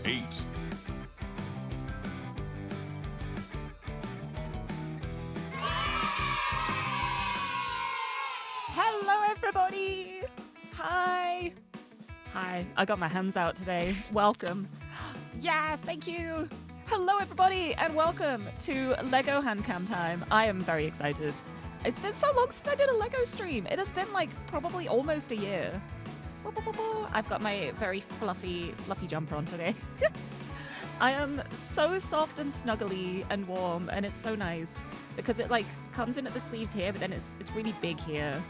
8. Hello, everybody! Hi! Hi, I got my hands out today. Welcome. Yes, thank you! Hello, everybody, and welcome to LEGO HANDCAM time. I am very excited. It's been so long since I did a LEGO stream. It has been like probably almost a year. I've got my very fluffy jumper on today. I am so soft and snuggly and warm, and it's so nice because it like comes in at the sleeves here, but then it's really big here.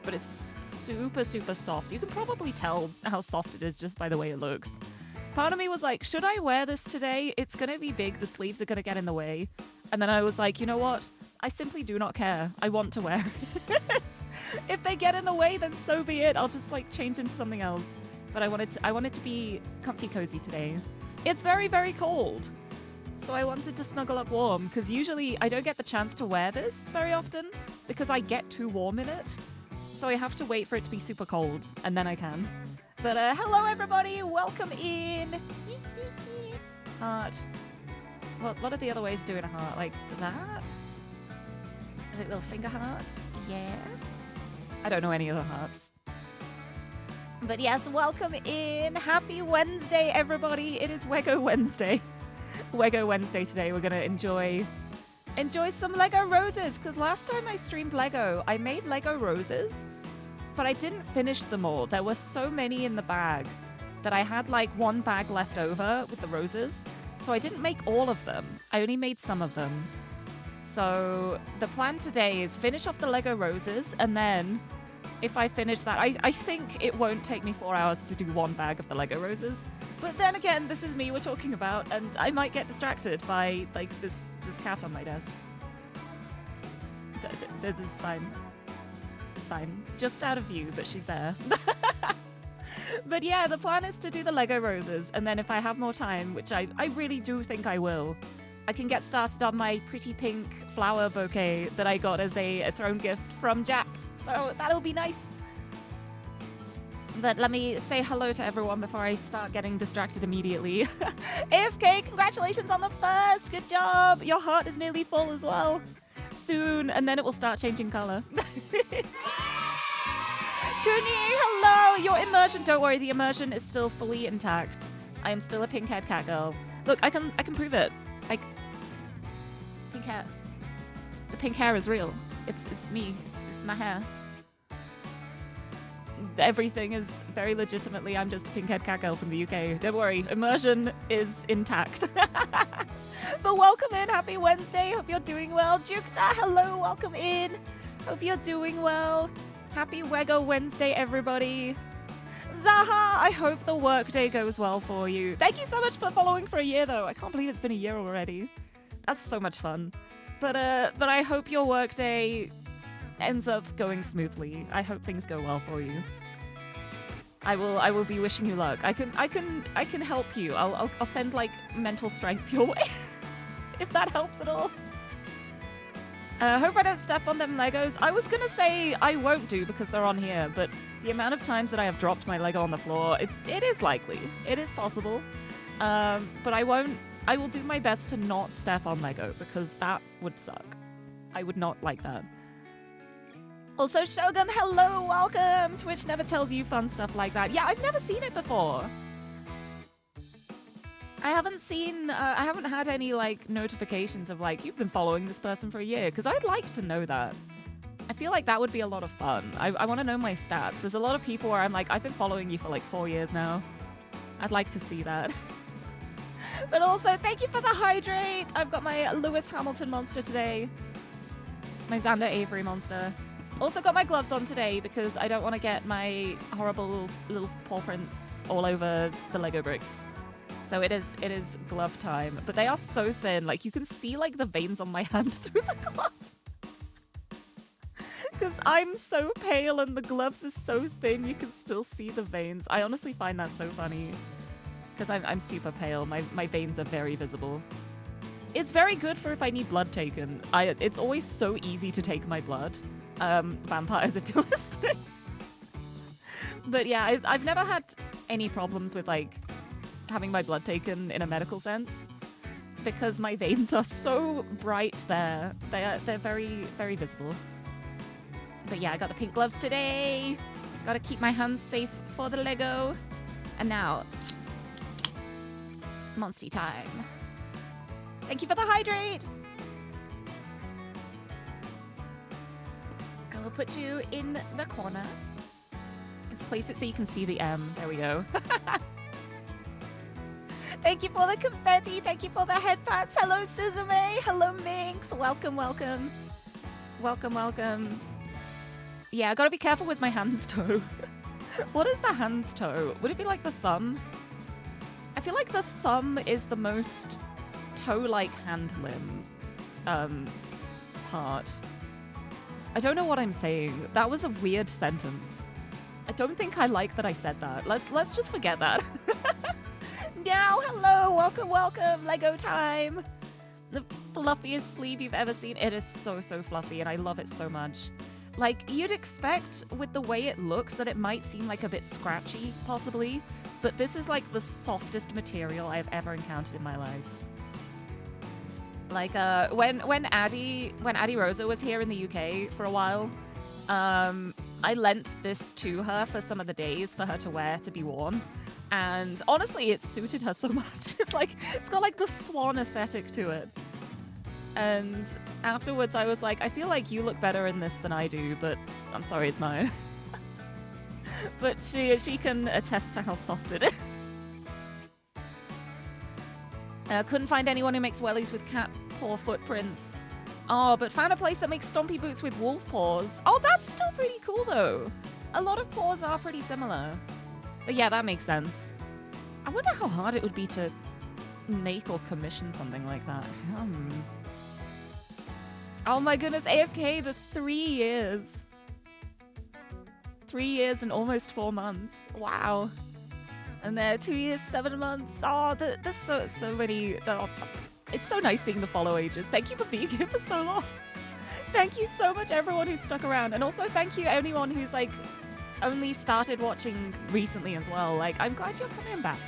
But it's super soft. You can probably tell how soft it is just by the way it looks. Part of me was like, should I wear this today? It's gonna be big, the sleeves are gonna get in the way. And then I was like, you know what? I simply do not care. I want to wear it. If they get in the way, then so be it. I'll just like change into something else. But I wanted to be comfy cozy today. It's very cold. So I wanted to snuggle up warm because usually I don't get the chance to wear this very often because I get too warm in it. So I have to wait for it to be super cold, and then I can. But hello, everybody. Welcome in. Heart. What are the other ways of doing a heart? Like that? Is it a little finger heart? Yeah. I don't know any other hearts. But yes, welcome in. Happy Wednesday, everybody. It is Wego Wednesday. Wego Wednesday today. We're going to enjoy some Lego roses, because last time I streamed Lego, I made Lego roses, but I didn't finish them all. There were so many in the bag that I had like one bag left over with the roses, so I didn't make all of them. I only made some of them. So the plan today is finish off the Lego roses, and then if I finish that, I think it won't take me 4 hours to do one bag of the Lego roses. But then again, this is me we're talking about, and I might get distracted by like this cat on my desk. This is fine. It's fine. Just out of view, but she's there. But yeah, the plan is to do the Lego roses, and then if I have more time, which I really do think I will, I can get started on my pretty pink flower bouquet that I got as a throne gift from Jack. So that'll be nice. But let me say hello to everyone before I start getting distracted immediately. AFK, congratulations on the first. Good job. Your heart is nearly full as well. Soon, and then it will start changing color. Kuni, hello. Your immersion, don't worry, the immersion is still fully intact. I am still a pink-haired cat girl. Look, I can prove it. Like, pink hair. The pink hair is real. It's me. It's my hair. Everything is very legitimately, I'm just a pink-haired cat girl from the UK. Don't worry, immersion is intact. But welcome in, happy Wednesday. Hope you're doing well. Jukta, hello, welcome in. Hope you're doing well. Happy Wego Wednesday, everybody. Zaha, I hope the workday goes well for you. Thank you so much for following for a year, though. I can't believe it's been a year already. That's so much fun. But I hope your workday ends up going smoothly. I hope things go well for you. I will be wishing you luck. I can help you. I'll send like mental strength your way if that helps at all. Hope I don't step on them Legos. I was gonna say I won't do because they're on here, but the amount of times that I have dropped my Lego on the floor, it is likely. It is possible. But I won't. I will do my best to not step on Lego because that would suck. I would not like that. Also, Shogun, hello, welcome! Twitch never tells you fun stuff like that. Yeah, I've never seen it before. I haven't had any, like, notifications of, like, you've been following this person for a year, because I'd like to know that. I feel like that would be a lot of fun. I want to know my stats. There's a lot of people where I'm like, I've been following you for, like, 4 years now. I'd like to see that. But also, thank you for the hydrate! I've got my Lewis Hamilton monster today. My Xander Avery monster. Also got my gloves on today because I don't want to get my horrible little paw prints all over the Lego bricks. So it is glove time. But they are so thin, like you can see like the veins on my hand through the glove. Because I'm so pale and the gloves is so thin, you can still see the veins. I honestly find that so funny. Because I'm super pale, my veins are very visible. It's very good for if I need blood taken. It's always so easy to take my blood. Vampires, if you're listening. But yeah, I've never had any problems with like having my blood taken in a medical sense, because my veins are so bright there. They're very, very visible. But yeah, I got the pink gloves today. Gotta keep my hands safe for the Lego. And now, Monsty time. Thank you for the hydrate. I will put you in the corner. Let's place it so you can see the M. There we go. Thank you for the confetti. Thank you for the head pats. Hello, Suzume. Hello, Minx. Welcome, welcome. Welcome, welcome. Yeah, I gotta be careful with my hand's toe. What is the hand's toe? Would it be like the thumb? I feel like the thumb is the most toe-like hand limb part. I don't know what I'm saying. That was a weird sentence. I don't think I like that I said that. Let's just forget that. Now, hello, welcome, welcome, Lego time. The fluffiest sleeve you've ever seen. It is so, so fluffy, and I love it so much. Like, you'd expect, with the way it looks, that it might seem like a bit scratchy, possibly, but this is like the softest material I've ever encountered in my life. Like, when Addie Rosa was here in the UK for a while, I lent this to her for some of the days for her to wear to be worn. And honestly, it suited her so much. It's got like the swan aesthetic to it. And afterwards I was like, I feel like you look better in this than I do, but I'm sorry, it's mine. But she can attest to how soft it is. Couldn't find anyone who makes wellies with cat paw footprints. Oh, but found a place that makes stompy boots with wolf paws. Oh, that's still pretty cool though. A lot of paws are pretty similar. But yeah, that makes sense. I wonder how hard it would be to make or commission something like that. Oh my goodness, AFK, the 3 years. 3 years and almost 4 months. Wow. And they're 2 years, 7 months. Oh, there's so many. It's so nice seeing the follow ages. Thank you for being here for so long. Thank you so much, everyone who's stuck around. And also thank you, anyone who's like only started watching recently as well. Like, I'm glad you're coming back.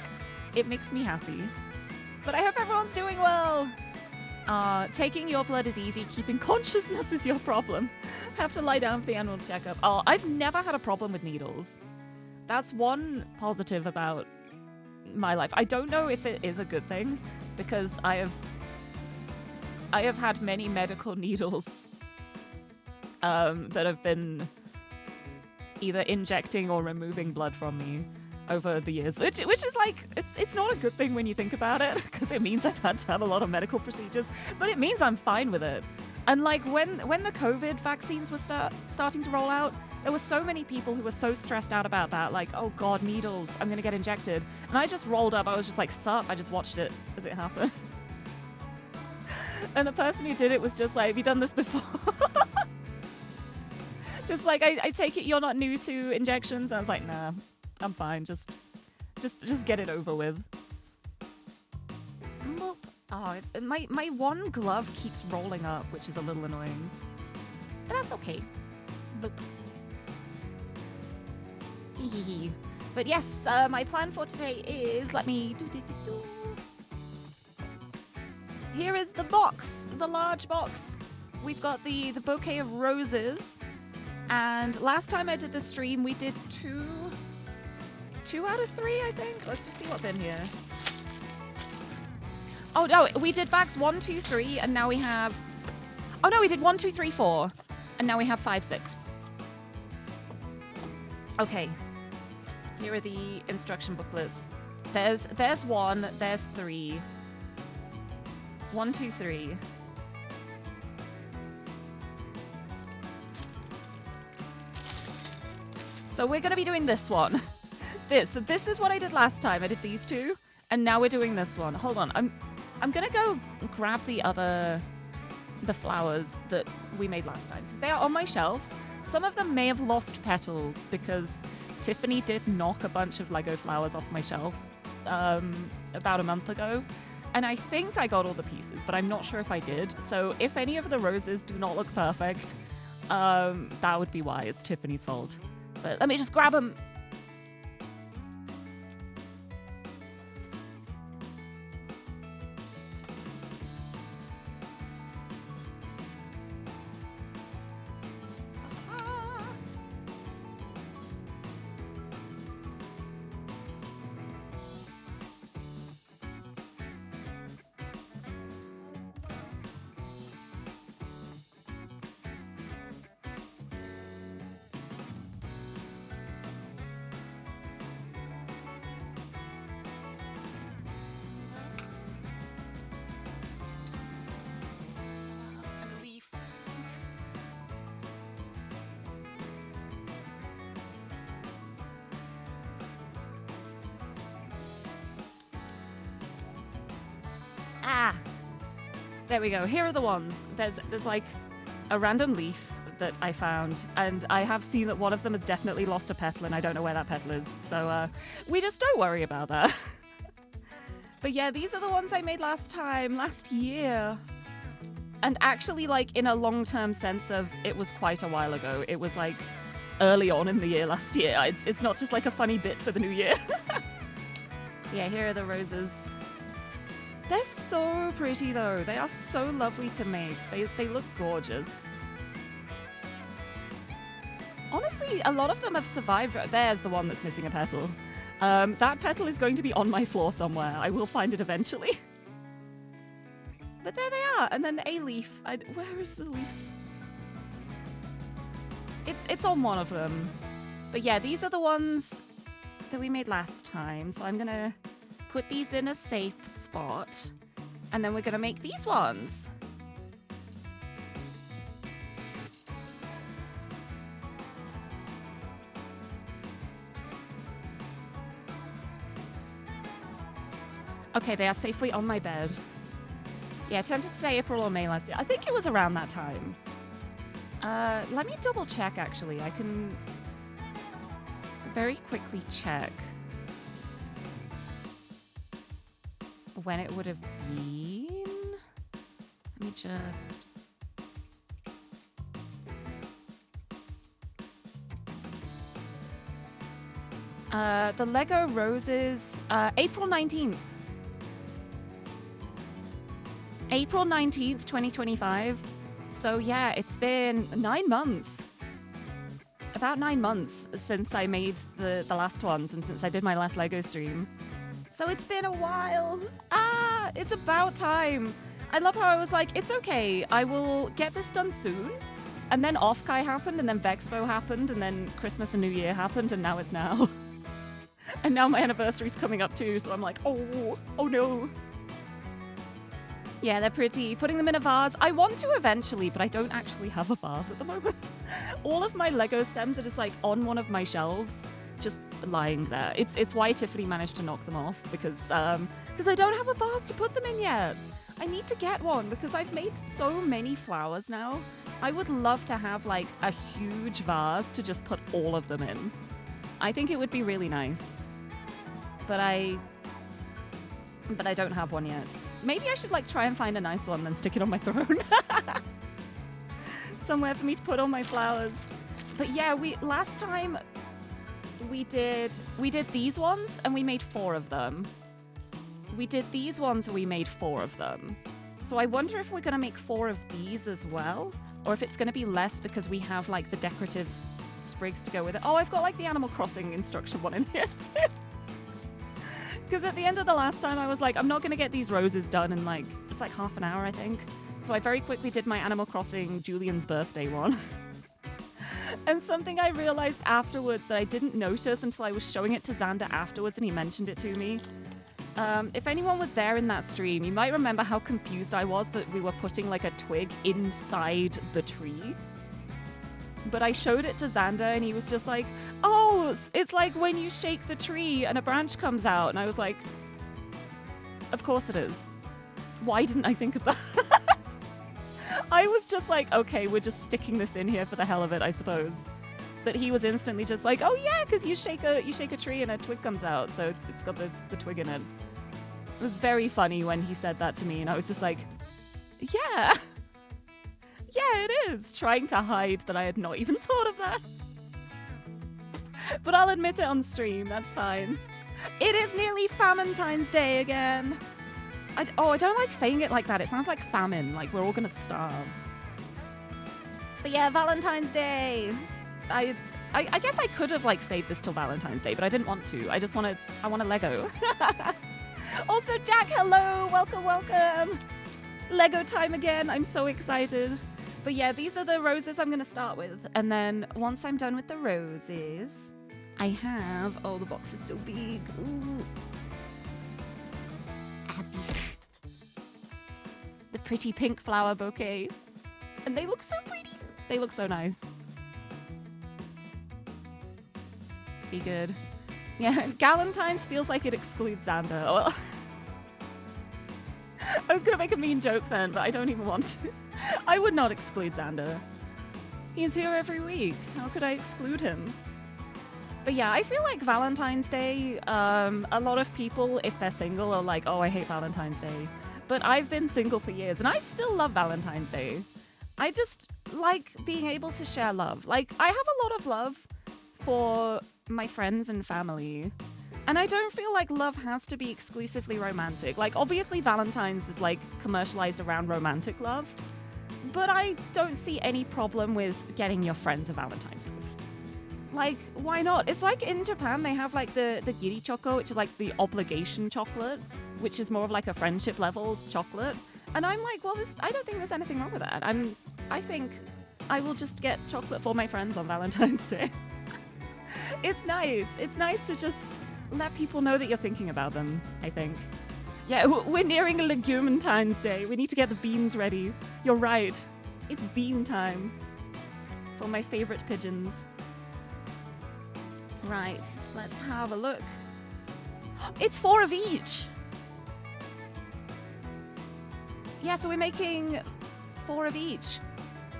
It makes me happy. But I hope everyone's doing well. Taking your blood is easy. Keeping consciousness is your problem. Have to lie down for the annual checkup. Oh, I've never had a problem with needles. That's one positive about my life. I don't know if it is a good thing, because I have had many medical needles that have been either injecting or removing blood from me over the years, which is like, it's not a good thing when you think about it, because it means I've had to have a lot of medical procedures, but it means I'm fine with it. And like when the COVID vaccines were starting to roll out, there were so many people who were so stressed out about that, like, oh god, needles, I'm gonna get injected. And I just rolled up, I was just like, sup, I just watched it as it happened. And the person who did it was just like, have you done this before? Just like, I take it you're not new to injections? And I was like, nah, I'm fine, just get it over with. Oh, my one glove keeps rolling up, which is a little annoying. But that's okay. Boop. But yes, my plan for today is, let me do. Here is the box, the large box. We've got the bouquet of roses. And last time I did the stream, we did two out of 3, I think. Let's just see what's in here. Oh no, we did bags 1, 2, 3, and now we have... Oh no, we did 1, 2, 3, 4, and now we have 5, 6. Okay. Here are the instruction booklets. There's 1, there's 3. 1, 2, 3. So we're gonna be doing this one. This is what I did last time. I did these 2, and now we're doing this one. Hold on, I'm gonna go grab the flowers that we made last time, because they are on my shelf. Some of them may have lost petals because Tiffany did knock a bunch of Lego flowers off my shelf about a month ago. And I think I got all the pieces, but I'm not sure if I did. So if any of the roses do not look perfect, that would be why. It's Tiffany's fault. But let me just grab them. There we go. Here are the ones. There's like a random leaf that I found, and I have seen that one of them has definitely lost a petal, and I don't know where that petal is. So we just don't worry about that. But yeah, these are the ones I made last year. And actually, like, in a long-term sense of it was quite a while ago. It was like early on in the year last year. It's not just like a funny bit for the new year. Yeah, here are the roses. They're so pretty though. They are so lovely to make. They look gorgeous. Honestly, a lot of them have survived. There's the one that's missing a petal. That petal is going to be on my floor somewhere. I will find it eventually. But there they are. And then a leaf. Where is the leaf? It's on one of them. But yeah, these are the ones that we made last time. So I'm going to put these in a safe spot. And then we're going to make these ones. Okay, they are safely on my bed. Yeah, tempted to say April or May last year. I think it was around that time. Let me double check, actually. I can very quickly check when it would have been. Let me just... the Lego Roses, April 19th. April 19th, 2025. So yeah, it's been 9 months. About 9 months since I made the last ones and since I did my last Lego stream. So it's been a while. It's about time. I love how I was like, it's okay, I will get this done soon. And then Offkai happened, and then Vexpo happened, and then Christmas and New Year happened, and now it's now. And now my anniversary's coming up too, so I'm like, oh no. Yeah, they're pretty. Putting them in a vase. I want to eventually, but I don't actually have a vase at the moment. All of my Lego stems are just like on one of my shelves, just lying there. It's why Tiffany managed to knock them off, because I don't have a vase to put them in yet. I need to get one because I've made so many flowers now. I would love to have like a huge vase to just put all of them in. I think it would be really nice. But I don't have one yet. Maybe I should like try and find a nice one, then stick it on my throne. Somewhere for me to put all my flowers. But yeah, last time we did these ones and we made 4 of them. We did these ones and we made 4 of them. So I wonder if we're gonna make 4 of these as well, or if it's gonna be less because we have like the decorative sprigs to go with it. Oh, I've got like the Animal Crossing instruction one in here too. Because at the end of the last time, I was like, I'm not going to get these roses done in like, it's like half an hour, I think. So I very quickly did my Animal Crossing Julian's birthday one. And something I realized afterwards that I didn't notice until I was showing it to Xander afterwards and he mentioned it to me. If anyone was there in that stream, you might remember how confused I was that we were putting like a twig inside the tree. But I showed it to Xander and he was just like, oh, it's like when you shake the tree and a branch comes out. And I was like, of course it is. Why didn't I think of that? I was just like, okay, we're just sticking this in here for the hell of it, I suppose. But he was instantly just like, oh yeah, because you shake a tree and a twig comes out. So it's got the twig in it. It was very funny when he said that to me. And I was just like, yeah. Yeah, it is. Trying to hide that I had not even thought of that. But I'll admit it on stream. That's fine. It is nearly Famentine's Day again. I don't like saying it like that. It sounds like famine. Like we're all going to starve. But yeah, Valentine's Day. I guess I could have like saved this till Valentine's Day, but I didn't want to. I want a Lego. Also, Jack, hello. Welcome. Lego time again. I'm so excited. But yeah, these are the roses I'm going to start with. And then once I'm done with the roses, I have... Oh, the box is so big. Ooh. I have these. The pretty pink flower bouquet. And they look so pretty. They look so nice. Be good. Yeah, Galentine's feels like it excludes Xander. I was gonna make a mean joke then, but I don't even want to. I would not exclude Xander. He's here every week. How could I exclude him? But yeah, I feel like Valentine's Day, a lot of people, if they're single, are like, oh, I hate Valentine's Day. But I've been single for years, and I still love Valentine's Day. I just like being able to share love. Like, I have a lot of love for my friends and family. And I don't feel like love has to be exclusively romantic. Like, obviously Valentine's is, like, commercialized around romantic love. But I don't see any problem with getting your friends a Valentine's gift. Like, why not? It's like in Japan, they have, like, the Giri Choco, which is, like, the obligation chocolate, which is more of, like, a friendship-level chocolate. And I'm like, well, I don't think there's anything wrong with that. I think I will just get chocolate for my friends on Valentine's Day. It's nice. It's nice to just let people know that you're thinking about them, I think. Yeah, we're nearing a Legumentine's Day. We need to get the beans ready. You're right. It's bean time for my favorite pigeons. Right, let's have a look. It's 4 of each. Yeah, so we're making 4 of each.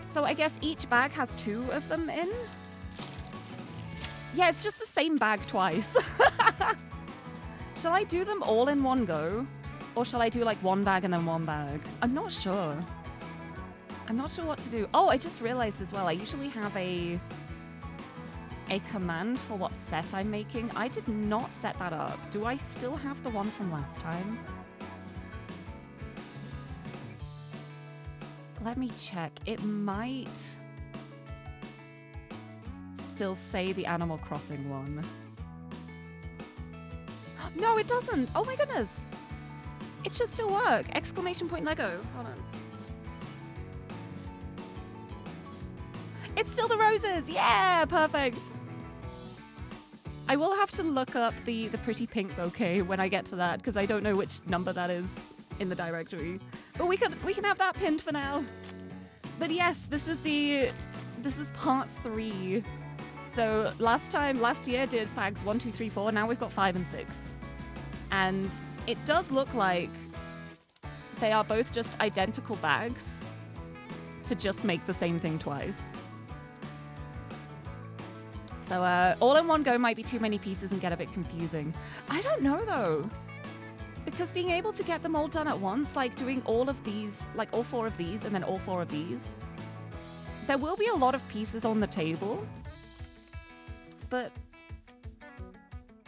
So I guess each bag has 2 of them in. Yeah, it's just the same bag twice. Shall I do them all in one go? Or shall I do like 1 bag and then 1 bag? I'm not sure. I'm not sure what to do. Oh, I just realized as well, I usually have a command for what set I'm making. I did not set that up. Do I still have the one from last time? Let me check. It might still say the Animal Crossing one. No, it doesn't. Oh my goodness. It should still work. Exclamation point Lego. Hold on. It's still the roses. Yeah, perfect. I will have to look up the pretty pink bouquet when I get to that, because I don't know which number that is in the directory. But we can have that pinned for now. But yes, this is part 3. So last year did bags 1, 2, 3, 4. Now we've got 5 and 6. And it does look like they are both just identical bags to just make the same thing twice. So all in one go might be too many pieces and get a bit confusing. I don't know though. Because being able to get them all done at once, like doing all of these, like all 4 of these and then all 4 of these, there will be a lot of pieces on the table. But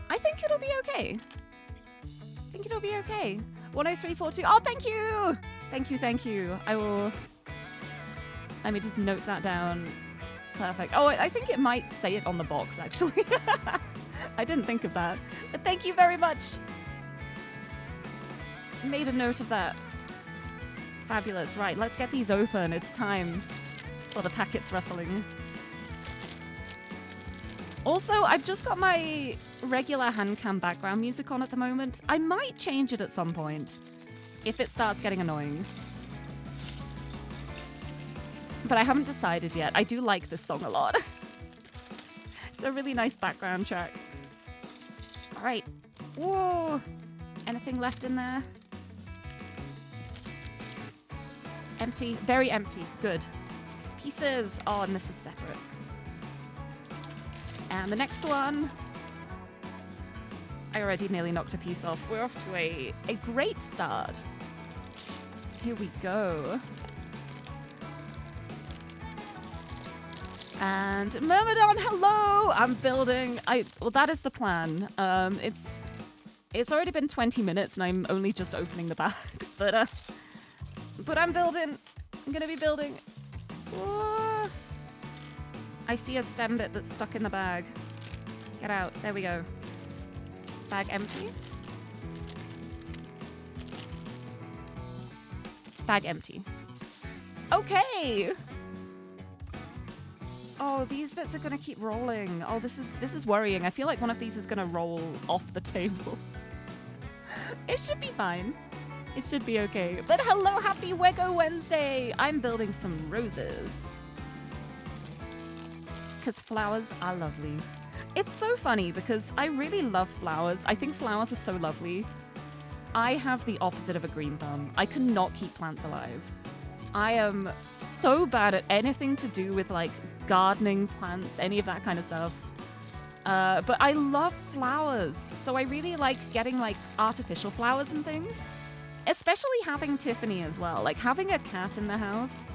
I think it'll be okay. I think it'll be okay. 10342. Oh, thank you! Thank you. I will... Let me just note that down. Perfect. Oh, I think it might say it on the box, actually. I didn't think of that. But thank you very much. Made a note of that. Fabulous. Right, let's get these open. It's time for the packets rustling. Also, I've just got my regular HANDCAM background music on at the moment. I might change it at some point if it starts getting annoying. But I haven't decided yet. I do like this song a lot. It's a really nice background track. All right. Whoa. Anything left in there? It's empty. Very empty. Good. Pieces. Oh, and this is separate. And the next one. I already nearly knocked a piece off. We're off to a great start. Here we go. And Myrmidon, hello! I'm building. Well, that is the plan. It's already been 20 minutes and I'm only just opening the bags, but I'm building. I'm gonna be building. Whoa. I see a stem bit that's stuck in the bag. Get out. There we go. Bag empty. Bag empty. Okay. Oh, these bits are gonna keep rolling. Oh, this is worrying. I feel like one of these is gonna roll off the table. It should be fine. It should be okay. But hello, happy Wego Wednesday! I'm building some roses. Because flowers are lovely. It's so funny because I really love flowers. I think flowers are so lovely. I have the opposite of a green thumb. I cannot keep plants alive. I am so bad at anything to do with like gardening, plants, any of that kind of stuff. But I love flowers, so I really like getting like artificial flowers and things. Especially having Tiffany as well. Like having a cat in the house,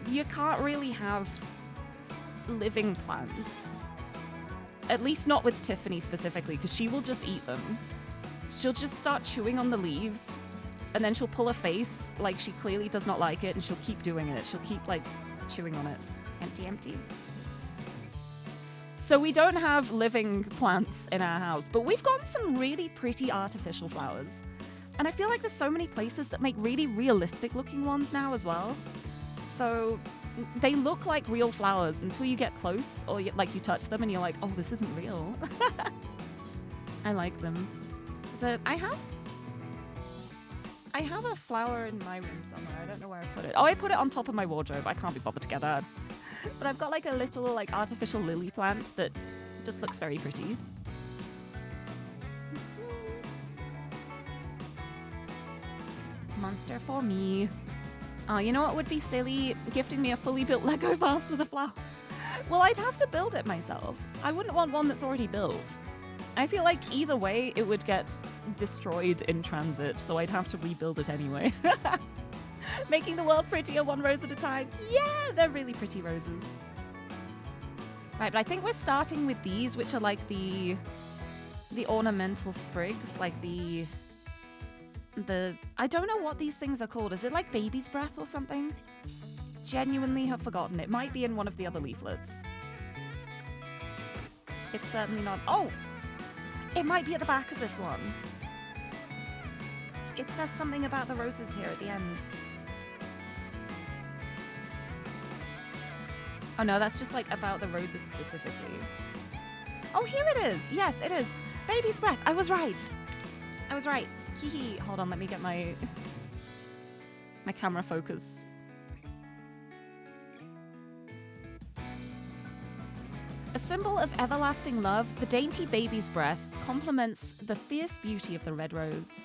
you can't really have living plants. At least not with Tiffany specifically, because she will just eat them. She'll just start chewing on the leaves, and then she'll pull a face like she clearly does not like it, and she'll keep doing it. She'll keep like chewing on it. Empty, empty. So we don't have living plants in our house, but we've got some really pretty artificial flowers. And I feel like there's so many places that make really realistic looking ones now as well. So they look like real flowers until you get close, or you touch them and you're like, oh, this isn't real. I like them. So I have a flower in my room somewhere. I don't know where I put it. Oh, I put it on top of my wardrobe. I can't be bothered to get that. But I've got like a little like artificial lily plant that just looks very pretty. Monster for me. Oh, you know what would be silly? Gifting me a fully built Lego vase with a flower. Well, I'd have to build it myself. I wouldn't want one that's already built. I feel like either way it would get destroyed in transit, so I'd have to rebuild it anyway. Making the world prettier one rose at a time. Yeah, they're really pretty roses. Right, but I think we're starting with these, which are like the ornamental sprigs, like the I don't know what these things are called. Is it like baby's breath or something? Genuinely have forgotten. It might be in one of the other leaflets. It's certainly not. Oh! It might be at the back of this one. It says something about the roses here at the end. Oh no, that's just like about the roses specifically. Oh, here it is. Yes, it is. Baby's breath. I was right. I was right. Hee. Hold on, let me get my camera focus. A symbol of everlasting love, the dainty baby's breath complements the fierce beauty of the red rose.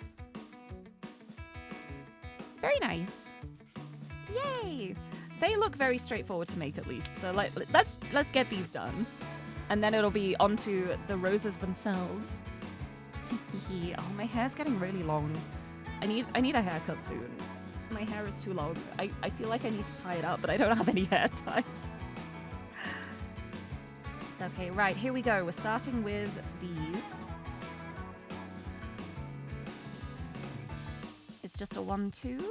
Very nice. Yay! They look very straightforward to make at least. So let's get these done. And then it'll be onto the roses themselves. Oh, my hair's getting really long. I need a haircut soon. My hair is too long. I feel like I need to tie it up, but I don't have any hair ties. It's okay. Right, here we go. We're starting with these. It's just a 1-2.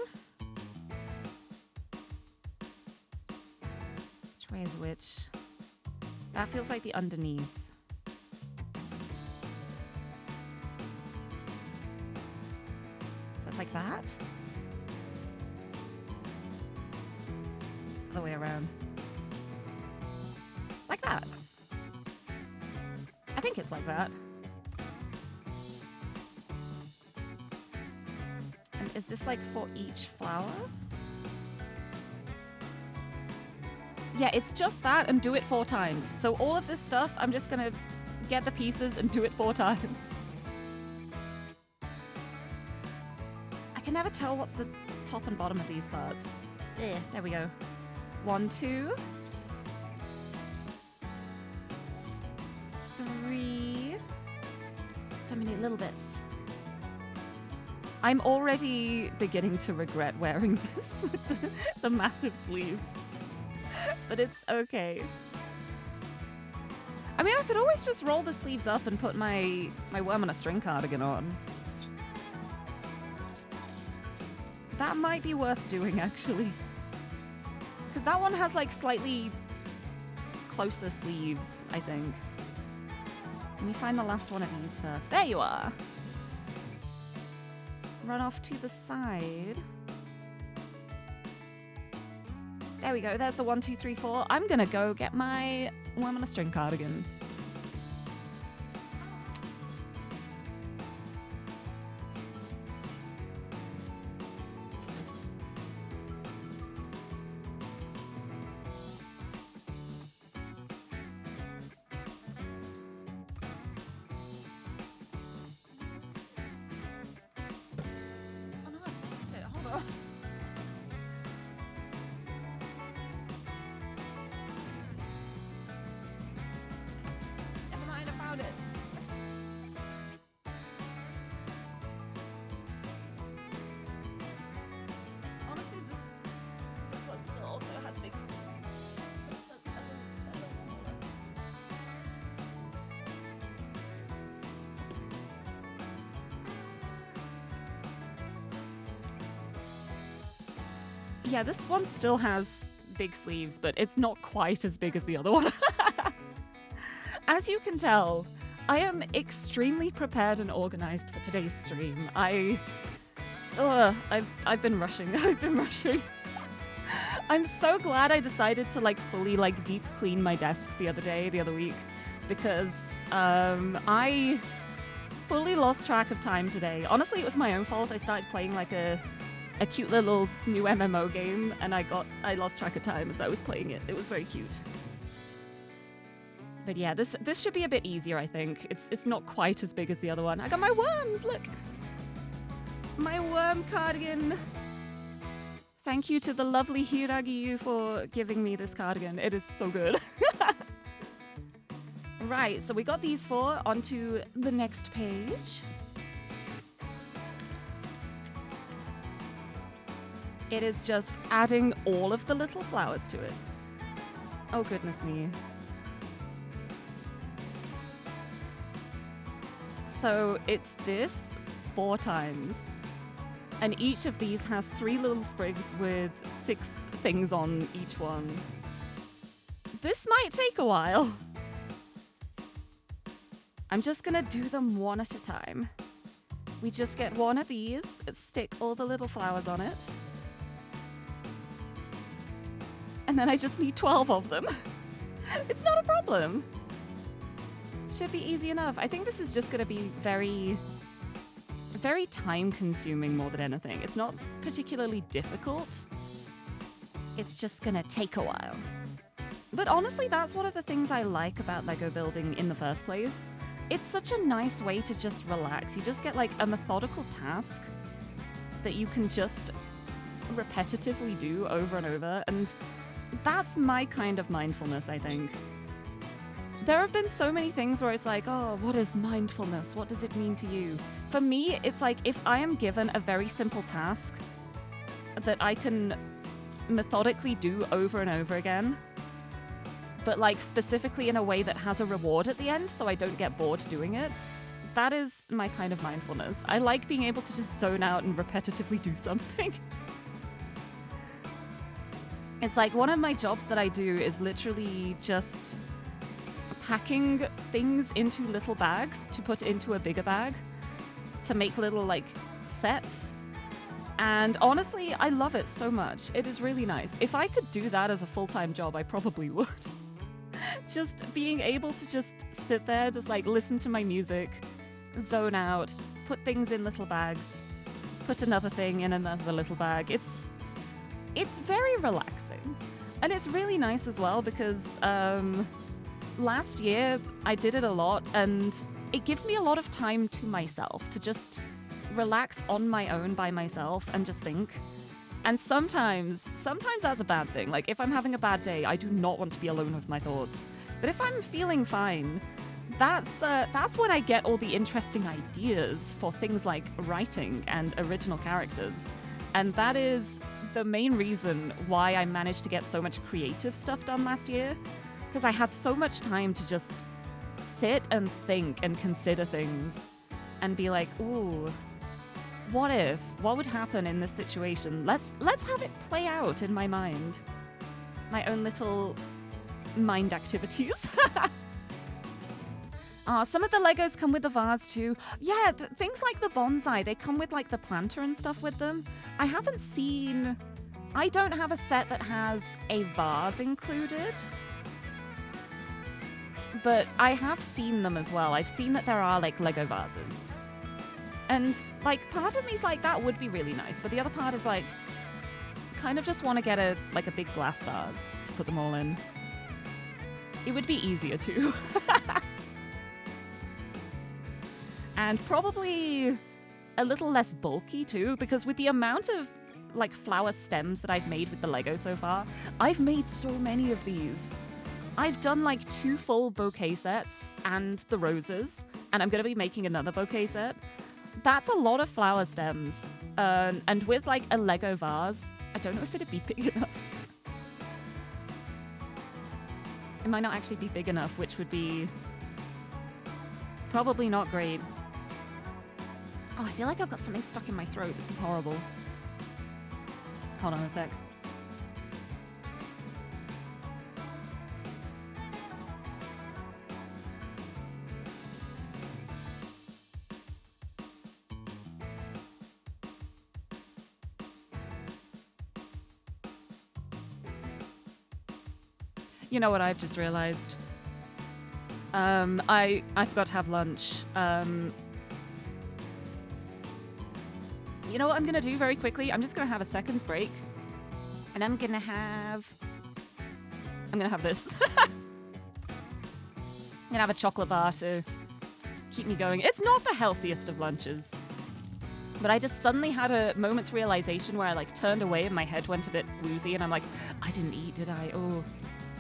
Which way is which? That feels like the underneath. So it's like that. Other way around. Like that. I think it's like that. And is this like for each flower? Yeah, it's just that and do it 4 times. So all of this stuff, I'm just gonna get the pieces and do it 4 times. I can never tell what's the top and bottom of these parts. There we go. 1, 2. 3. So many little bits. I'm already beginning to regret wearing this with the massive sleeves. But it's okay. I mean, I could always just roll the sleeves up and put my worm on a string cardigan on. That might be worth doing, actually. Because that one has, like, slightly closer sleeves, I think. Let me find the last one of these first. There you are! Run off to the side. There we go. There's the 1, 2, 3, 4. I'm gonna go get my worm on a string cardigan. Yeah, this one still has big sleeves, but it's not quite as big as the other one. As you can tell, I am extremely prepared and organized for today's stream. I've been rushing. I've been rushing. I'm so glad I decided to fully deep clean my desk the other week, because I fully lost track of time today. Honestly, it was my own fault. I started playing a cute little new MMO game, and I lost track of time as I was playing it. It was very cute. But yeah, this should be a bit easier, I think. It's not quite as big as the other one. I got my worms, look! My worm cardigan. Thank you to the lovely Hiragiyu for giving me this cardigan. It is so good. Right, so we got these four onto the next page. It is just adding all of the little flowers to it. Oh, goodness me. So it's this 4 times. And each of these has 3 little sprigs with 6 things on each one. This might take a while. I'm just gonna do them one at a time. We just get one of these, stick all the little flowers on it. And then I just need 12 of them. It's not a problem. Should be easy enough. I think this is just gonna be very time consuming more than anything. It's not particularly difficult. It's just gonna take a while. But honestly, that's one of the things I like about Lego building in the first place. It's such a nice way to just relax. You just get a methodical task that you can just repetitively do over and over, and that's my kind of mindfulness, I think. There have been so many things where it's oh, what is mindfulness? What does it mean to you? For me, it's if I am given a very simple task that I can methodically do over and over again, but specifically in a way that has a reward at the end so I don't get bored doing it, that is my kind of mindfulness. I like being able to just zone out and repetitively do something. It's one of my jobs that I do is literally just packing things into little bags to put into a bigger bag to make little sets. And honestly, I love it so much. It is really nice. If I could do that as a full-time job, I probably would. Just being able to just sit there, just listen to my music, zone out, put things in little bags, put another thing in another little bag. It's very relaxing. And it's really nice as well because last year I did it a lot, and it gives me a lot of time to myself to just relax on my own by myself and just think. And sometimes that's a bad thing. If I'm having a bad day, I do not want to be alone with my thoughts. But if I'm feeling fine, that's when I get all the interesting ideas for things like writing and original characters. And that is the main reason why I managed to get so much creative stuff done last year, because I had so much time to just sit and think and consider things and be ooh, what if? What would happen in this situation? Let's have it play out in my mind. My own little mind activities. Some of the Legos come with the vase too. Yeah, things like the bonsai, they come with the planter and stuff with them. I don't have a set that has a vase included. But I have seen them as well. I've seen that there are Lego vases. And part of me's that would be really nice, but the other part is kind of just want to get a big glass vase to put them all in. It would be easier too. And probably a little less bulky too, because with the amount of flower stems that I've made with the Lego so far, I've made so many of these. I've done 2 full bouquet sets and the roses, and I'm going to be making another bouquet set. That's a lot of flower stems. And with a Lego vase, I don't know if it'd be big enough. It might not actually be big enough, which would be probably not great. Oh, I feel I've got something stuck in my throat. This is horrible. Hold on a sec. You know what I've just realized? I forgot to have lunch. You know what I'm gonna do very quickly? I'm just gonna have a second's break. And I'm gonna have this. I'm gonna have a chocolate bar to keep me going. It's not the healthiest of lunches. But I just suddenly had a moment's realization where I like turned away and my head went a bit woozy and I'm like, I didn't eat, did I? Oh,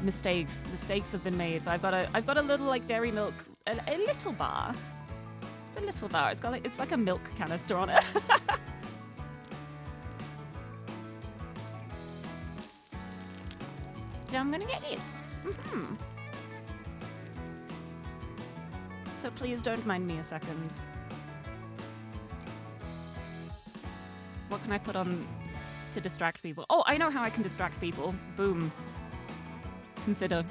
mistakes have been made. But I've got a little like dairy milk, a little bar. It's a little bar. It's like a milk canister on it. So I'm gonna get this. So please don't mind me a second. What can I put on to distract people? Oh, I know how I can distract people. Boom. Consider.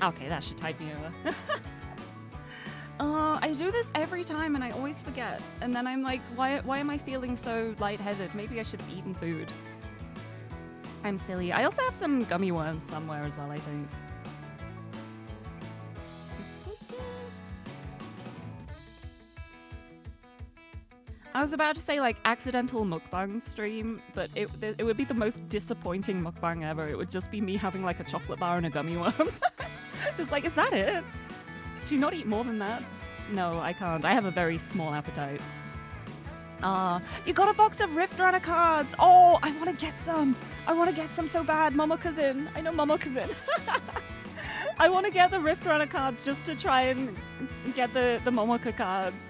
Okay, that should tide me over. I do this every time and I always forget. And then I'm like, why am I feeling so lightheaded? Maybe I should have eaten food. I'm silly. I also have some gummy worms somewhere as well, I think. I was about to say like accidental mukbang stream, but it would be the most disappointing mukbang ever. It would just be me having like a chocolate bar and a gummy worm. Just like, is that it? Could you not eat more than that? No, I can't. I have a very small appetite. You got a box of Rift Runner cards. Oh, I want to get some. I want to get some so bad. Momoka's in. I know Momoka's in. I want to get the Rift Runner cards just to try and get the Momoka cards.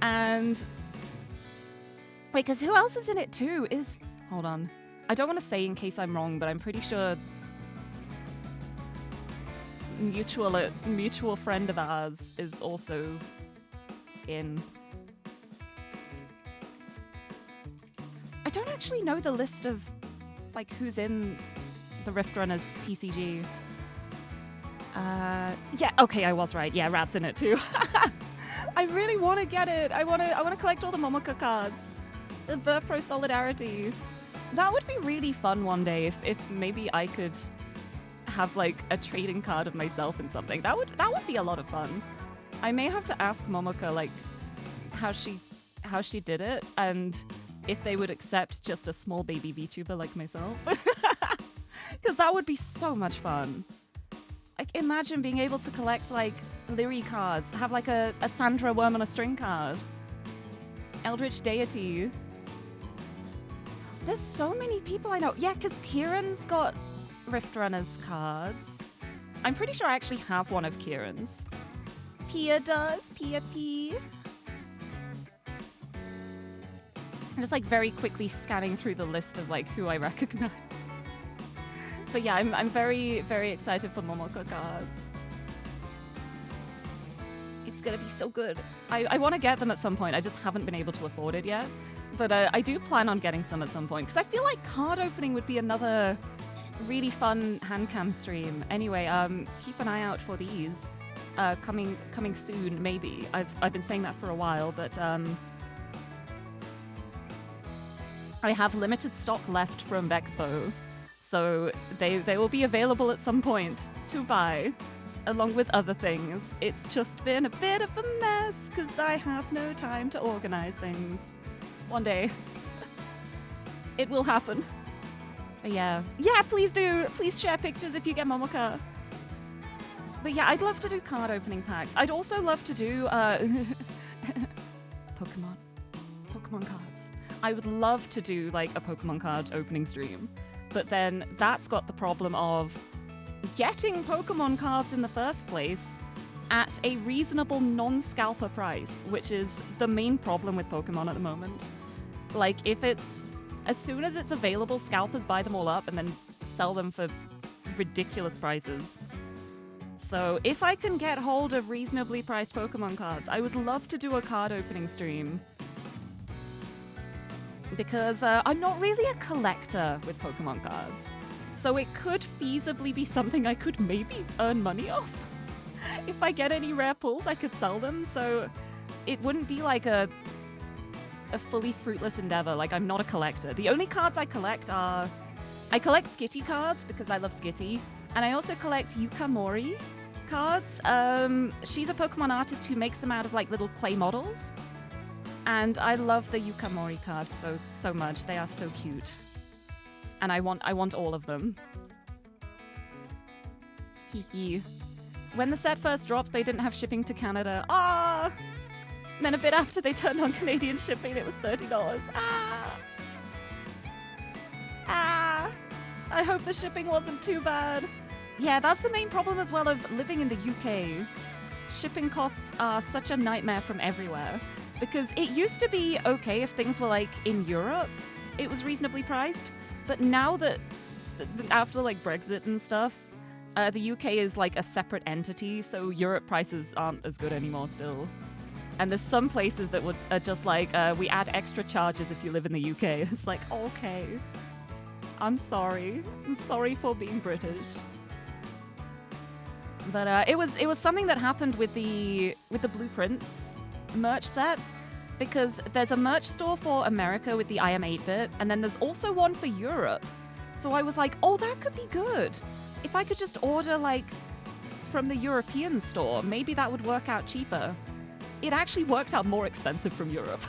And wait, because who else is in it too? Hold on. I don't want to say in case I'm wrong, but I'm pretty sure mutual friend of ours is also in. I don't actually know the list of like who's in the Rift Runners TCG. Yeah, okay, I was right. Yeah, Rat's in it too. I really want to get it. I want to collect all the Momoka cards. The Pro Solidarity. That would be really fun one day if maybe I could have like a trading card of myself in something. That would be a lot of fun. I may have to ask Momoka like how she did it and if they would accept just a small baby VTuber like myself. Because that would be so much fun. Like imagine being able to collect like Lirie cards, have like a Sandra Worm on a String card. Eldritch Deity. There's so many people I know. Yeah, because Kieran's got Rift Runners cards. I'm pretty sure I actually have one of Kieran's. Pia does. Pia P. I'm just like very quickly scanning through the list of like who I recognize. But yeah, I'm very, very excited for Momoka cards. It's gonna be so good. I want to get them at some point. I just haven't been able to afford it yet. But I do plan on getting some at some point. Because I feel like card opening would be another really fun HANDCAM stream. Anyway, keep an eye out for these. Coming soon, maybe. I've been saying that for a while, but I have limited stock left from Vexpo. So they will be available at some point to buy, along with other things. It's just been a bit of a mess, because I have no time to organize things. One day. It will happen. But yeah. Yeah, please do. Please share pictures if you get Momoka. But yeah, I'd love to do card opening packs. I'd also love to do Pokemon cards. I would love to do like a Pokemon card opening stream. But then that's got the problem of getting Pokemon cards in the first place at a reasonable non-scalper price, which is the main problem with Pokemon at the moment. Like, if it's... As soon as it's available, scalpers buy them all up and then sell them for ridiculous prices. So if I can get hold of reasonably priced Pokemon cards, I would love to do a card opening stream. Because I'm not really a collector with Pokemon cards. So it could feasibly be something I could maybe earn money off. If I get any rare pulls, I could sell them. So it wouldn't be like a fully fruitless endeavor. Like, I'm not a collector. The only cards I collect are... I collect Skitty cards because I love Skitty. And I also collect Yukamori cards. She's a Pokemon artist who makes them out of like little clay models. And I love the Yukamori cards so much. They are so cute. And I want all of them. Hee hee. When the set first dropped, they didn't have shipping to Canada. Ah! Then a bit after they turned on Canadian shipping, it was $30. Ah! Ah! I hope the shipping wasn't too bad. Yeah, that's the main problem as well of living in the UK. Shipping costs are such a nightmare from everywhere. Because it used to be okay if things were like in Europe, it was reasonably priced. But now that, after like Brexit and stuff, the UK is like a separate entity, so Europe prices aren't as good anymore still. And there's some places that are just like, we add extra charges if you live in the UK. It's like, okay, I'm sorry. I'm sorry for being British. But it was something that happened with the Blueprints merch set, because there's a merch store for America with the I Am 8-bit, and then there's also one for Europe. So I was like, oh, that could be good. If I could just order like from the European store, maybe that would work out cheaper. It actually worked out more expensive from Europe.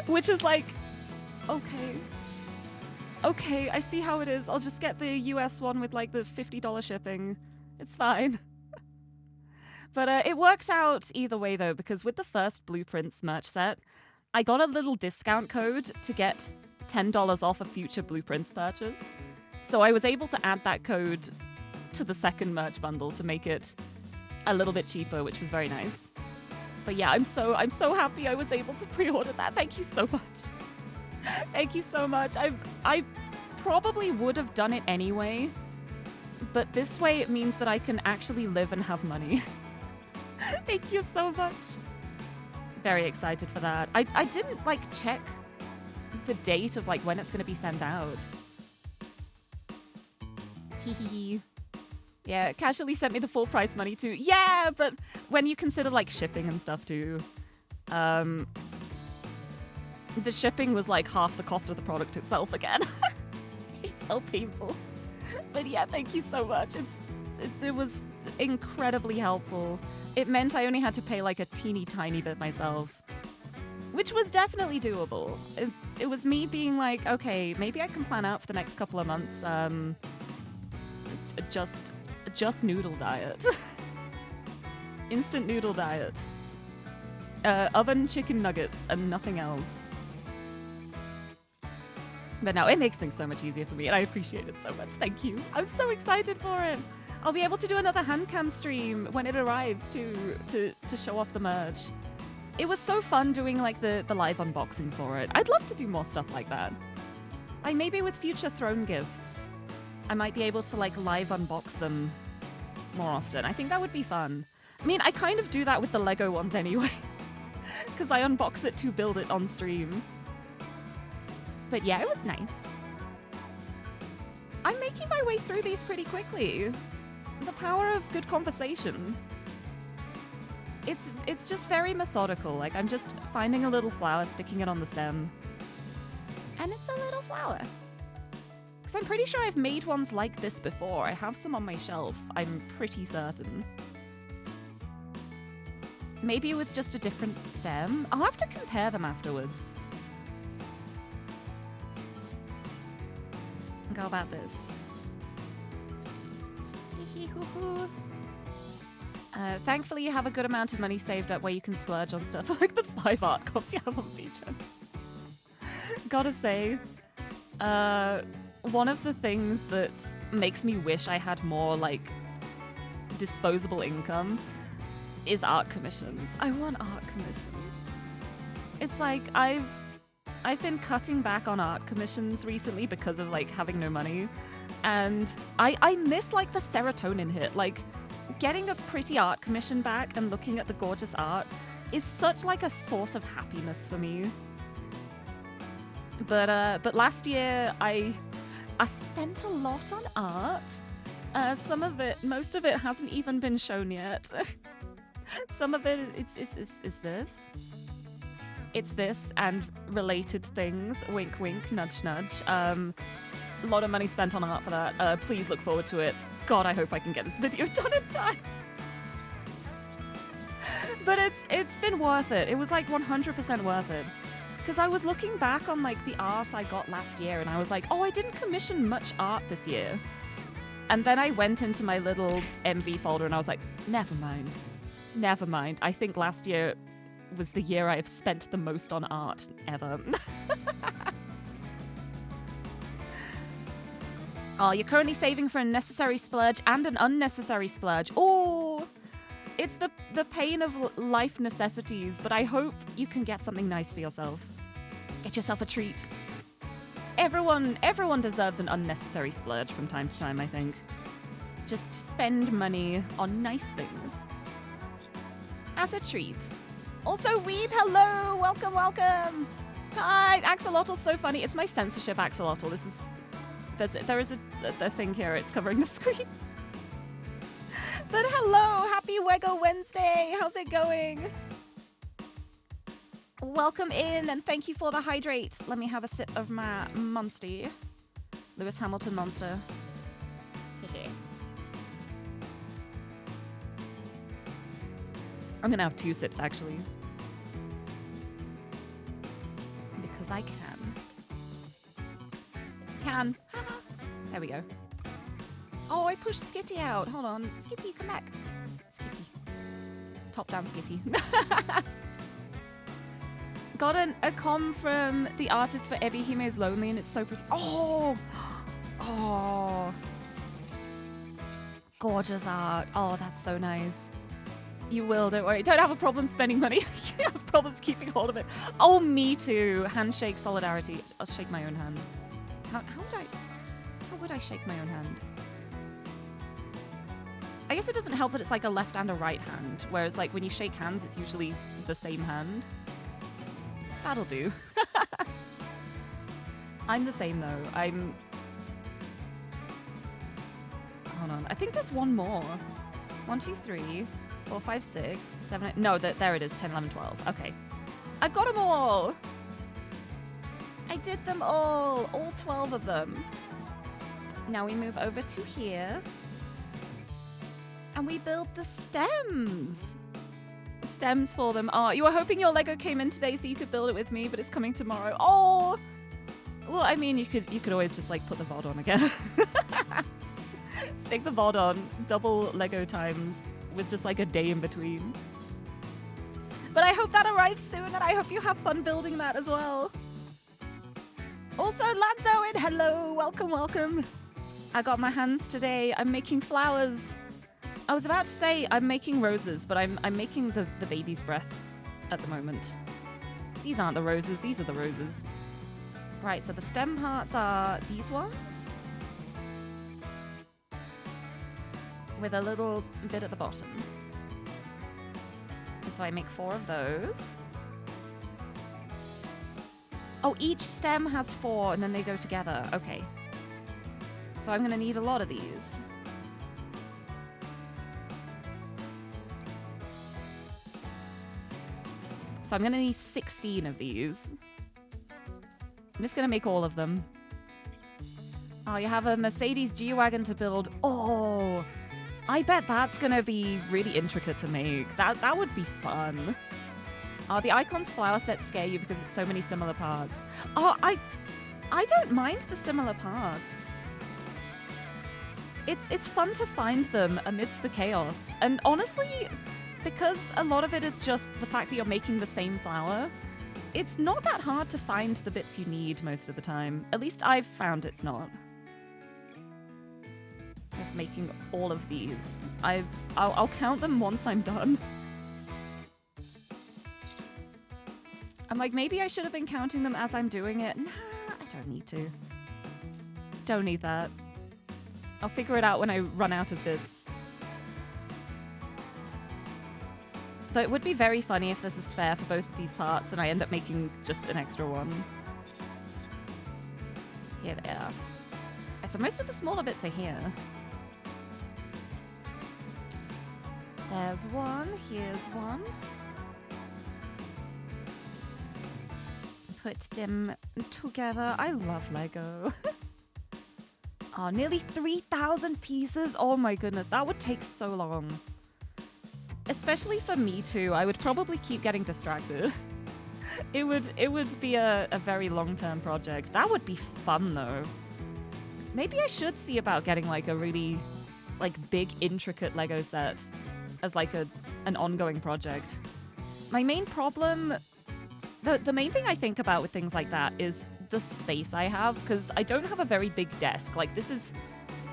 Which is like, okay, I see how it is. I'll just get the US one with like the $50 shipping. It's fine. But it worked out either way though, because with the first Blueprints merch set, I got a little discount code to get $10 off a future Blueprints purchase. So I was able to add that code to the second merch bundle to make it a little bit cheaper, which was very nice. But yeah, I'm so happy I was able to pre-order that. Thank you so much. Thank you so much. I probably would have done it anyway, but this way it means that I can actually live and have money. Thank you so much. Very excited for that. I didn't like check the date of like when it's going to be sent out. Hehehe. Yeah, casually sent me the full price money too. Yeah, but when you consider like shipping and stuff too, the shipping was like half the cost of the product itself again. It's so painful. But yeah, thank you so much. It was incredibly helpful. It meant I only had to pay like a teeny tiny bit myself, which was definitely doable. It was me being like, okay, maybe I can plan out for the next couple of months, just noodle diet. Instant noodle diet. Oven chicken nuggets and nothing else. But no, it makes things so much easier for me, and I appreciate it so much. Thank you. I'm so excited for it. I'll be able to do another HANDCAM stream when it arrives to show off the merch. It was so fun doing like the live unboxing for it. I'd love to do more stuff like that. Like maybe with future throne gifts, I might be able to like live unbox them more often. I think that would be fun. I mean, I kind of do that with the Lego ones anyway, because I unbox it to build it on stream. But yeah, it was nice. I'm making my way through these pretty quickly. The power of good conversation. It's just very methodical. Like, I'm just finding a little flower, sticking it on the stem. And it's a little flower. Because I'm pretty sure I've made ones like this before. I have some on my shelf, I'm pretty certain. Maybe with just a different stem? I'll have to compare them afterwards. go about this? Thankfully, you have a good amount of money saved up where you can splurge on stuff like the 5 art cops you have on Beacon. Gotta say, one of the things that makes me wish I had more, like, disposable income is art commissions. I want art commissions. It's like, I've been cutting back on art commissions recently because of, like, having no money. And I miss, like, the serotonin hit. Like, getting a pretty art commission back and looking at the gorgeous art is such, like, a source of happiness for me. But last year, I spent a lot on art. Some of it, most of it hasn't even been shown yet. Some of it, it's this. It's this and related things. Wink, wink, nudge, nudge. A lot of money spent on art for that. Please look forward to it. God, I hope I can get this video done in time. But it's been worth it. It was like 100% worth it. Because I was looking back on like the art I got last year and I was like, oh, I didn't commission much art this year. And then I went into my little MV folder and I was like, never mind. Never mind. I think last year was the year I've spent the most on art ever. Oh, you're currently saving for a necessary splurge and an unnecessary splurge. Oh, it's the pain of life necessities, but I hope you can get something nice for yourself. Get yourself a treat. Everyone deserves an unnecessary splurge from time to time, I think. Just spend money on nice things. As a treat. Also, Weeb, hello! Welcome, welcome! Hi! Axolotl's so funny. It's my censorship axolotl. This is... There is a thing here. It's covering the screen. But hello! Happy Wego Wednesday! How's it going? Welcome in, and thank you for the hydrate. Let me have a sip of my Monster. Lewis Hamilton Monster. I'm gonna have 2 sips, actually. Because I can. There we go. Oh, I pushed Skitty out. Hold on. Skitty, come back. Skitty. Top down Skitty. Got a comm from the artist for Ebi Hime's Lonely, and it's so pretty. Oh! Oh. Gorgeous art. Oh, that's so nice. You will, don't worry. Don't have a problem spending money. You have problems keeping hold of it. Oh, me too. Handshake solidarity. I'll shake my own hand. How would I shake my own hand? I guess it doesn't help that it's like a left and a right hand, whereas like when you shake hands, it's usually the same hand. That'll do. I'm the same though. Hold on. I think there's one more. 1, 2, 3, 4, 5, 6, 7, 8. No, there it is. 10, 11, 12. Okay. I've got them all. I did them all 12 of them. Now we move over to here. And we build the stems. The stems for them. Oh, you were hoping your Lego came in today so you could build it with me, but it's coming tomorrow. Oh! Well, I mean, you could always just, like, put the VOD on again. Stick the VOD on. Double Lego times with just, like, a day in between. But I hope that arrives soon, and I hope you have fun building that as well. Also, Lanzo, and hello! Welcome, welcome. I got my hands today. I'm making flowers. I was about to say I'm making roses, but I'm making the baby's breath at the moment. These aren't the roses, these are the roses. Right, so the stem parts are these ones. With a little bit at the bottom. And so I make 4 of those. Oh, each stem has 4 and then they go together. Okay. So I'm gonna need a lot of these. So I'm gonna need 16 of these. I'm just gonna make all of them. Oh, you have a Mercedes G-Wagon to build. Oh, I bet that's gonna be really intricate to make. That would be fun. Oh, the Icons flower set scare you because it's so many similar parts. Oh, I don't mind the similar parts. it's fun to find them amidst the chaos. And honestly, because a lot of it is just the fact that you're making the same flower, it's not that hard to find the bits you need most of the time. At least I've found it's not. Just making all of these. I'll count them once I'm done. I'm like, maybe I should have been counting them as I'm doing it. Nah, I don't need to. Don't need that. I'll figure it out when I run out of bits. Though it would be very funny if there's a spare for both of these parts and I end up making just an extra one. Here they are. So most of the smaller bits are here. There's one, here's one. Put them together. I love Lego. Oh, nearly 3,000 pieces. Oh my goodness, that would take so long. Especially for me too. I would probably keep getting distracted. It would be a very long-term project. That would be fun though. Maybe I should see about getting like a really like big intricate Lego set as like an ongoing project. My main problem, the main thing I think about with things like that is the space I have, because I don't have a very big desk. Like this is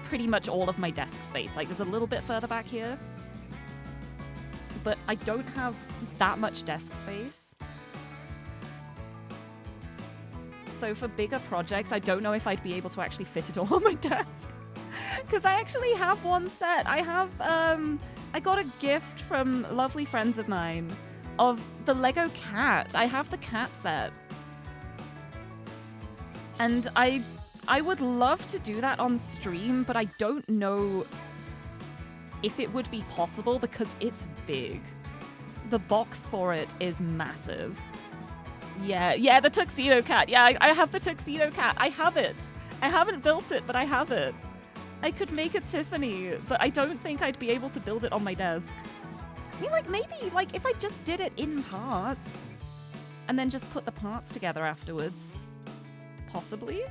pretty much all of my desk space. Like there's a little bit further back here, but I don't have that much desk space. So for bigger projects, I don't know if I'd be able to actually fit it all on my desk. Because I actually have one set. I have, I got a gift from lovely friends of mine of the Lego cat. I have the cat set. And I would love to do that on stream, but I don't know if it would be possible because it's big. The box for it is massive. Yeah, the tuxedo cat. Yeah, I have the tuxedo cat. I have it. I haven't built it, but I have it. I could make a Tiffany, but I don't think I'd be able to build it on my desk. I mean, like, maybe, like, if I just did it in parts and then just put the parts together afterwards. Possibly?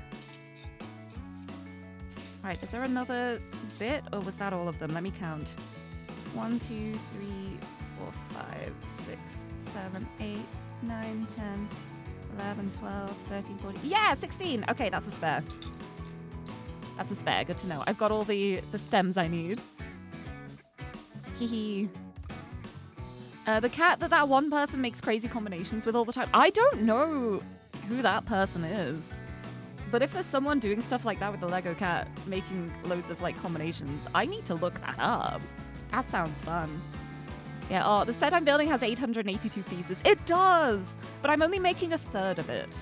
Alright, is there another bit, or was that all of them? Let me count. 1, 2, 3, 4, 5, 6, 7, 8, 9, 10, 11, 12, 13, 14. Yeah, 16! Okay, that's a spare. That's a spare, good to know. I've got all the stems I need. Hee. The cat that one person makes crazy combinations with all the time. I don't know who that person is. But if there's someone doing stuff like that with the Lego cat, making loads of like combinations, I need to look that up. That sounds fun. Yeah, oh, the set I'm building has 882 pieces. It does! But I'm only making a third of it.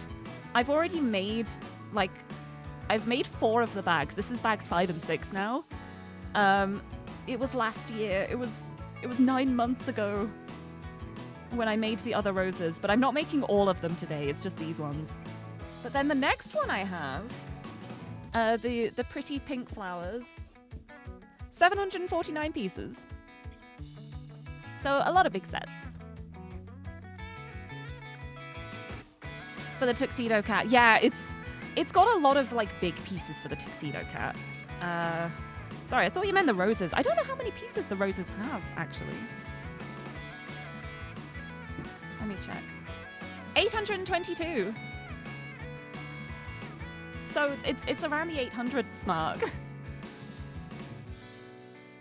I've already made, like, I've made 4 of the bags. This is bags 5 and 6 now. It was last year. It was 9 months ago when I made the other roses, but I'm not making all of them today. It's just these ones. But then the next one I have, the pretty pink flowers, 749 pieces. So a lot of big sets. For the tuxedo cat, yeah, it's got a lot of like big pieces for the tuxedo cat. Sorry, I thought you meant the roses. I don't know how many pieces the roses have, actually. Let me check. 822. So it's around the 800s mark.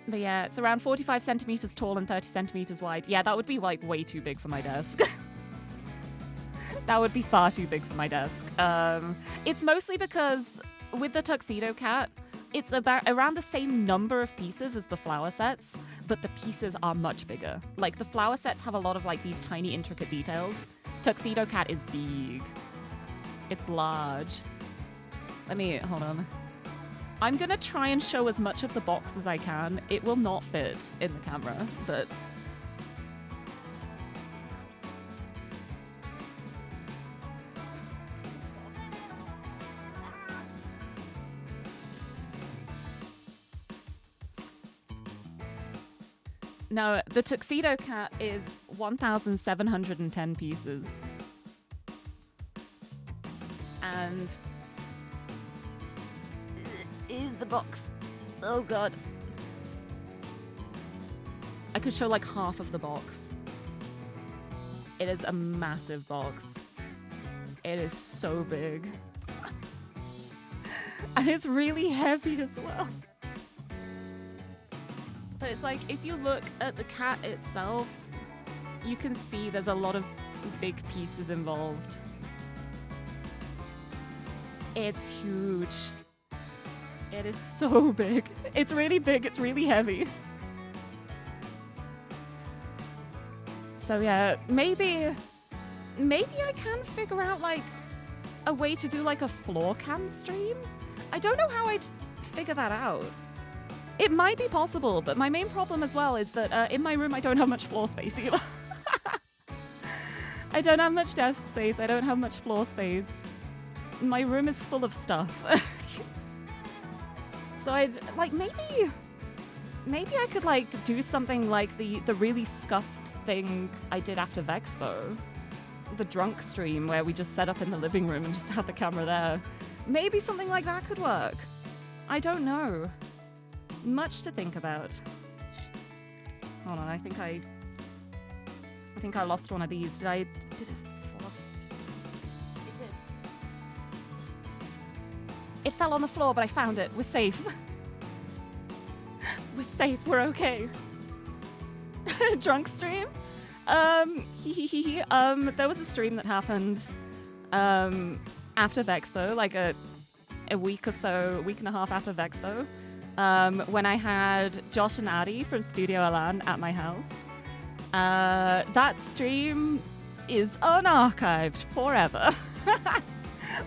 But yeah, it's around 45 centimeters tall and 30 centimeters wide. Yeah, that would be like way too big for my desk. That would be far too big for my desk. It's mostly because with the tuxedo cat, it's about around the same number of pieces as the flower sets, but the pieces are much bigger. Like the flower sets have a lot of like these tiny intricate details. Tuxedo cat is big. It's large. Hold on. I'm gonna try and show as much of the box as I can. It will not fit in the camera, but... No, the tuxedo cat is 1,710 pieces. And... is the box. Oh god. I could show like half of the box. It is a massive box. It is so big. And it's really heavy as well. But it's like, if you look at the cat itself, you can see there's a lot of big pieces involved. It's huge. It is so big. It's really big, it's really heavy. So yeah, maybe I can figure out like a way to do like a floor cam stream. I don't know how I'd figure that out. It might be possible, but my main problem as well is that in my room I don't have much floor space either. I don't have much desk space, I don't have much floor space. My room is full of stuff. So I'd like maybe I could like do something like the really scuffed thing I did after Vexpo. The drunk stream where we just set up in the living room and just had the camera there. Maybe something like that could work. I don't know. Much to think about. Hold on, I think I lost one of these. Did it fall off? It did. It fell on the floor, but I found it. We're safe. We're safe. We're okay. Drunk stream? There was a stream that happened after Vexpo, like a week or so, a week and a half after Vexpo, when I had Josh and Addie from Studio Alan at my house. That stream is unarchived forever.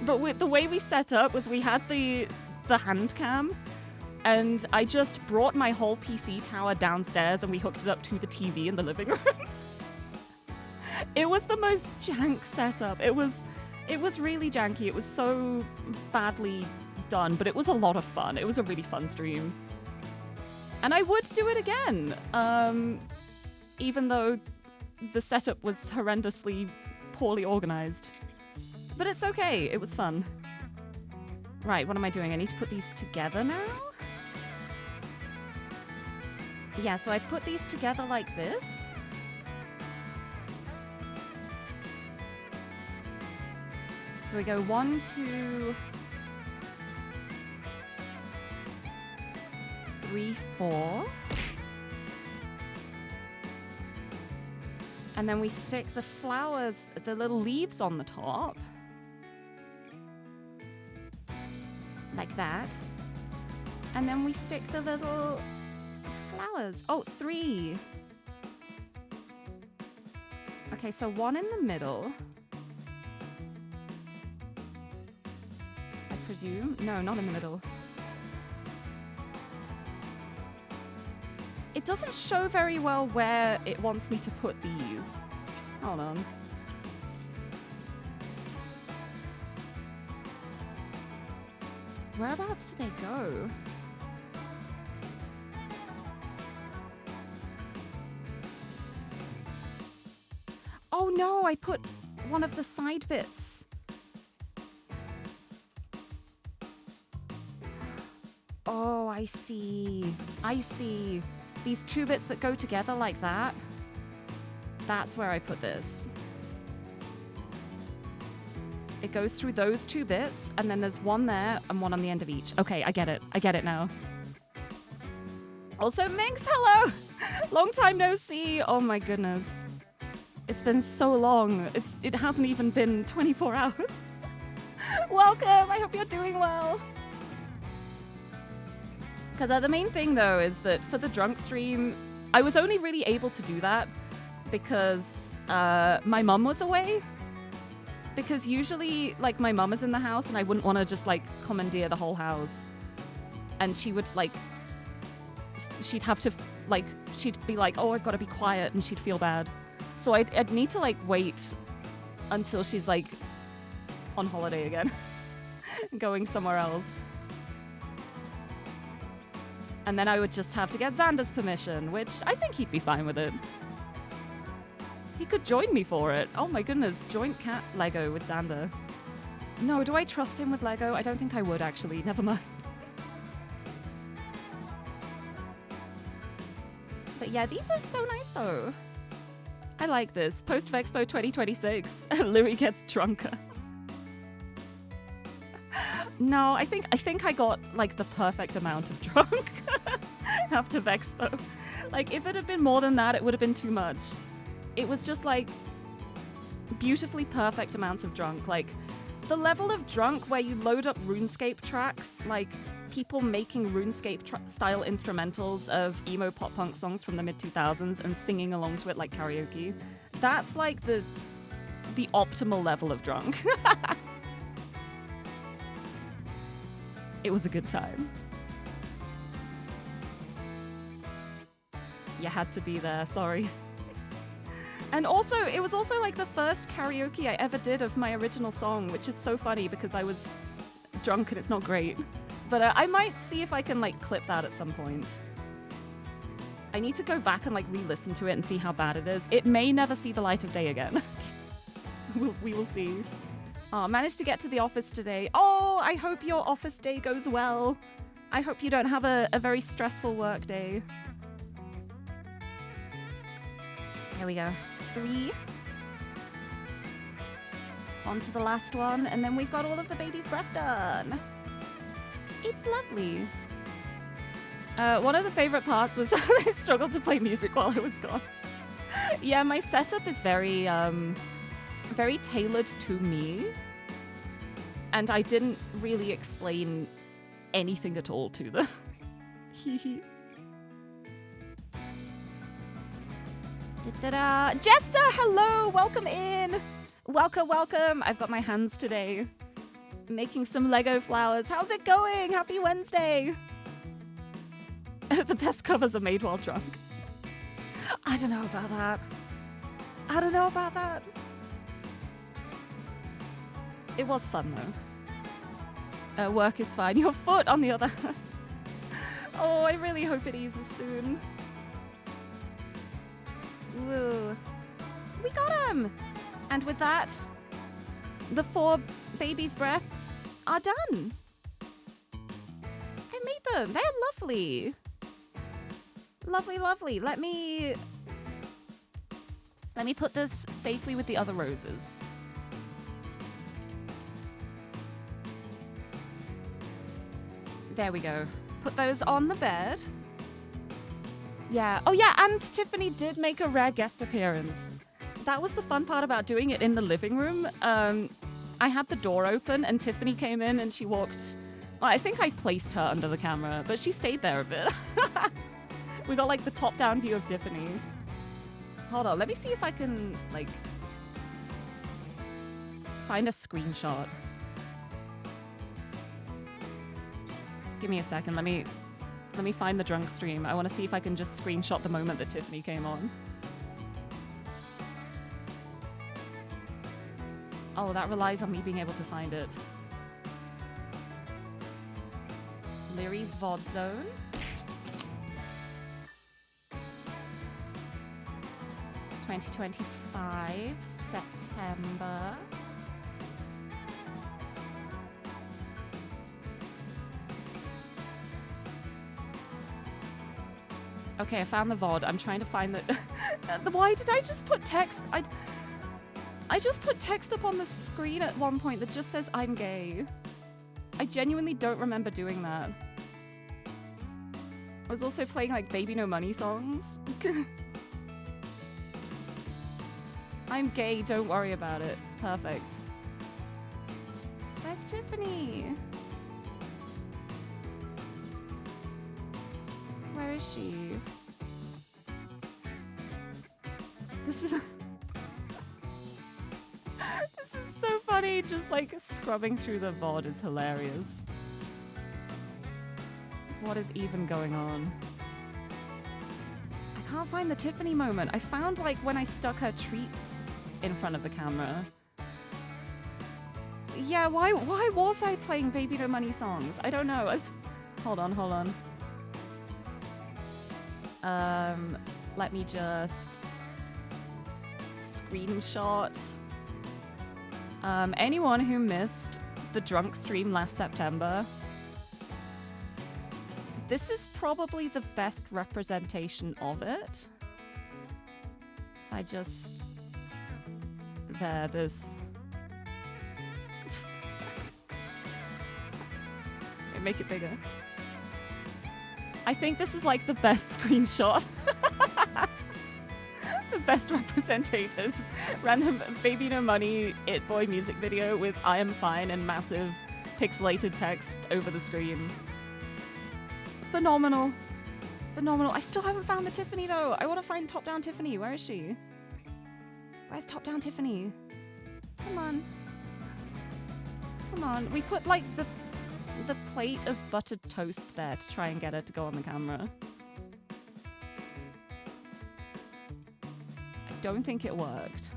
But with the way we set up was we had the HANDCAM, and I just brought my whole PC tower downstairs and we hooked it up to the TV in the living room. It was the most jank setup. It was really janky. It was so badly done, but it was a lot of fun. It was a really fun stream. And I would do it again, even though the setup was horrendously poorly organized. But it's okay. It was fun. Right, what am I doing? I need to put these together now? Yeah, so I put these together like this. So we go 1, 2, 3, 4. And then we stick the flowers, the little leaves on the top. Like that. And then we stick the little flowers. Oh, 3. Okay, so 1 in the middle. I presume. No, not in the middle. It doesn't show very well where it wants me to put these. Hold on. Whereabouts do they go? Oh no, I put one of the side bits. Oh, I see. I see. These 2 bits that go together like that. That's where I put this. It goes through those 2 bits, and then there's 1 there and 1 on the end of each. Okay, I get it. I get it now. Also, Minx, hello! Long time no see. Oh my goodness. It's been so long. It hasn't even been 24 hours. Welcome! I hope you're doing well. Because the main thing, though, is that for the drunk stream, I was only really able to do that because my mum was away. Because usually, like, my mum is in the house and I wouldn't want to just, like, commandeer the whole house. And she would, like, she'd have to, like, she'd be like, oh, I've got to be quiet, and she'd feel bad. So I'd need to, like, wait until she's, like, on holiday again. Going somewhere else. And then I would just have to get Xander's permission, which I think he'd be fine with it. He could join me for it. Oh my goodness, joint cat Lego with Xander. No, do I trust him with Lego? I don't think I would, actually. Never mind. Yeah, these are so nice though. I like this. Post Vexpo 2026. Lirie gets drunker. No, I think I got like the perfect amount of drunk after Vexpo. Like if it had been more than that, it would have been too much. It was just like beautifully perfect amounts of drunk. Like the level of drunk where you load up RuneScape tracks, like people making RuneScape style instrumentals of emo pop punk songs from the mid 2000s and singing along to it like karaoke. That's like the optimal level of drunk. It was a good time. You had to be there, sorry. And also, it was also like the first karaoke I ever did of my original song, which is so funny because I was drunk and it's not great. But I might see if I can like clip that at some point. I need to go back and like re-listen to it and see how bad it is. It may never see the light of day again. We will see. Oh, managed to get to the office today. Oh, I hope your office day goes well. I hope you don't have a very stressful work day. Here we go. 3. On to the last one, and then we've got all of the baby's breath done. It's lovely. One of the favorite parts was I struggled to play music while I was gone. Yeah, my setup is very, very tailored to me. And I didn't really explain anything at all to them. Jester, hello, welcome in. Welcome. I've got my hands today. Making some Lego flowers. How's it going? Happy Wednesday. The best covers are made while drunk. I don't know about that. It was fun though. Work is fine. Your foot, on the other hand. Oh, I really hope it eases soon. Woo. We got him! And with that, the 4 babies' breath are done. I made them. They're lovely. Lovely. Let me put this safely with the other roses. There we go. Put those on the bed. Yeah. Oh yeah, and Tiffany did make a rare guest appearance. That was the fun part about doing it in the living room. I had the door open and Tiffany came in and she walked... Well, I think I placed her under the camera, but she stayed there a bit. We got like the top-down view of Tiffany. Hold on, let me see if I can like find a screenshot. Give me a second. Let me find the drunk stream. I want to see if I can just screenshot the moment that Tiffany came on. Oh, that relies on me being able to find it. Lirie's VOD zone. (2025) September. Okay, I found the VOD. I'm trying to find the... Why did I just put text? I just put text up on the screen at one point that just says, I'm gay. I genuinely don't remember doing that. I was also playing, like, Baby No Money songs. I'm gay, don't worry about it. Perfect. Where's Tiffany? Where is she? This is... This is so funny, just like scrubbing through the VOD is hilarious. What is even going on? I can't find the Tiffany moment. I found like when I stuck her treats in front of the camera. Yeah, why was I playing Baby No Money songs? I don't know. Hold on. Let me just screenshot. Anyone who missed the drunk stream last September, This is probably the best representation of it. If I just... there's... Make it bigger. I think this is like the best screenshot. The best representation. It's just random Baby No Money It Boy music video with I Am Fine and massive pixelated text over the screen. Phenomenal. Phenomenal. I still haven't found the Tiffany though. I want to find Top Down Tiffany. Where is she? Where's Top Down Tiffany? Come on. Come on. We put like the plate of buttered toast there to try and get her to go on the camera. I don't think it worked.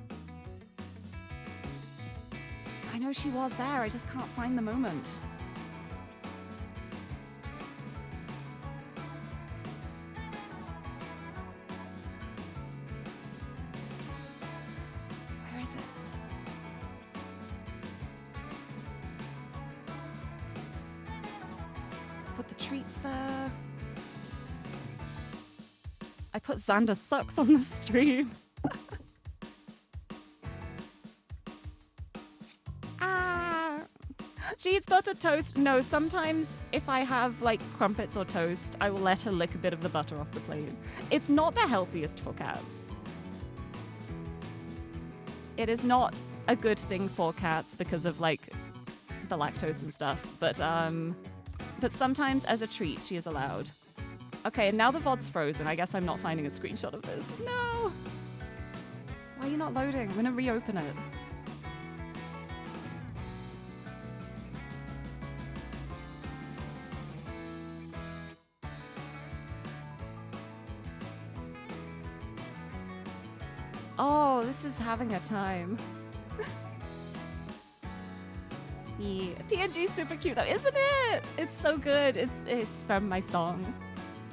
I know she was there, I just can't find the moment. Where is it? Put the treats there. I put Xander Sucks on the stream. She eats buttered toast. No, sometimes if I have like crumpets or toast, I will let her lick a bit of the butter off the plate. It's not the healthiest for cats. It is not a good thing for cats because of like the lactose and stuff, but sometimes as a treat she is allowed. Okay, and now the VOD's frozen. I guess I'm not finding a screenshot of this. No! Why are you not loading? I'm gonna reopen it. Oh, this is having a time. The PNG is super cute, isn't it? It's so good. It's from my song.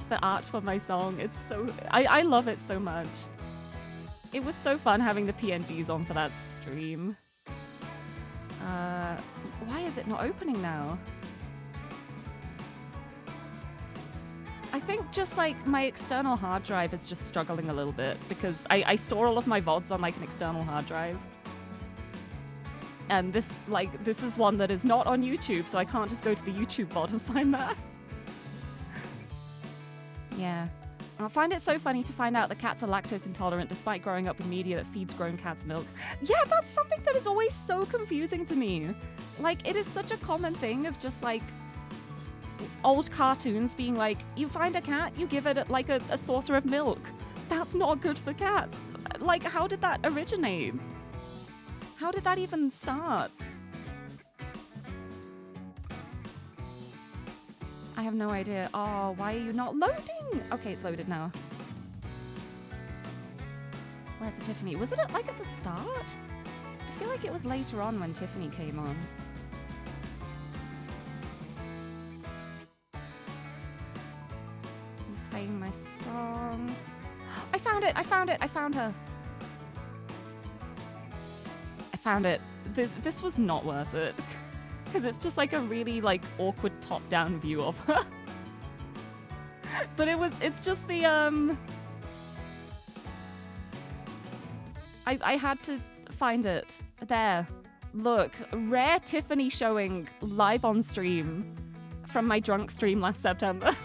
The art for my song. It's so... I love it so much. It was so fun having the PNGs on for that stream. Why is it not opening now? I think just like my external hard drive is just struggling a little bit because I store all of my VODs on like an external hard drive. And this is one that is not on YouTube, so I can't just go to the YouTube VOD and find that. Yeah. I find it so funny to find out that cats are lactose intolerant despite growing up with media that feeds grown cats milk. Yeah, that's something that is always so confusing to me. Like, it is such a common thing of just like old cartoons being like, you find a cat, you give it like a saucer of milk. That's not good for cats. Like, how did that originate? How did that even start? I have no idea. Oh, why are you not loading? Okay, it's loaded now. Where's the Tiffany? Was it at the start? I feel like it was later on when Tiffany came on. I'm playing my song. I found it! I found it! I found her! I found it. This was not worth it. Because it's just like a really like awkward top-down view of her. But it's just the I had to find it. There. Look, rare Tiffany showing live on stream from my drunk stream last September.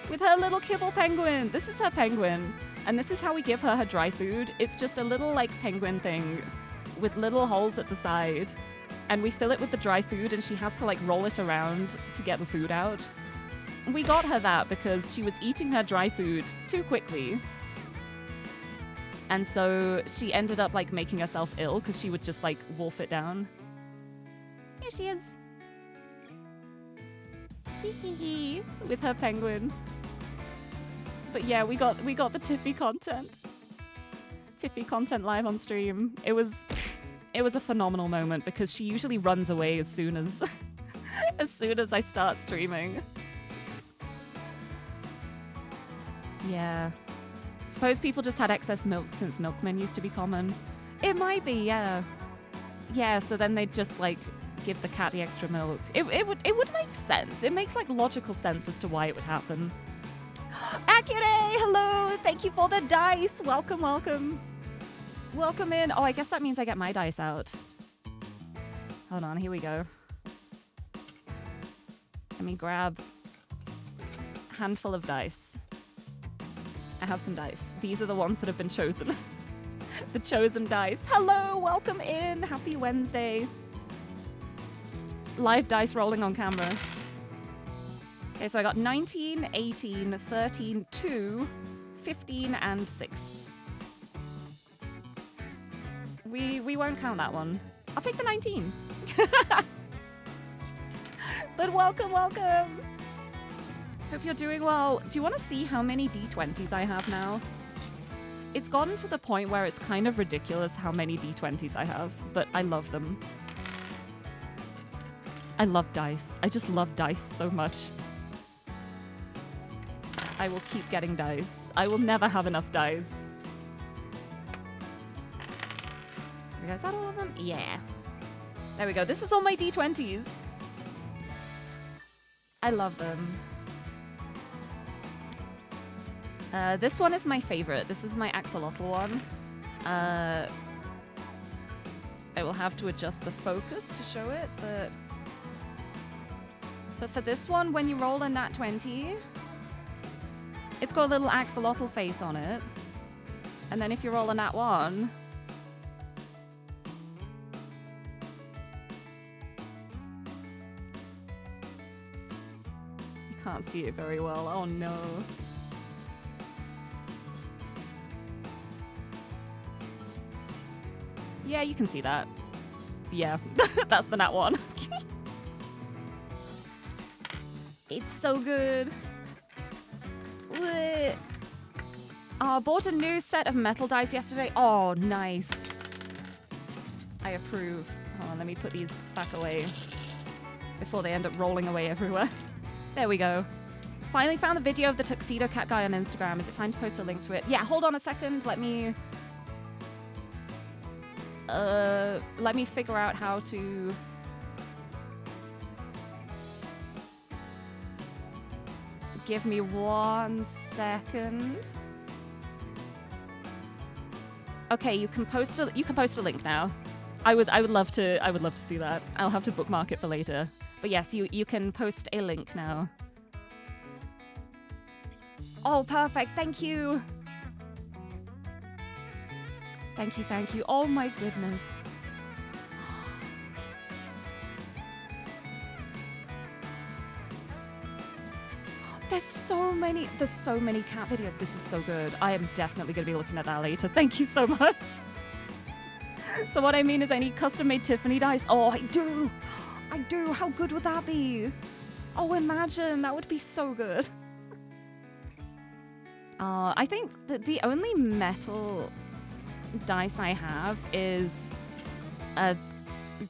With her little kibble penguin. This is her penguin. And this is how we give her dry food. It's just a little like penguin thing with little holes at the side. And we fill it with the dry food and she has to like roll it around to get the food out. We got her that because she was eating her dry food too quickly. And so she ended up like making herself ill because she would just like wolf it down. Here she is. Hee hee hee. With her penguin. But yeah, we got the Tiffy content. Tiffy content live on stream. It was a phenomenal moment because she usually runs away as soon as I start streaming. Yeah. Suppose people just had excess milk since milkmen used to be common. It might be, yeah. Yeah, so then they'd just like give the cat the extra milk. It would make sense. It makes like logical sense as to why it would happen. Akire, hello! Thank you for the dice. Welcome, welcome. Welcome in. Oh, I guess that means I get my dice out. Hold on, here we go. Let me grab a handful of dice. I have some dice. These are the ones that have been chosen. The chosen dice. Hello, welcome in. Happy Wednesday. Live dice rolling on camera. Okay, so I got 19, 18, 13, 2, 15, and 6. We won't count that one. I'll take the 19. But welcome, welcome. Hope you're doing well. Do you want to see how many D20s I have now? It's gotten to the point where it's kind of ridiculous how many D20s I have, but I love them. I love dice. I just love dice so much. I will keep getting dice. I will never have enough dice. Is that all of them? Yeah. There we go. This is all my D20s. I love them. This one is my favorite. This is my axolotl one. I will have to adjust the focus to show it, but for this one, when you roll a nat 20, it's got a little axolotl face on it. And then if you roll a nat 1, you can't see it very well. Oh no. Yeah, you can see that. Yeah, that's the nat 1. It's so good. I bought a new set of metal dice yesterday. Oh, nice. I approve. Hold on, let me put these back away before they end up rolling away everywhere. There we go. Finally found the video of the tuxedo cat guy on Instagram. Is it fine to post a link to it? Yeah, hold on a second. Let me figure out how to... Give me 1 second. Okay, you can post a link now. I would love to see that. I'll have to bookmark it for later. But yes, you can post a link now. Oh, perfect. Thank you. Thank you, thank you. Oh my goodness. There's so many cat videos. This is so good. I am definitely going to be looking at that later. Thank you so much. So what I mean is I need custom-made Tiffany dice. Oh, I do. I do. How good would that be? Oh, imagine. That would be so good. I think that the only metal dice I have is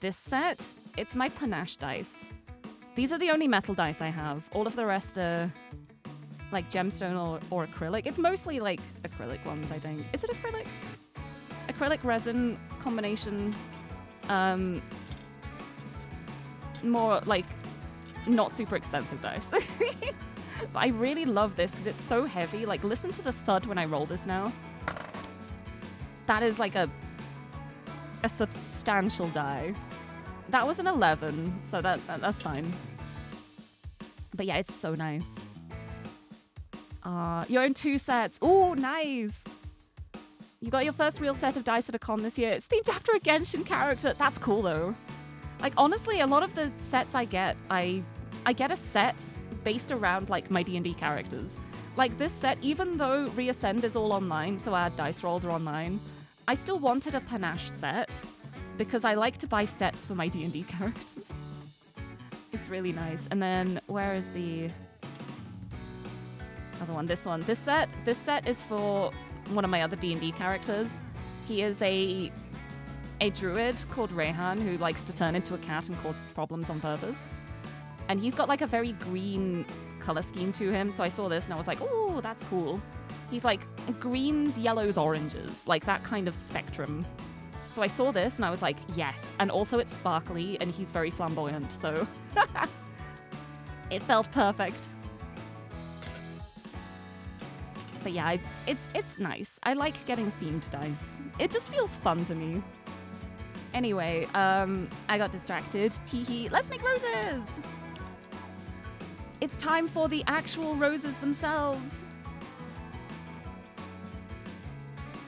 this set. It's my panache dice. These are the only metal dice I have. All of the rest are like gemstone or acrylic. It's mostly like acrylic ones, I think. Is it acrylic? Acrylic resin combination. More like not super expensive dice. But I really love this because it's so heavy. Like, listen to the thud when I roll this now. That is like a substantial die. That was an 11, so that's fine. But yeah, it's so nice. You own 2 sets. Ooh, nice. You got your first real set of dice at a con this year. It's themed after a Genshin character. That's cool, though. Like, honestly, a lot of the sets I get a set based around, like, my D&D characters. Like, this set, even though Reascend is all online, so our dice rolls are online, I still wanted a panache set because I like to buy sets for my D&D characters. It's really nice. And then, where is the other one? This one. This set is for one of my other D&D characters. He is a druid called Rehan who likes to turn into a cat and cause problems on purpose. And he's got like a very green color scheme to him. So I saw this and I was like, oh, that's cool. He's like greens, yellows, oranges, like that kind of spectrum So I saw this and I was like, yes. And also it's sparkly and he's very flamboyant, so it felt perfect. But yeah, it's nice. I like getting themed dice. It just feels fun to me. Anyway, I got distracted. Teehee. Let's make roses! It's time for the actual roses themselves.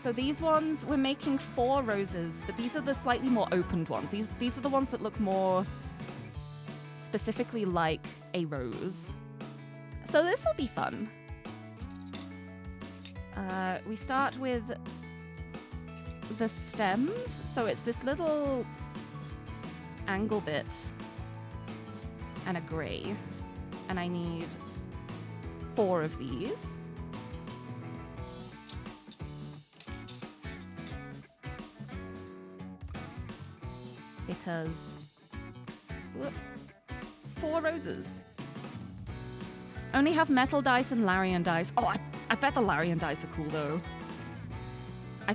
So these ones, we're making 4 roses, but these are the slightly more opened ones. These are the ones that look more specifically like a rose. So this will be fun. We start with the stems. So it's this little angle bit and a gray. And I need 4 of these. Because 4 roses. Only have metal dice and Larian dice. Oh, I bet the Larian dice are cool though.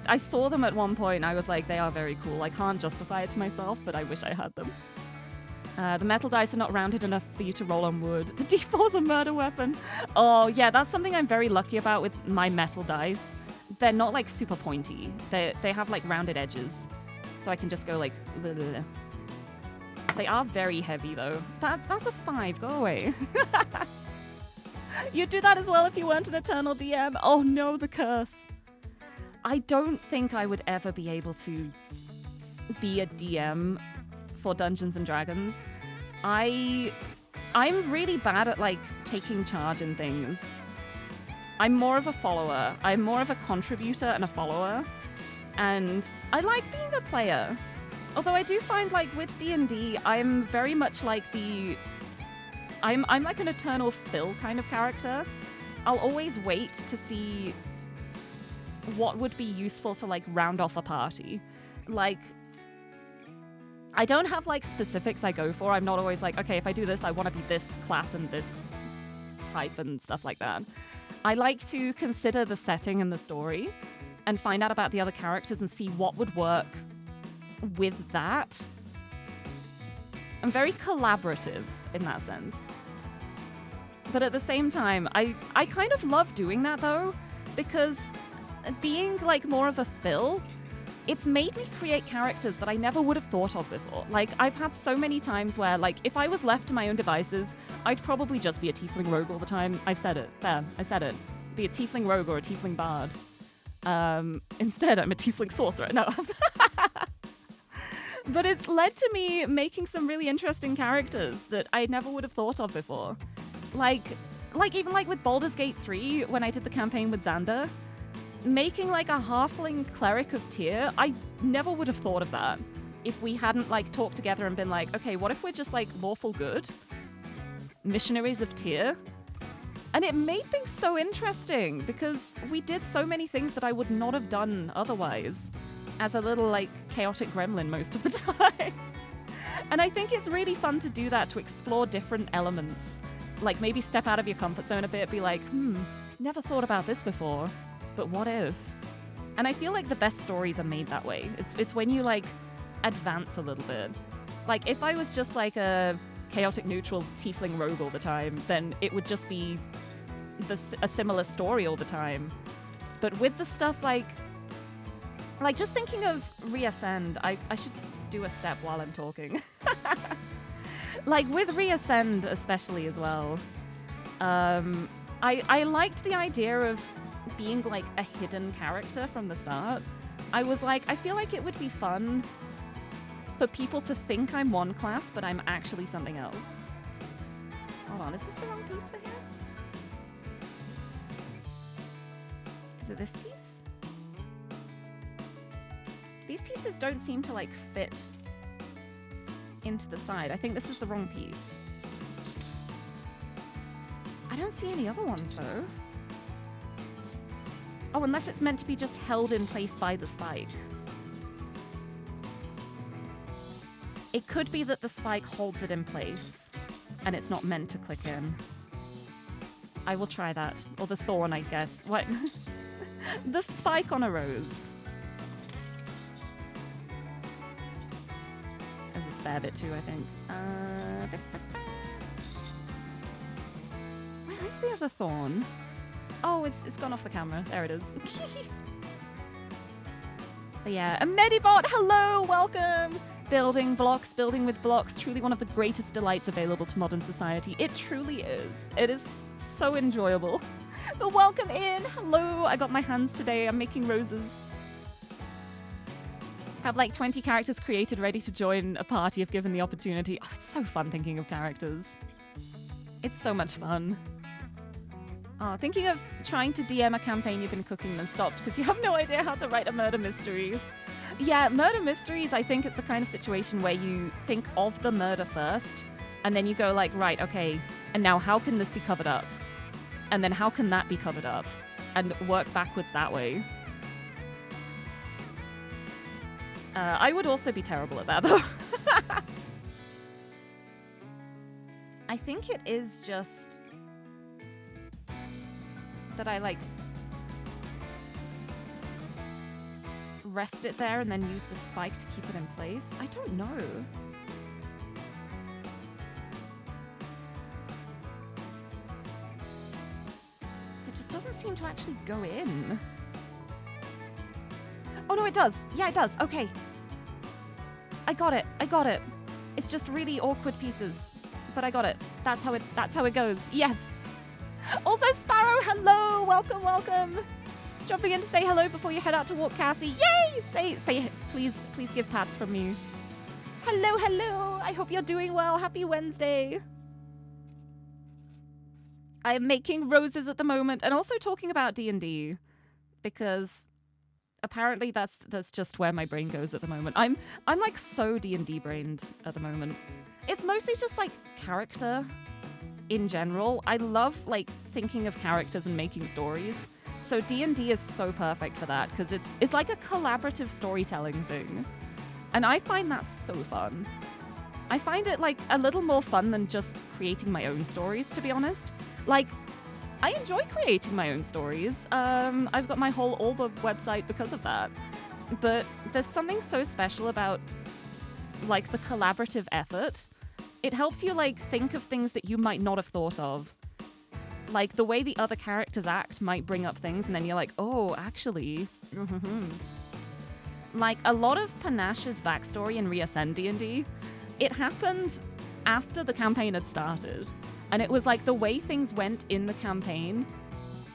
I saw them at one point and I was like, they are very cool. I can't justify it to myself, but I wish I had them. The metal dice are not rounded enough for you to roll on wood. The D4's a murder weapon. Oh yeah, that's something I'm very lucky about with my metal dice. They're not like super pointy. They have like rounded edges. So I can just go like... Bleh. They are very heavy though. That's a 5, go away. You'd do that as well if you weren't an Eternal DM. Oh no, the curse. I don't think I would ever be able to be a DM for Dungeons and Dragons. I'm really bad at like taking charge in things. I'm more of a follower. I'm more of a contributor and a follower. And I like being a player. Although I do find like with D&D, I'm very much like I'm like an eternal fill kind of character. I'll always wait to see what would be useful to like round off a party. Like, I don't have like specifics I go for. I'm not always like, okay, if I do this, I want to be this class and this type and stuff like that. I like to consider the setting and the story and find out about the other characters and see what would work with that. I'm very collaborative in that sense. But at the same time, I kind of love doing that though, because being like more of a fill, it's made me create characters that I never would have thought of before. Like, I've had so many times where, like, if I was left to my own devices, I'd probably just be a tiefling rogue all the time. I've said it. There, I said it. Be a tiefling rogue or a tiefling bard. Instead, I'm a tiefling sorcerer. No. But it's led to me making some really interesting characters that I never would have thought of before. Like even like with Baldur's Gate 3, when I did the campaign with Xander, making like a halfling cleric of Tyr, I never would have thought of that if we hadn't like talked together and been like, okay, what if we're just like lawful good missionaries of Tyr? And it made things so interesting because we did so many things that I would not have done otherwise as a little like chaotic gremlin most of the time. And I think it's really fun to do that, to explore different elements. Like maybe step out of your comfort zone a bit, be like, never thought about this before, but what if? And I feel like the best stories are made that way. It's when you like advance a little bit. Like if I was just like a chaotic neutral tiefling rogue all the time, then it would just be a similar story all the time. But with the stuff like just thinking of Reascend, I should do a step while I'm talking. Like with Reascend especially as well, I liked the idea of being like a hidden character from the start. I was like, I feel like it would be fun for people to think I'm one class, but I'm actually something else. Hold on, is this the wrong piece for here? Is it this piece? These pieces don't seem to like fit into the side. I think this is the wrong piece. I don't see any other ones though. Oh, unless it's meant to be just held in place by the spike. It could be that the spike holds it in place and it's not meant to click in. I will try that. Or the thorn, I guess. What? The spike on a rose. there's a spare bit too, I think. Where is the other thorn? Oh, it's gone off the camera. There it is. But yeah, a Medibot, hello, welcome! Building with blocks, truly one of the greatest delights available to modern society. It truly is. It is so enjoyable. But welcome in, hello! I got my hands today, I'm making roses. Have like 20 characters created ready to join a party if given the opportunity. Oh, it's so fun thinking of characters. It's so much fun. Oh, thinking of trying to DM a campaign you've been cooking and stopped because you have no idea how to write a murder mystery. Yeah, murder mysteries, I think it's the kind of situation where you think of the murder first, and then you go like, right, okay, and now how can this be covered up? And then how can that be covered up? And work backwards that way. I would also be terrible at that, though. I think it is just that I, like, rest it there and then use the spike to keep it in place. I don't know. It just doesn't seem to actually go in. Oh, no, it does. Yeah, it does. Okay. I got it. I got it. It's just really awkward pieces. But I got it. That's how it goes. Yes. Also, Sparrow, hello. Welcome, welcome. Jumping in to say hello before you head out to walk Cassie. Yay! Say, please give pats from me. Hello, hello. I hope you're doing well. Happy Wednesday. I am making roses at the moment and also talking about D&D because apparently that's just where my brain goes at the moment. I'm like so D&D brained at the moment. It's mostly just like character in general. I love like thinking of characters and making stories. So D&D is so perfect for that because it's like a collaborative storytelling thing. And I find that so fun. I find it like a little more fun than just creating my own stories, to be honest. Like, I enjoy creating my own stories. I've got my whole Orb website because of that. But there's something so special about like the collaborative effort. It helps you like think of things that you might not have thought of. Like the way the other characters act might bring up things and then you're like, oh, actually. Like a lot of Panache's backstory in Reascend D&D, it happened after the campaign had started. And it was like the way things went in the campaign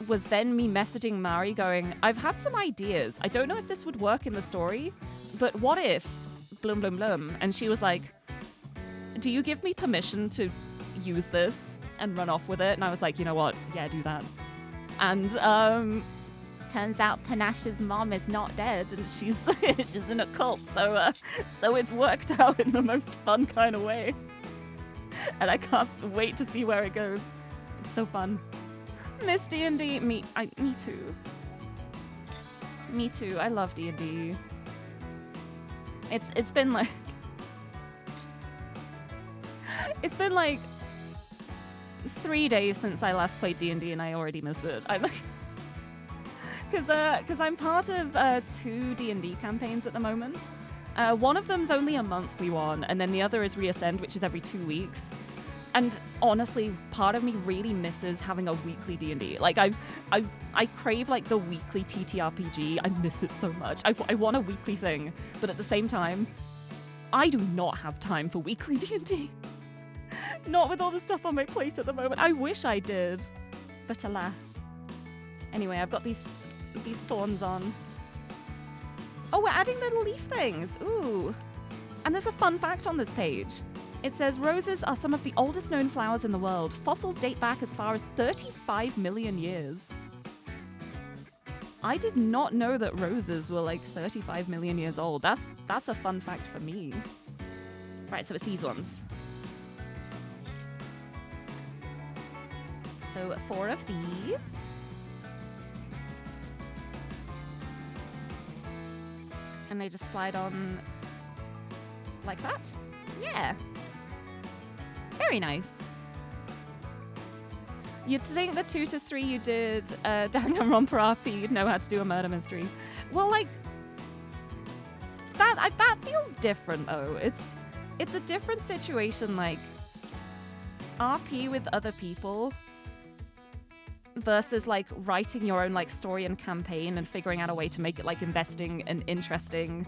was then me messaging Mari going, I've had some ideas. I don't know if this would work in the story, but what if blum blum blum? And she was like, do you give me permission to use this and run off with it? And I was like, you know what? Yeah, do that. And turns out Panache's mom is not dead and she's in a cult. So it's worked out in the most fun kind of way. And I can't wait to see where it goes. It's so fun. Miss D&D. Me too. Me too. I love D&D. It's been like it's been like 3 days since I last played D&D and I already miss it. I like because I'm part of 2 D&D campaigns at the moment. One of them's only a monthly one, and then the other is Reascend, which is every 2 weeks. And honestly, part of me really misses having a weekly D&D. Like I crave like the weekly TTRPG. I miss it so much. I want a weekly thing, but at the same time, I do not have time for weekly D&D. Not with all the stuff on my plate at the moment. I wish I did, but alas. Anyway, I've got these thorns on. Oh, we're adding little leaf things. Ooh. And there's a fun fact on this page. It says roses are some of the oldest known flowers in the world. Fossils date back as far as 35 million years. I did not know that roses were like 35 million years old. That's a fun fact for me. Right, so it's these ones. So 4 of these. And they just slide on like that. Yeah. Very nice. You'd think the 2 to 3 you did Danganronpa RP, you'd know how to do a murder mystery. Well, like, that feels different, though. it's a different situation, like RP with other people versus like writing your own like story and campaign and figuring out a way to make it like investing and interesting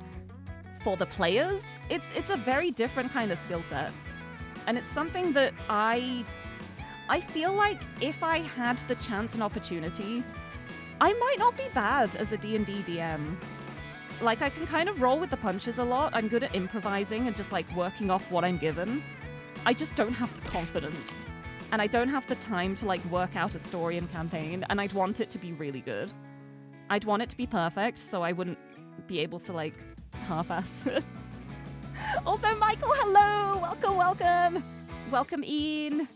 for the players. It's a very different kind of skill set. And it's something that I feel like if I had the chance and opportunity, I might not be bad as a D&D DM. Like, I can kind of roll with the punches a lot. I'm good at improvising and just like working off what I'm given. I just don't have the confidence. And I don't have the time to like work out a story and campaign, and I'd want it to be really good. I'd want it to be perfect, so I wouldn't be able to like half-ass it. Also, Michael, hello! Welcome, welcome! Welcome, Ian.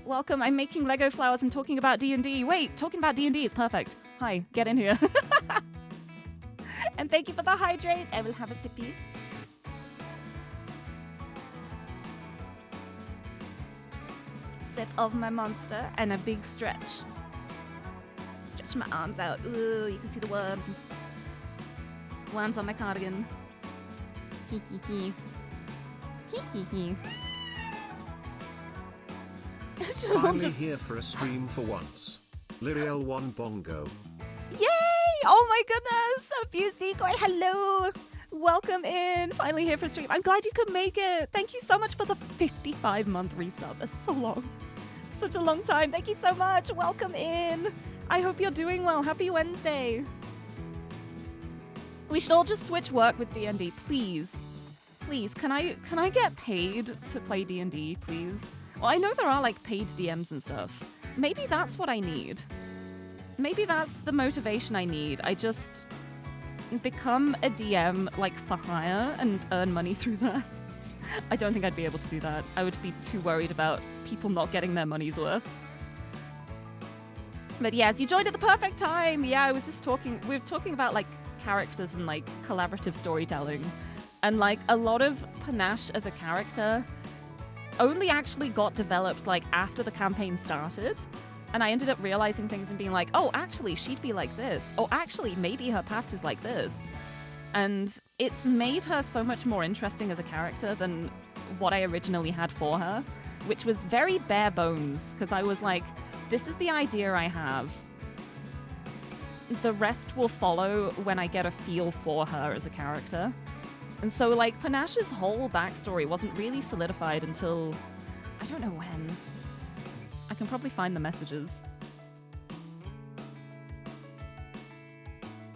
Welcome, I'm making Lego flowers and talking about D&D. Wait, talking about D&D is perfect. Hi, get in here. And thank you for the hydrate. I will have a sippy. Sip of my monster and a big stretch. Stretch my arms out. Ooh, you can see the worms. Worms on my cardigan. Hee hee hee. Hee hee hee. Finally here for a stream for once. Lirie 1 Bongo. Yay! Oh my goodness! Abused Decoy, hello! Welcome in! Finally here for a stream. I'm glad you could make it! Thank you so much for the 55-month resub. That's so long. Such a long time. Thank you so much. Welcome in. I hope you're doing well. Happy Wednesday. We should all just switch work with D&D, please. Please, can I get paid to play D&D, please? Well, I know there are like paid DMs and stuff. Maybe that's what I need. Maybe that's the motivation I need. I just become a DM like for hire and earn money through that. I don't think I'd be able to do that. I would be too worried about people not getting their money's worth. But yes, you joined at the perfect time. Yeah, I was just talking, we were talking about like characters and like collaborative storytelling. And like a lot of Panache as a character only actually got developed like after the campaign started. And I ended up realizing things and being like, oh, actually, she'd be like this. Oh, actually, maybe her past is like this. And it's made her so much more interesting as a character than what I originally had for her, which was very bare bones, because I was like, this is the idea I have. The rest will follow when I get a feel for her as a character. And so, like, Panache's whole backstory wasn't really solidified until, I don't know when. I can probably find the messages.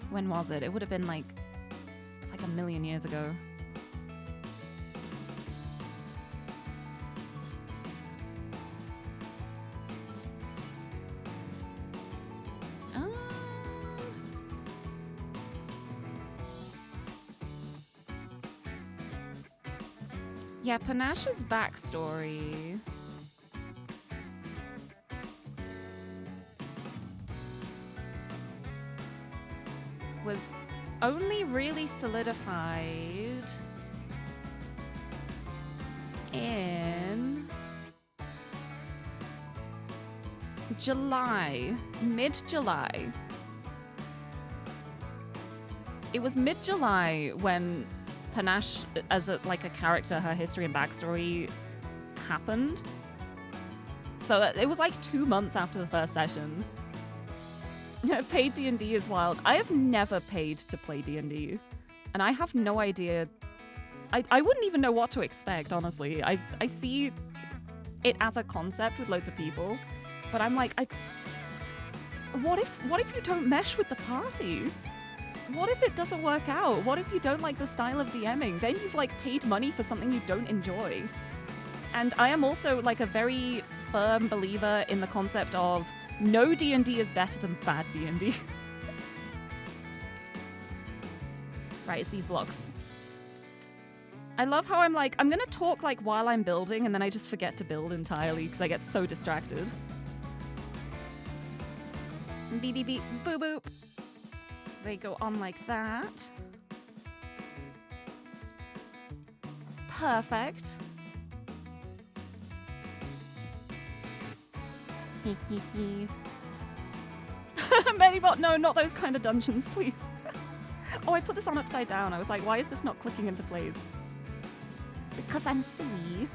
When was it? It would have been like, it's like a million years ago. Yeah, Panache's backstory was only really solidified in July, mid-July. It was mid-July when Panache, as a character, her history and backstory happened. So it was like 2 months after the first session. Paid D&D is wild. I have never paid to play D&D, and I have no idea. I wouldn't even know what to expect, honestly. I see it as a concept with loads of people, but I'm like, what if you don't mesh with the party? What if it doesn't work out? What if you don't like the style of DMing? Then you've like paid money for something you don't enjoy. And I am also like a very firm believer in the concept of no D&D is better than bad D&D. Right, it's these blocks. I love how I'm like, I'm gonna talk like while I'm building, and then I just forget to build entirely because I get so distracted. Beep beep beep, boop boop. So they go on like that. Perfect. Hee hee hee. Medibot, no, not those kind of dungeons, please. Oh, I put this on upside down. I was like, why is this not clicking into place? because I'm silly.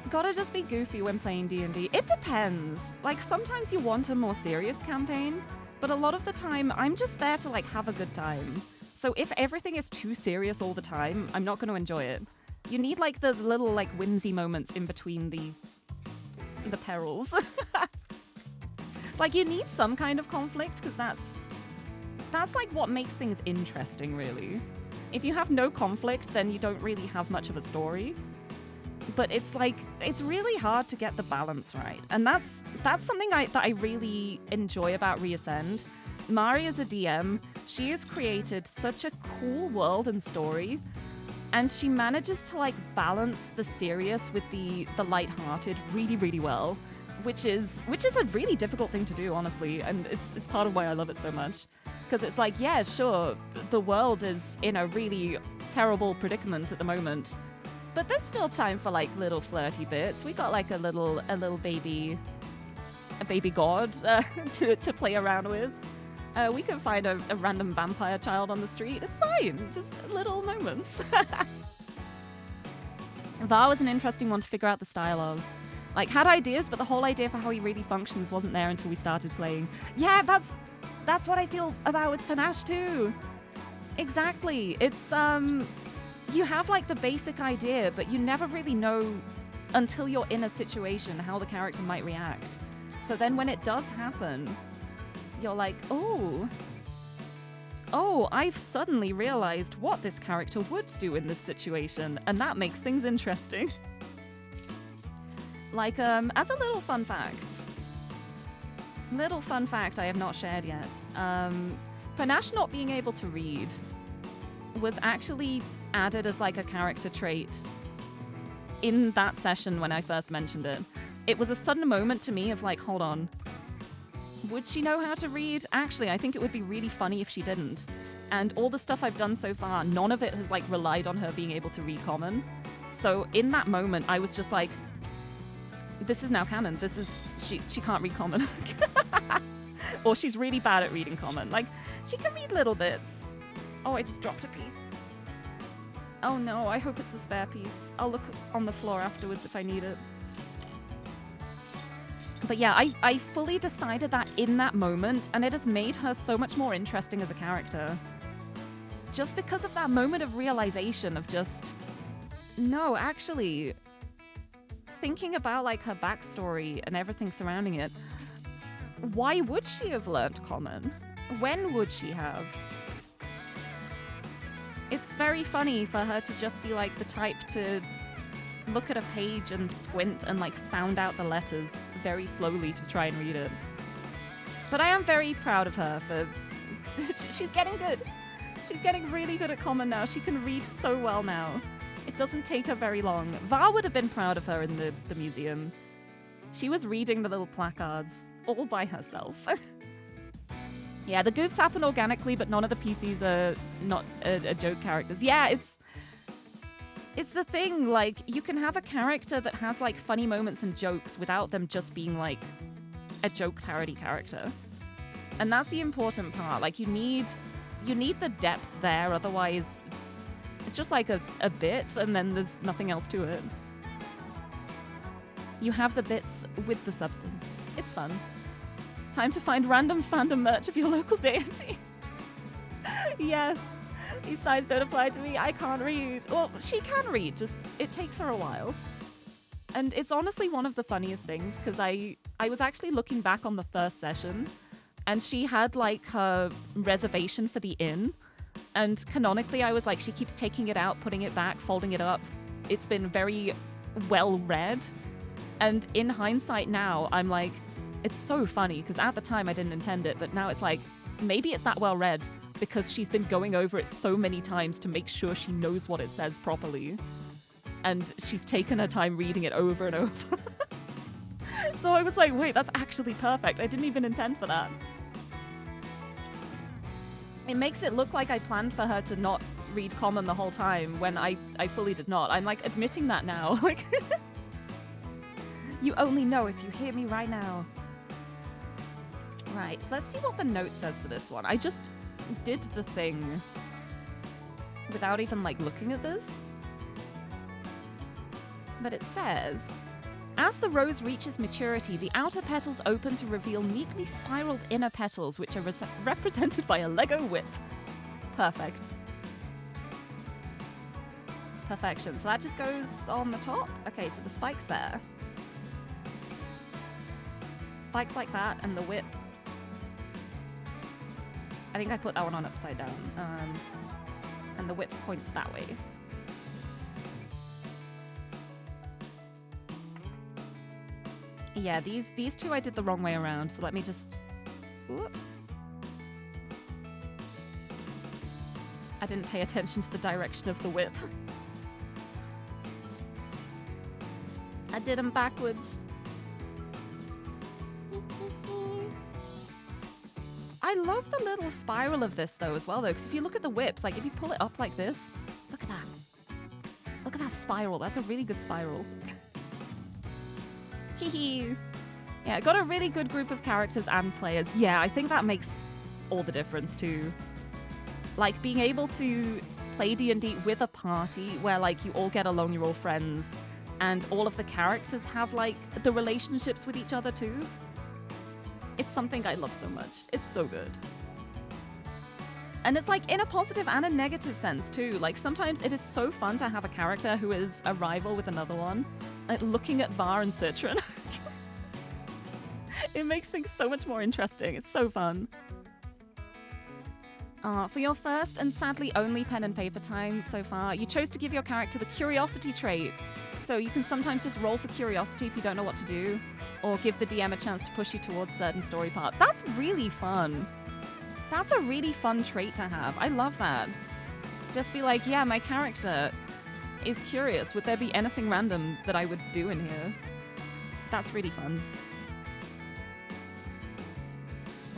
Gotta just be goofy when playing D&D. It depends. Like, sometimes you want a more serious campaign, but a lot of the time, I'm just there to, like, have a good time. So if everything is too serious all the time, I'm not going to enjoy it. You need, like, the little, like, whimsy moments in between the perils. Like, you need some kind of conflict, because that's, like, what makes things interesting, really. If you have no conflict, then you don't really have much of a story. But it's like, it's really hard to get the balance right. And that's something that I really enjoy about Reascend. Mari is a DM. She has created such a cool world and story. And she manages to like balance the serious with the lighthearted really, really well. Which is a really difficult thing to do, honestly. And it's part of why I love it so much. Because it's like, yeah, sure, the world is in a really terrible predicament at the moment. But there's still time for like little flirty bits. We got like a little baby god to play around with. We can find a random vampire child on the street. It's fine, just little moments. Var was an interesting one to figure out the style of. Like, had ideas, but the whole idea for how he really functions wasn't there until we started playing. Yeah, that's what I feel about with Panache too. Exactly. It's you have like the basic idea, but you never really know until you're in a situation how the character might react. So then when it does happen, you're like, oh, I've suddenly realized what this character would do in this situation, and that makes things interesting. Like, as a little fun fact I have not shared yet, Panache not being able to read was actually added as like a character trait in that session when I first mentioned it. It was a sudden moment to me of like, hold on, would she know how to read? Actually, I think it would be really funny if she didn't. And all the stuff I've done so far, none of it has like relied on her being able to read common. So in that moment, I was just like, this is now canon. This is, she can't read common. Or she's really bad at reading common. Like, she can read little bits. Oh, I just dropped a piece. Oh no, I hope it's a spare piece. I'll look on the floor afterwards if I need it. But yeah, I fully decided that in that moment, and it has made her so much more interesting as a character. Just because of that moment of realization of just, no, actually, thinking about like her backstory and everything surrounding it, why would she have learnt common? When would she have? It's very funny for her to just be like the type to look at a page and squint and like sound out the letters very slowly to try and read it. But I am very proud of her for she's getting good. She's getting really good at common now. She can read so well now. It doesn't take her very long. Var would have been proud of her in the museum. She was reading the little placards all by herself. Yeah, the goofs happen organically, but none of the PCs are not joke characters. Yeah, it's the thing, like, you can have a character that has, like, funny moments and jokes without them just being, like, a joke parody character. And that's the important part. Like, you need the depth there, otherwise it's just, like, a bit, and then there's nothing else to it. You have the bits with the substance. It's fun. Time to find random fandom merch of your local deity. Yes. These signs don't apply to me. I can't read. Well, she can read, just it takes her a while. And it's honestly one of the funniest things, because I was actually looking back on the first session, and she had like her reservation for the inn. And canonically, I was like, she keeps taking it out, putting it back, folding it up. It's been very well read. And in hindsight now, I'm like, it's so funny, because at the time I didn't intend it, but now it's like, maybe it's that well read because she's been going over it so many times to make sure she knows what it says properly. And she's taken her time reading it over and over. So I was like, wait, that's actually perfect. I didn't even intend for that. It makes it look like I planned for her to not read common the whole time when I fully did not. I'm like admitting that now. Like, you only know if you hear me right now. Right, let's see what the note says for this one. I just did the thing without even like looking at this. But it says, as the rose reaches maturity, the outer petals open to reveal neatly spiraled inner petals, which are represented by a Lego whip. Perfect. Perfection. So that just goes on the top. Okay, so the spike's there. Spikes like that, and the whip. I think I put that one on upside down. And the whip points that way. Yeah, these two I did the wrong way around, so let me just... Ooh. I didn't pay attention to the direction of the whip. I did them backwards. I love the little spiral of this though as well though, because if you look at the whips, like if you pull it up like this, look at that. Look at that spiral. That's a really good spiral. Hee. Yeah, got a really good group of characters and players. Yeah, I think that makes all the difference too. Like being able to play D&D with a party where like you all get along, you're all friends, and all of the characters have like the relationships with each other too. It's something I love so much. It's so good. And it's like in a positive and a negative sense too. Like sometimes it is so fun to have a character who is a rival with another one. Like looking at Var and Citron. It makes things so much more interesting. It's so fun. For your first and sadly only pen and paper time so far, you chose to give your character the curiosity trait. So you can sometimes just roll for curiosity if you don't know what to do, or give the DM a chance to push you towards certain story parts. That's really fun. That's a really fun trait to have. I love that. Just be like, yeah, my character is curious. Would there be anything random that I would do in here? That's really fun.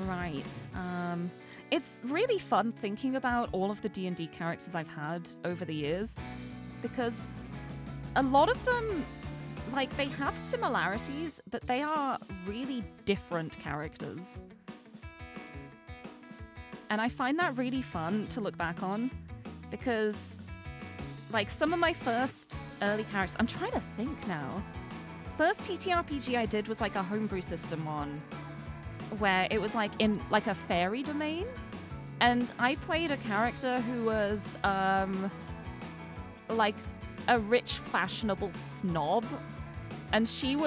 Right. It's really fun thinking about all of the D&D characters I've had over the years, because a lot of them, like, they have similarities, but they are really different characters. And I find that really fun to look back on, because, like, some of my first early characters... I'm trying to think now. First TTRPG I did was, like, a homebrew system one, where it was, like, in, like, a fairy domain. And I played a character who was, like, a rich, fashionable snob. And she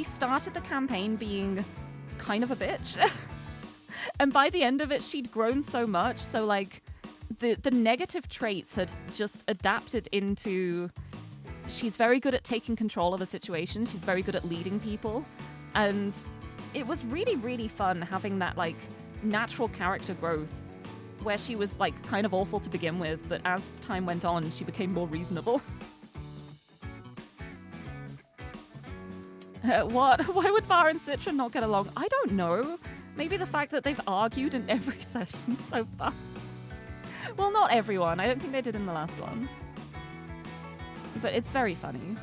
started the campaign being kind of a bitch. And by the end of it, she'd grown so much. So, like, the negative traits had just adapted into... She's very good at taking control of a situation. She's very good at leading people. And it was really, really fun having that, like, natural character growth where she was, like, kind of awful to begin with. But as time went on, she became more reasonable. What? Why would Var and Citron not get along? I don't know. Maybe the fact that they've argued in every session so far. Well, not everyone. I don't think they did in the last one. But it's very funny.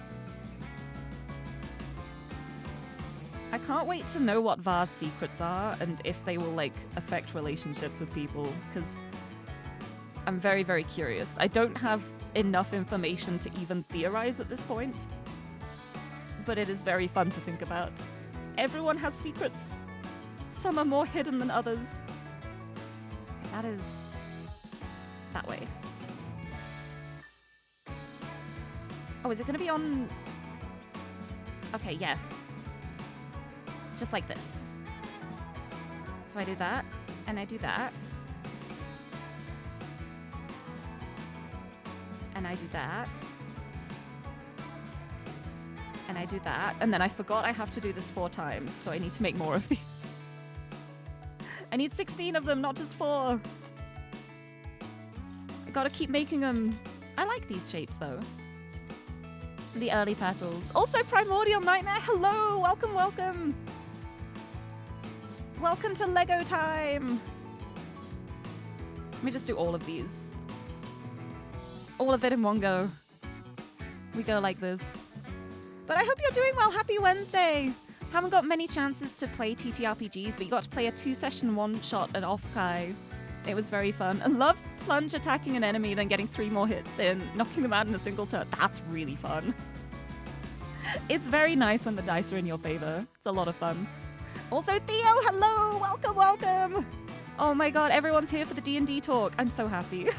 I can't wait to know what Var's secrets are and if they will, like, affect relationships with people, because I'm very, very curious. I don't have enough information to even theorize at this point. But it is very fun to think about. Everyone has secrets. Some are more hidden than others. That is... that way. Oh, is it going to be on... Okay, yeah. It's just like this. So I do that, and I do that. And I do that. And I do that, and then I forgot I have to do this 4 times, so I need to make more of these. I need 16 of them, not just 4. I gotta keep making them. I like these shapes, though. The early petals. Also, Primordial Nightmare, hello! Welcome, welcome! Welcome to Lego time! Let me just do all of these. All of it in one go. We go like this. But I hope you're doing well. Happy Wednesday. Haven't got many chances to play TTRPGs, but you got to play a 2-session one-shot at Offkai. It was very fun. I love plunge attacking an enemy, then getting 3 more hits in, knocking them out in a single turn. That's really fun. It's very nice when the dice are in your favor. It's a lot of fun. Also, Theo, hello! Welcome, welcome! Oh my god, everyone's here for the D&D talk. I'm so happy.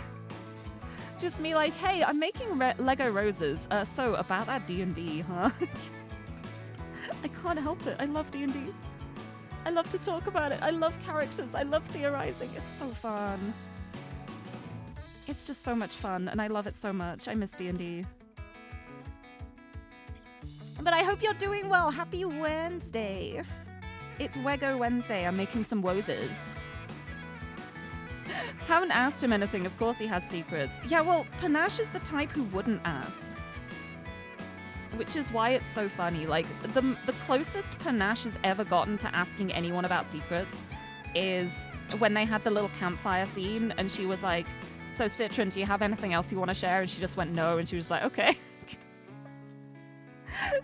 Just me like, hey, I'm making Lego roses. So, about that D&D, huh? I can't help it. I love D&D. I love to talk about it. I love characters. I love theorizing. It's so fun. It's just so much fun, and I love it so much. I miss D&D. But I hope you're doing well. Happy Wednesday. It's Wego Wednesday. I'm making some wozes. Haven't asked him anything. Of course he has secrets. Yeah, well, Panache is the type who wouldn't ask. Which is why it's so funny. Like, the closest Panache has ever gotten to asking anyone about secrets is when they had the little campfire scene, and she was like, so Citron, do you have anything else you want to share? And she just went no, and she was like, okay.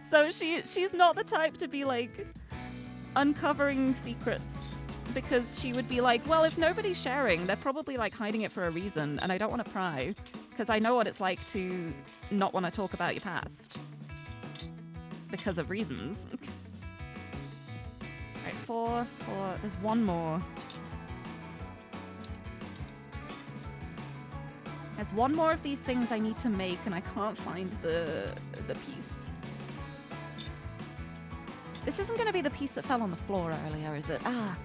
So she's not the type to be like uncovering secrets, because she would be like, well, if nobody's sharing, they're probably like hiding it for a reason, and I don't want to pry because I know what it's like to not want to talk about your past because of reasons. Right, four, there's one more. There's one more of these things I need to make, and I can't find the piece. This isn't going to be the piece that fell on the floor earlier, is it? Ah.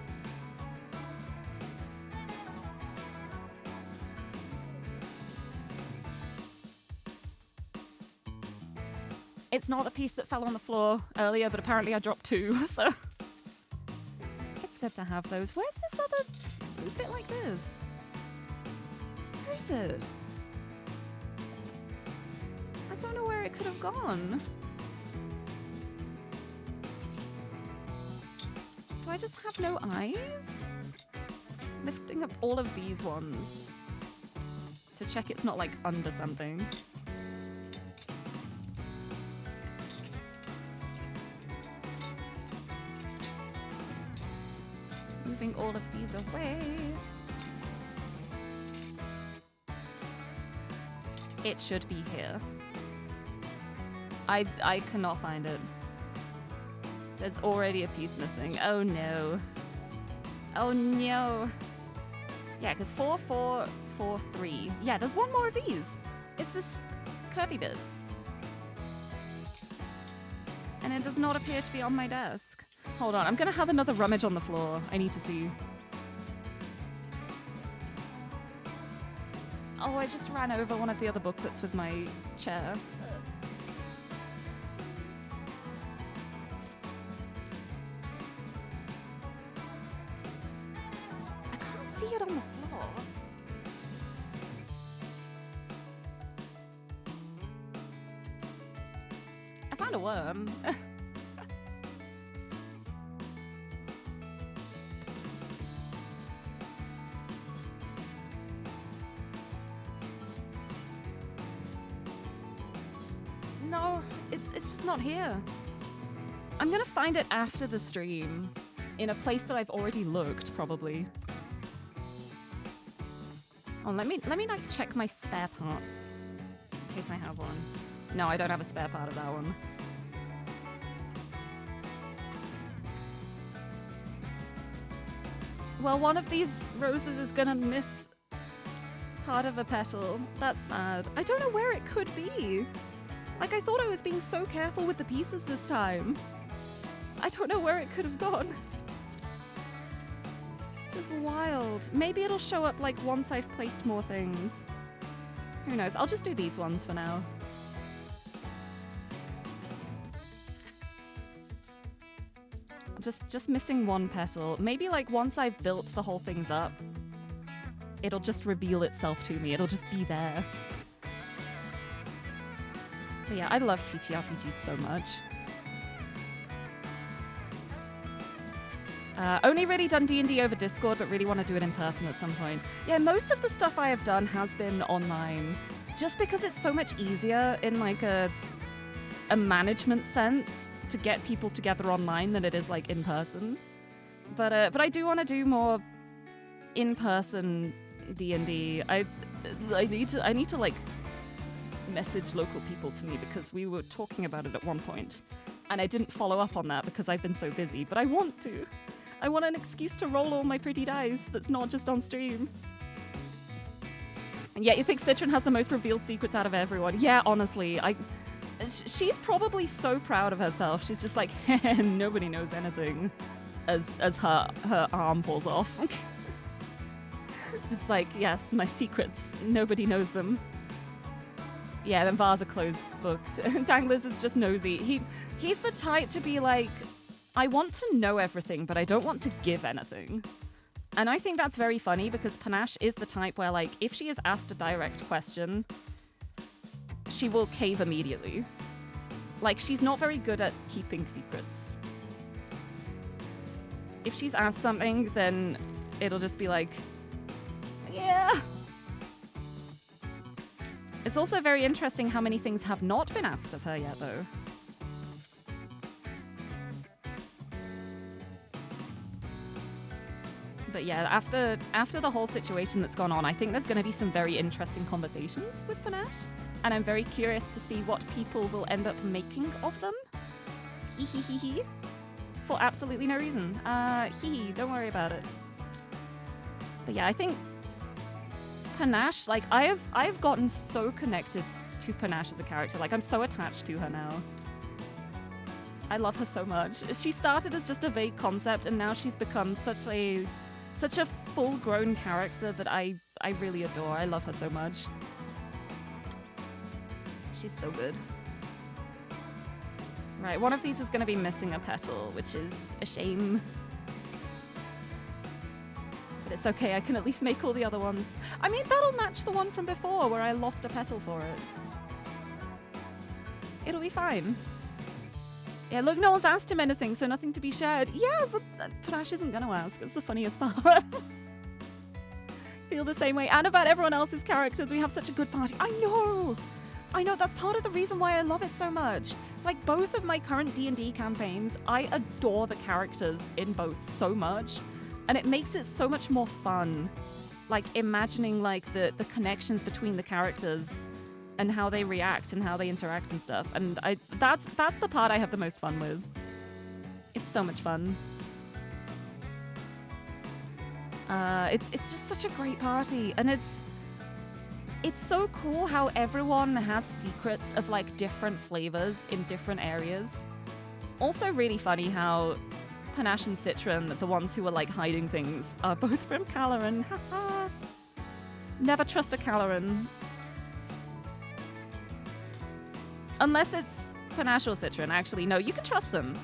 It's not the piece that fell on the floor earlier, but apparently I dropped two, so... It's good to have those. Where's this other bit like this? Where is it? I don't know where it could have gone. Do I just have no eyes? Lifting up all of these ones to check it's not like under something. Moving all of these away. It should be here. I cannot find it. There's already a piece missing. Oh no. Oh no. Yeah, because 4, 4, 4, 3. Yeah, there's one more of these. It's this curvy bit. And it does not appear to be on my desk. Hold on, I'm gonna have another rummage on the floor. I need to see. Oh, I just ran over one of the other booklets with my chair. I can't see it on the floor. I found a worm. No, it's just not here. I'm gonna find it after the stream, in a place that I've already looked, probably. Oh, let me like check my spare parts, in case I have one. No, I don't have a spare part of that one. Well, one of these roses is gonna miss part of a petal. That's sad. I don't know where it could be. Like, I thought I was being so careful with the pieces this time. I don't know where it could have gone. This is wild. Maybe it'll show up, like, once I've placed more things. Who knows? I'll just do these ones for now. Just missing one petal. Maybe, like, once I've built the whole things up, it'll just reveal itself to me. It'll just be there. But yeah, I love TTRPGs so much. Only really done D&D over Discord, but really want to do it in person at some point. Yeah, most of the stuff I have done has been online, just because it's so much easier in like a management sense to get people together online than it is like in person. But I do want to do more in person D&D. I need to like message local people to me because we were talking about it at one point, and I didn't follow up on that because I've been so busy, but I want to. I want an excuse to roll all my pretty dice that's not just on stream. And yet you think Citron has the most revealed secrets out of everyone. Yeah, honestly, she's probably so proud of herself. She's just like, nobody knows anything as her arm falls off. Just like, yes, my secrets, nobody knows them. Yeah, then Var's a closed book. Danglers is just nosy. He's the type to be like, I want to know everything, but I don't want to give anything. And I think that's very funny because Panache is the type where, like, if she is asked a direct question, she will cave immediately. Like, she's not very good at keeping secrets. If she's asked something, then it'll just be like, yeah. It's also very interesting how many things have not been asked of her yet, though. But yeah, after the whole situation that's gone on, I think there's going to be some very interesting conversations with Panache. And I'm very curious to see what people will end up making of them. Hee hee hee hee. For absolutely no reason. Hee hee, don't worry about it. But yeah, I think Panache, like, I've gotten so connected to Panache as a character. Like, I'm so attached to her now. I love her so much. She started as just a vague concept, and now she's become such a full-grown character that I really adore. I love her so much. She's so good. Right, one of these is going to be missing a petal, which is a shame. But it's okay, I can at least make all the other ones. I mean, that'll match the one from before where I lost a petal for it. It'll be fine. Yeah, look, no one's asked him anything, so nothing to be shared. Yeah, but Panache isn't going to ask. It's the funniest part. Feel the same way. And about everyone else's characters, we have such a good party. I know, that's part of the reason why I love it so much. It's like both of my current D&D campaigns, I adore the characters in both so much. And it makes it so much more fun. Like, imagining, like, the connections between the characters and how they react and how they interact and stuff. And that's the part I have the most fun with. It's so much fun. It's just such a great party, and it's so cool how everyone has secrets of, like, different flavors in different areas. Also really funny how Panache and Citron, the ones who are, like, hiding things, are both from Caloran. Haha. Never trust a Caloran. Unless it's Panache or Citron. Actually, no, you can trust them.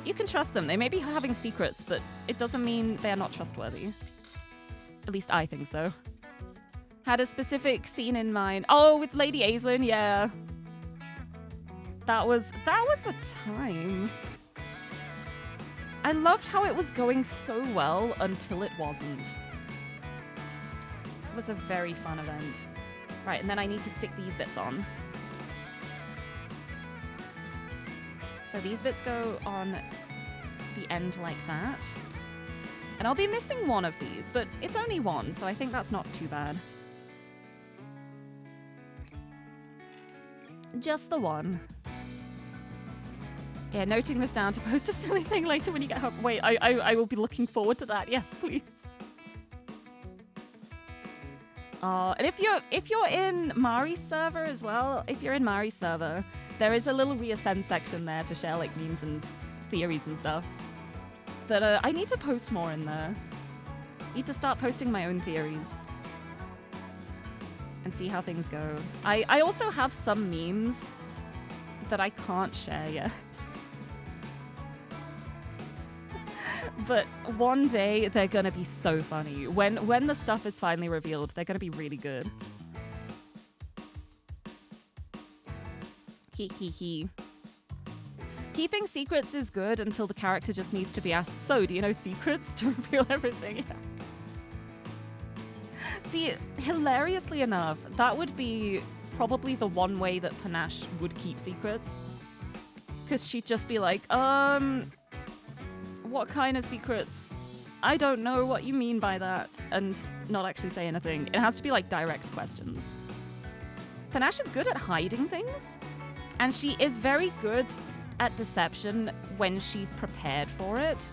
You can trust them. They may be having secrets, but it doesn't mean they're not trustworthy. At least I think so. Had a specific scene in mind. Oh, with Lady Aislinn, yeah. That was a time. I loved how it was going so well until it wasn't. It was a very fun event. Right, and then I need to stick these bits on. So these bits go on the end like that. And I'll be missing one of these, but it's only one, so I think that's not too bad. Just the one. Yeah, noting this down to post a silly thing later when you get home. Wait, I will be looking forward to that. Yes, please. And if you're in Mari's server as well, if you're in Mari's server, there is a little reascend section there to share, like, memes and theories and stuff. That I need to post more in there. Need to start posting my own theories. And see how things go. I also have some memes that I can't share yet. But one day they're gonna be so funny. When the stuff is finally revealed, they're gonna be really good. Hee hee hee. Keeping secrets is good until the character just needs to be asked, so, do you know secrets? To reveal everything. Yeah. See, hilariously enough, that would be probably the one way that Panache would keep secrets. Because she'd just be like, what kind of secrets? I don't know what you mean by that. And not actually say anything. It has to be, like, direct questions. Panache is good at hiding things, and she is very good at deception when she's prepared for it.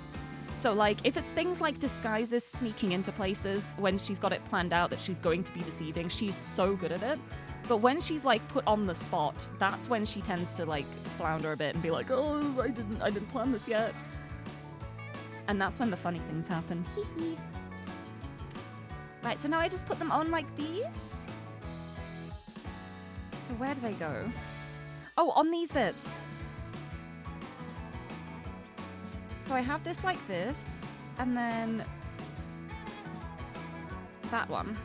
So, like, if it's things like disguises, sneaking into places, when she's got it planned out that she's going to be deceiving, she's so good at it. But when she's, like, put on the spot, that's when she tends to, like, flounder a bit and be like, oh, I didn't plan this yet. And that's when the funny things happen. Hee hee. Right, so now I just put them on like these. So where do they go? Oh, on these bits. So I have this like this, and then that one.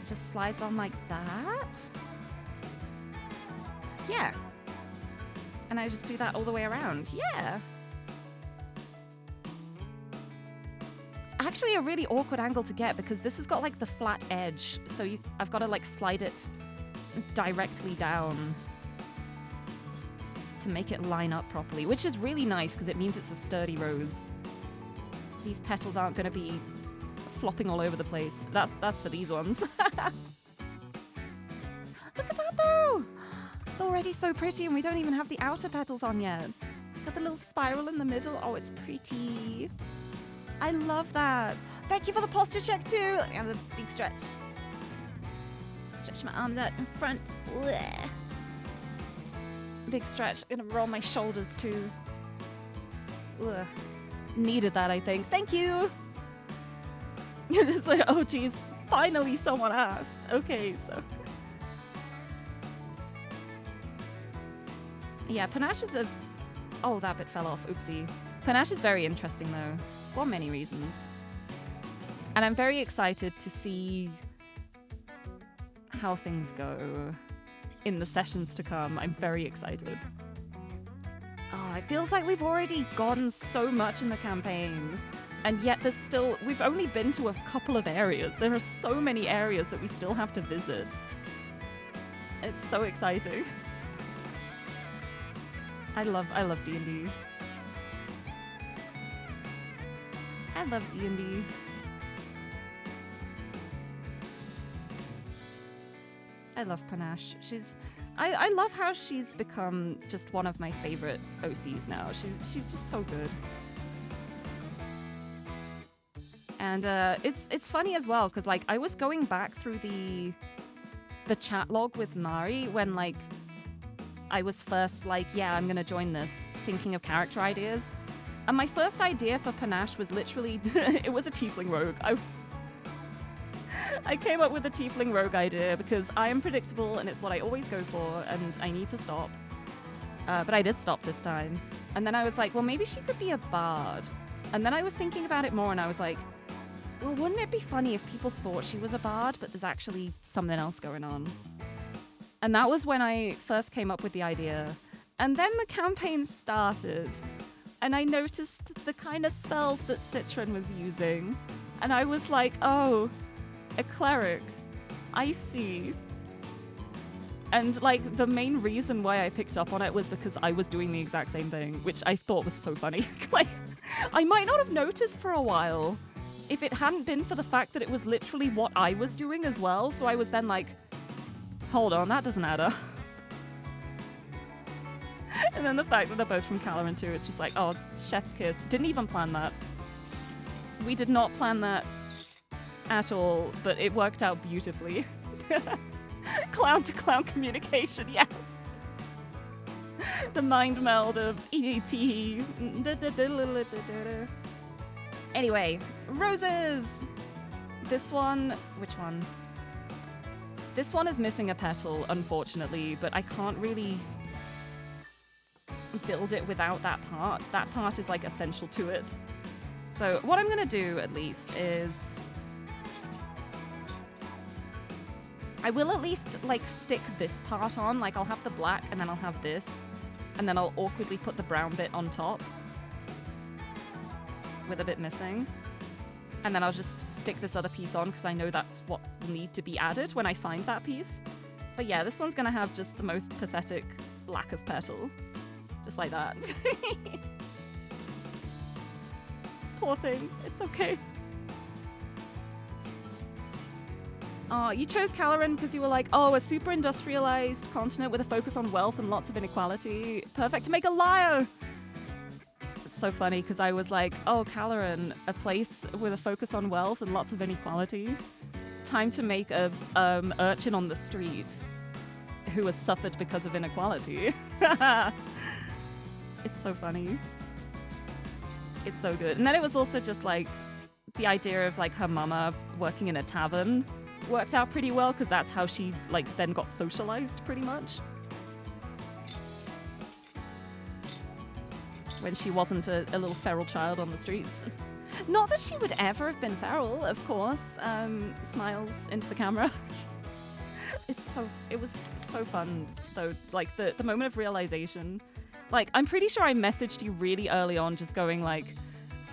Just slides on like that. Yeah. And I just do that all the way around. Yeah. It's actually a really awkward angle to get because this has got like the flat edge. So I've got to like slide it directly down to make it line up properly, which is really nice because it means it's a sturdy rose. These petals aren't going to be flopping all over the place. That's for these ones. Look at that though! It's already so pretty and we don't even have the outer petals on yet. Got the little spiral in the middle. Oh, it's pretty. I love that. Thank you for the posture check too. Let me have a big stretch. Stretch my arms out in front. Blech. Big stretch. I'm gonna roll my shoulders too. Ugh. Needed that, I think. Thank you. It's like, oh geez, finally someone asked. Okay, so. Yeah, Panache is a... Oh, that bit fell off. Oopsie. Panache is very interesting, though, for many reasons. And I'm very excited to see how things go in the sessions to come. I'm very excited. Oh, it feels like we've already gotten so much in the campaign. And yet there's still... We've only been to a couple of areas. There are so many areas that we still have to visit. It's so exciting. I love D&D. I love D&D. I love Panache. I love how she's become just one of my favorite OCs now. She's just so good. And it's funny as well because like I was going back through the chat log with Mari when like I was first like, yeah, I'm gonna join this, thinking of character ideas. And my first idea for Panache was literally, it was a tiefling rogue. I came up with a tiefling rogue idea because I am predictable and it's what I always go for and I need to stop. But I did stop this time. And then I was like, well, maybe she could be a bard. And then I was thinking about it more and I was like, well, wouldn't it be funny if people thought she was a bard, but there's actually something else going on? And that was when I first came up with the idea. And then the campaign started. And I noticed the kind of spells that Citron was using. And I was like, oh, a cleric. I see. And like the main reason why I picked up on it was because I was doing the exact same thing, which I thought was so funny. Like, I might not have noticed for a while if it hadn't been for the fact that it was literally what I was doing as well. So I was then like, hold on, that doesn't add up. And then the fact that they're both from Caloran too, it's just like, oh, chef's kiss. Didn't even plan that. We did not plan that at all, but it worked out beautifully. Clown-to-clown communication, yes. The mind meld of E.T. Anyway, roses! This one, which one? This one is missing a petal, unfortunately, but I can't really build it without that part. That part is like essential to it. So what I'm gonna do at least is I will at least like stick this part on, like I'll have the black and then I'll have this and then I'll awkwardly put the brown bit on top with a bit missing. And then I'll just stick this other piece on because I know that's what will need to be added when I find that piece. But yeah, this one's gonna have just the most pathetic lack of petal. Just like that. Poor thing. It's okay. Oh, you chose Caloran because you were like, oh, a super industrialized continent with a focus on wealth and lots of inequality. Perfect to make a liar. It's so funny because I was like, oh, Caloran, a place with a focus on wealth and lots of inequality. Time to make a urchin on the street who has suffered because of inequality. It's so funny. It's so good. And then it was also just like the idea of like her mama working in a tavern worked out pretty well because that's how she like then got socialized pretty much. When she wasn't a little feral child on the streets. Not that she would ever have been feral, of course. Smiles into the camera. It was so fun though, like the moment of realization. Like, I'm pretty sure I messaged you really early on just going like,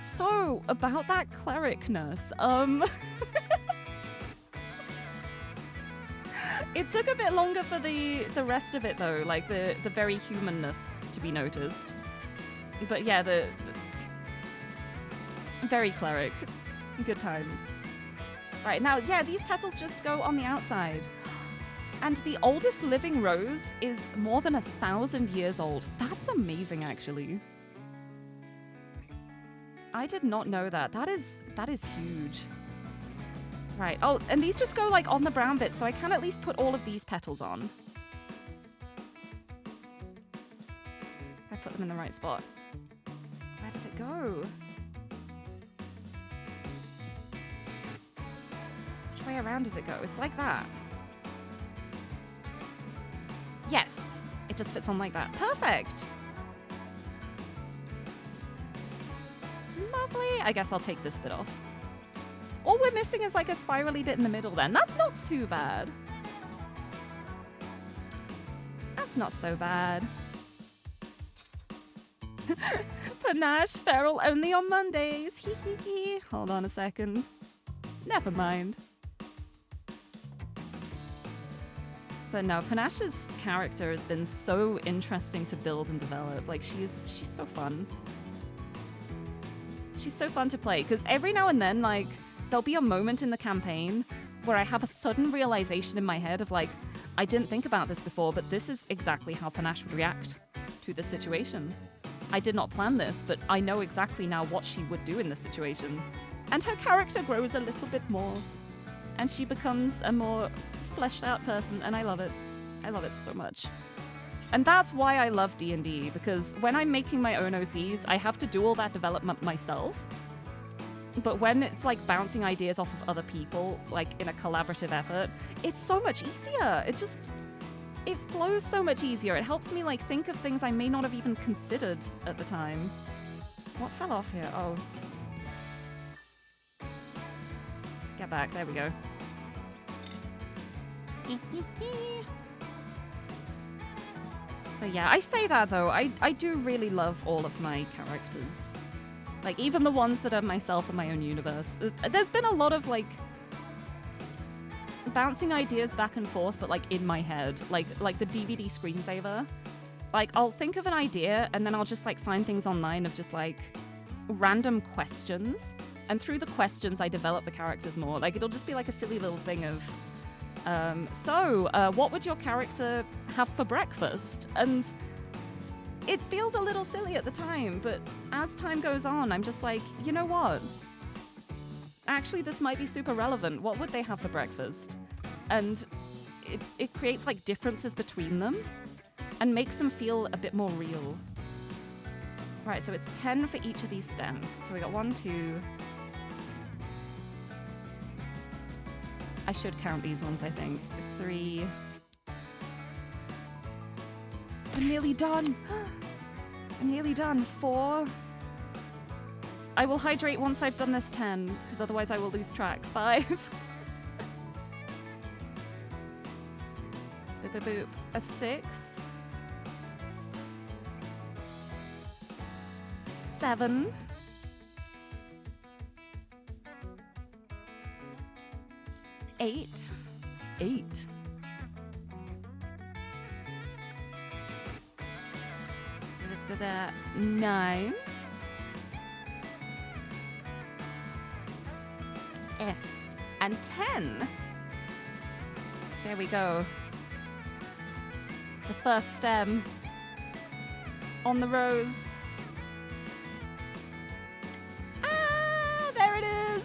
so about that cleric nurse, It took a bit longer for the rest of it though, like the very humanness to be noticed. But yeah, the very cleric. Good times. Right, now, yeah, these petals just go on the outside. And the oldest living rose is more than 1,000 years old. That's amazing, actually. I did not know that. That is huge. Right. Oh, and these just go like on the brown bit, so I can at least put all of these petals on. If I put them in the right spot. Where does it go? Which way around does it go? It's like that. Yes. It just fits on like that. Perfect. Lovely. I guess I'll take this bit off. All we're missing is like a spirally bit in the middle then. That's not too bad. That's not so bad. Panache feral only on Mondays. Hee hee hee. Hold on a second. Never mind. But no, Panache's character has been so interesting to build and develop. Like, she's so fun. She's so fun to play, because every now and then, like, there'll be a moment in the campaign where I have a sudden realization in my head of, like, I didn't think about this before, but this is exactly how Panache would react to this situation. I did not plan this, but I know exactly now what she would do in this situation. And her character grows a little bit more. And she becomes a more fleshed out person, and I love it. I love it so much. And that's why I love D&D, because when I'm making my own OCs, I have to do all that development myself. But when it's like bouncing ideas off of other people, like in a collaborative effort, it's so much easier. It flows so much easier. It helps me like think of things I may not have even considered at the time. What fell off here? Oh. Get back. There we go. But yeah, I say that though, I do really love all of my characters. Like, even the ones that are myself in my own universe. There's been a lot of, like, bouncing ideas back and forth, but, like, in my head. Like the DVD screensaver. Like, I'll think of an idea, and then I'll just, like, find things online of just, like, random questions. And through the questions, I develop the characters more. Like, it'll just be, like, a silly little thing of... what would your character have for breakfast? And it feels a little silly at the time, but as time goes on, I'm just like, you know what? Actually, this might be super relevant. What would they have for breakfast? And it creates like differences between them and makes them feel a bit more real. Right, so it's 10 for each of these stems. So we got 1, 2... I should count these ones, I think. 3. I'm nearly done. I'm nearly done. 4. I will hydrate once I've done this 10, because otherwise I will lose track. 5. Boop, boop, boop. A 6. 7. 8. 9. And 10. There we go. The first stem on the rose. Ah, there it is.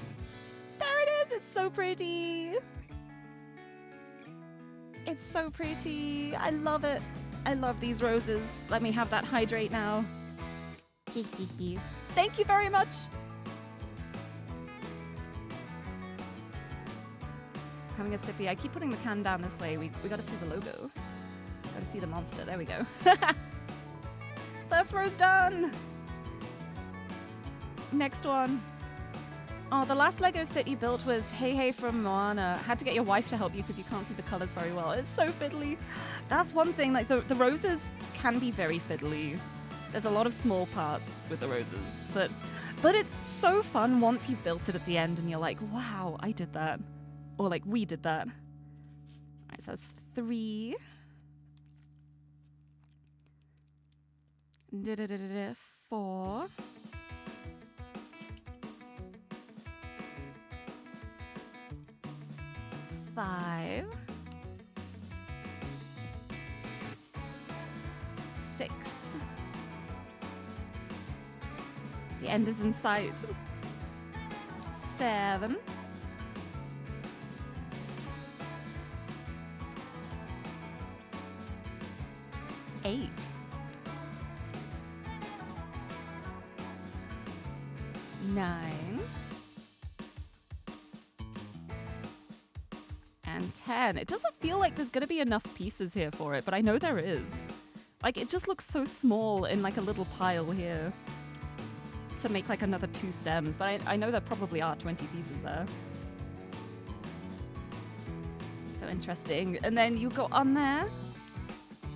There it is. It's so pretty. It's so pretty. I love it. I love these roses. Let me have that hydrate now. Thank you very much. Having a sippy. I keep putting the can down this way. We gotta see the logo. Gotta see the monster. There we go. First rose done. Next one. Oh, the last Lego set you built was Hey Hey from Moana. Had to get your wife to help you because you can't see the colors very well. It's so fiddly. That's one thing. Like the roses can be very fiddly. There's a lot of small parts with the roses, but it's so fun once you've built it at the end and you're like, wow, I did that. Or like, we did that. All right, so that's 3. 4. 5. 6. The end is in sight. 7. 8. 9. And 10. It doesn't feel like there's gonna be enough pieces here for it, but I know there is. Like, it just looks so small in like a little pile here to make like another 2 stems, but I know there probably are 20 pieces there. So interesting. And then you go on there.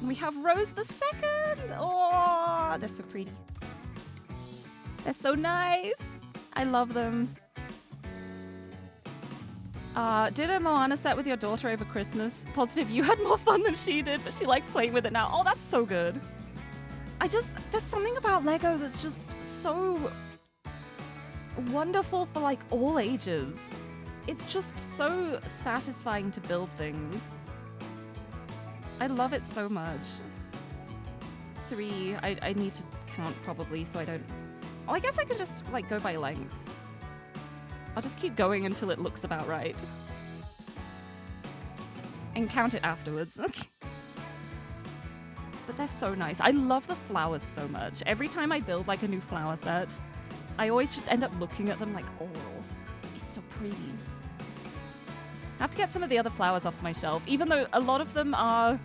We have Rose the second. Oh, they're so pretty. They're so nice. I love them. Did a Moana set with your daughter over Christmas? Positive you had more fun than she did, but she likes playing with it now. Oh, that's so good. There's something about Lego that's just so wonderful for like all ages. It's just so satisfying to build things. I love it so much. 3, I need to count probably so I don't... Oh, I guess I can just like go by length. I'll just keep going until it looks about right. And count it afterwards. But they're so nice. I love the flowers so much. Every time I build like a new flower set, I always just end up looking at them like, oh, it's so pretty. I have to get some of the other flowers off my shelf, even though a lot of them are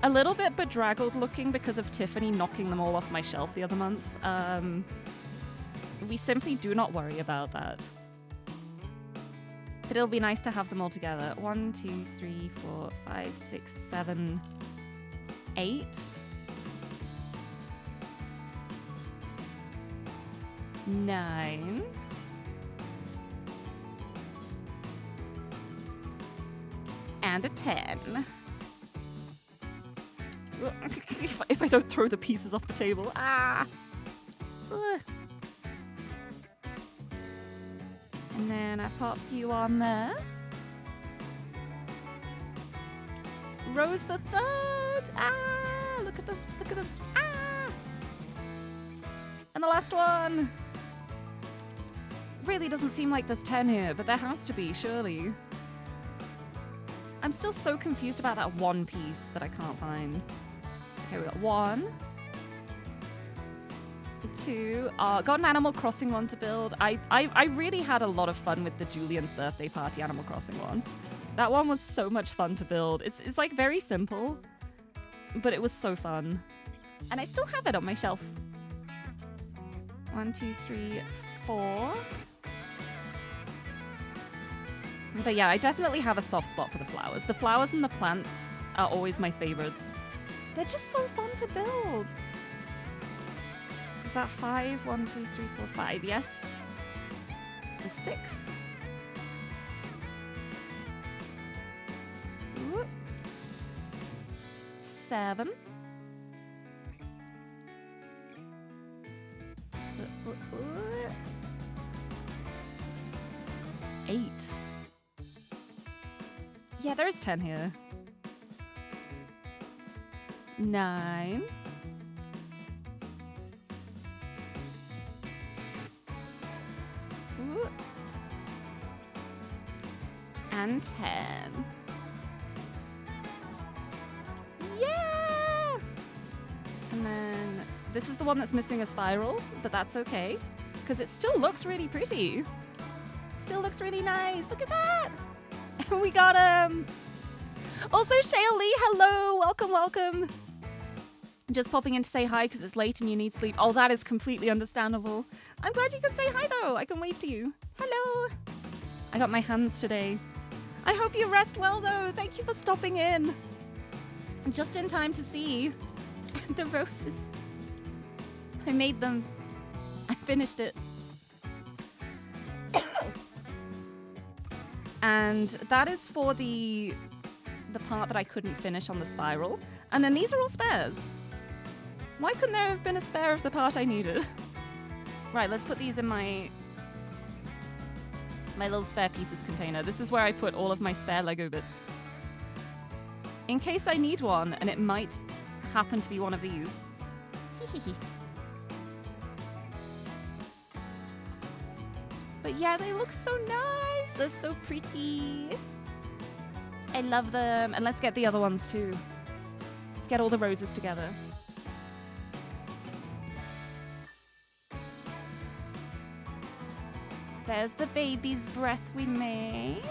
a little bit bedraggled looking because of Tiffany knocking them all off my shelf the other month. We simply do not worry about that. But it'll be nice to have them all together. 1, 2, 3, 4, 5, 6, 7, 8. 9. And a 10. If I don't throw the pieces off the table. Ah! Ugh. And then I pop you on there. Rose the third. Ah! Look at them. Ah! And the last one. Really doesn't seem like there's 10 here, but there has to be, surely. I'm still so confused about that one piece that I can't find. Okay, we got 1, 2. Got an Animal Crossing one to build. I really had a lot of fun with the Julian's birthday party Animal Crossing one. That one was so much fun to build. It's like very simple, but it was so fun. And I still have it on my shelf. 1, 2, 3, 4. But yeah, I definitely have a soft spot for the flowers. The flowers and the plants are always my favorites. They're just so fun to build. Is that 5? 1, 2, 3, 4, 5. Yes. And 6. Ooh. 7. 8. Yeah, there is 10 here. 9. Ooh. And 10. Yeah! And then this is the one that's missing a spiral, but that's okay, because it still looks really pretty. Still looks really nice. Look at that! We got, also Shale Lee, hello! Welcome. Just popping in to say hi because it's late and you need sleep. Oh, that is completely understandable. I'm glad you could say hi, though. I can wave to you. Hello! I got my hands today. I hope you rest well, though. Thank you for stopping in. Just in time to see the roses. I made them. I finished it. And that is for the part that I couldn't finish on the spiral. And then these are all spares. Why couldn't there have been a spare of the part I needed? Right, let's put these in my little spare pieces container. This is where I put all of my spare Lego bits. In case I need one, and it might happen to be one of these. But yeah, they look so nice. They're so pretty. I love them. And let's get the other ones too. Let's get all the roses together. There's the baby's breath we made.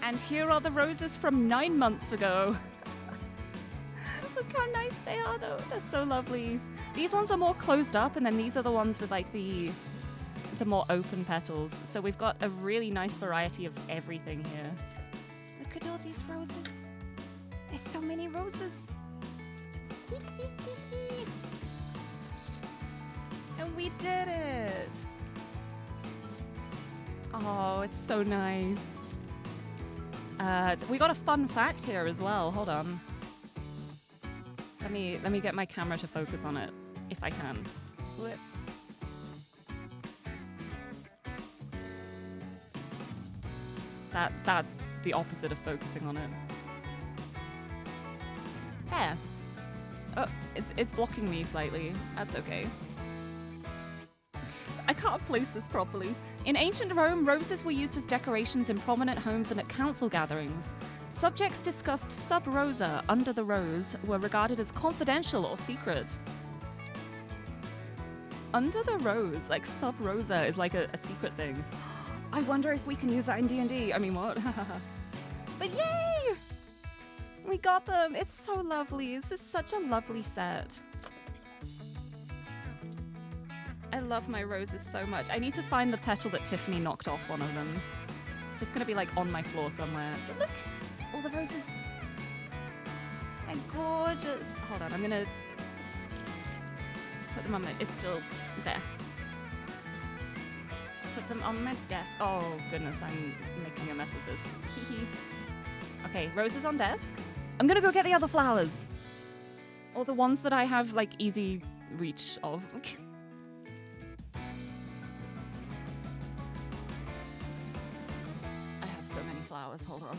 And here are the roses from 9 months ago. Look how nice they are, though. They're so lovely. These ones are more closed up, and then these are the ones with like the more open petals. So we've got a really nice variety of everything here. Look at all these roses. There's so many roses. And we did it. Oh, it's so nice. We got a fun fact here as well. Hold on. Let me get my camera to focus on it, if I can. Whoop. That's the opposite of focusing on it. There. Oh, it's blocking me slightly. That's okay. I can't place this properly. In ancient Rome, roses were used as decorations in prominent homes and at council gatherings. Subjects discussed sub rosa, under the rose, were regarded as confidential or secret. Under the rose, like sub rosa, is like a secret thing. I wonder if we can use that in D&D. I mean, what? But yay! We got them. It's so lovely. This is such a lovely set. I love my roses so much. I need to find the petal that Tiffany knocked off one of them. It's just gonna be like on my floor somewhere. But look, all the roses. They're gorgeous. Hold on, I'm gonna put them on my, it's still there. Put them on my desk. Oh goodness, I'm making a mess of this. Hee hee. Okay, roses on desk. I'm gonna go get the other flowers. Or the ones that I have like easy reach of. So many flowers, hold on.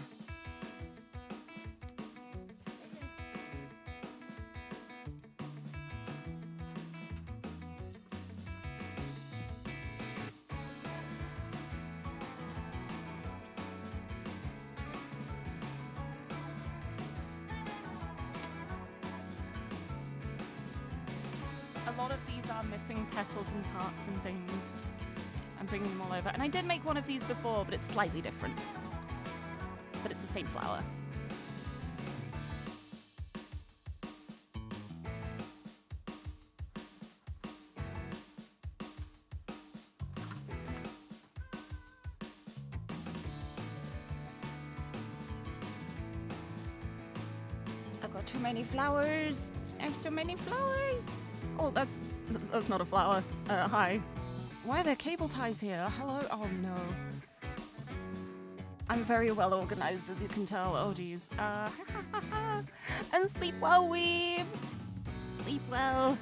A lot of these are missing petals and parts and things. I'm bringing them all over. And I did make one of these before, but it's slightly different. But it's the same flower. I've got too many flowers. I have too many flowers. Oh, that's not a flower. Hi. Why are there cable ties here? Hello? Oh no. I'm very well organized, as you can tell. Oh, geez. And sleep well, weeb. Sleep well.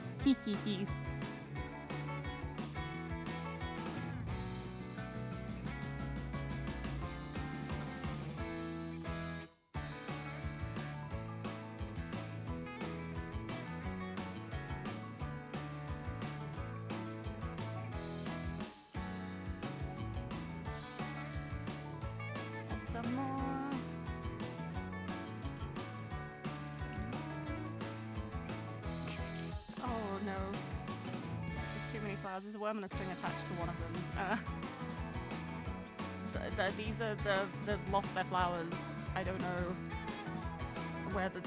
flowers. There's a worm and a string attached to one of them. These are they've lost their flowers. I don't know where the...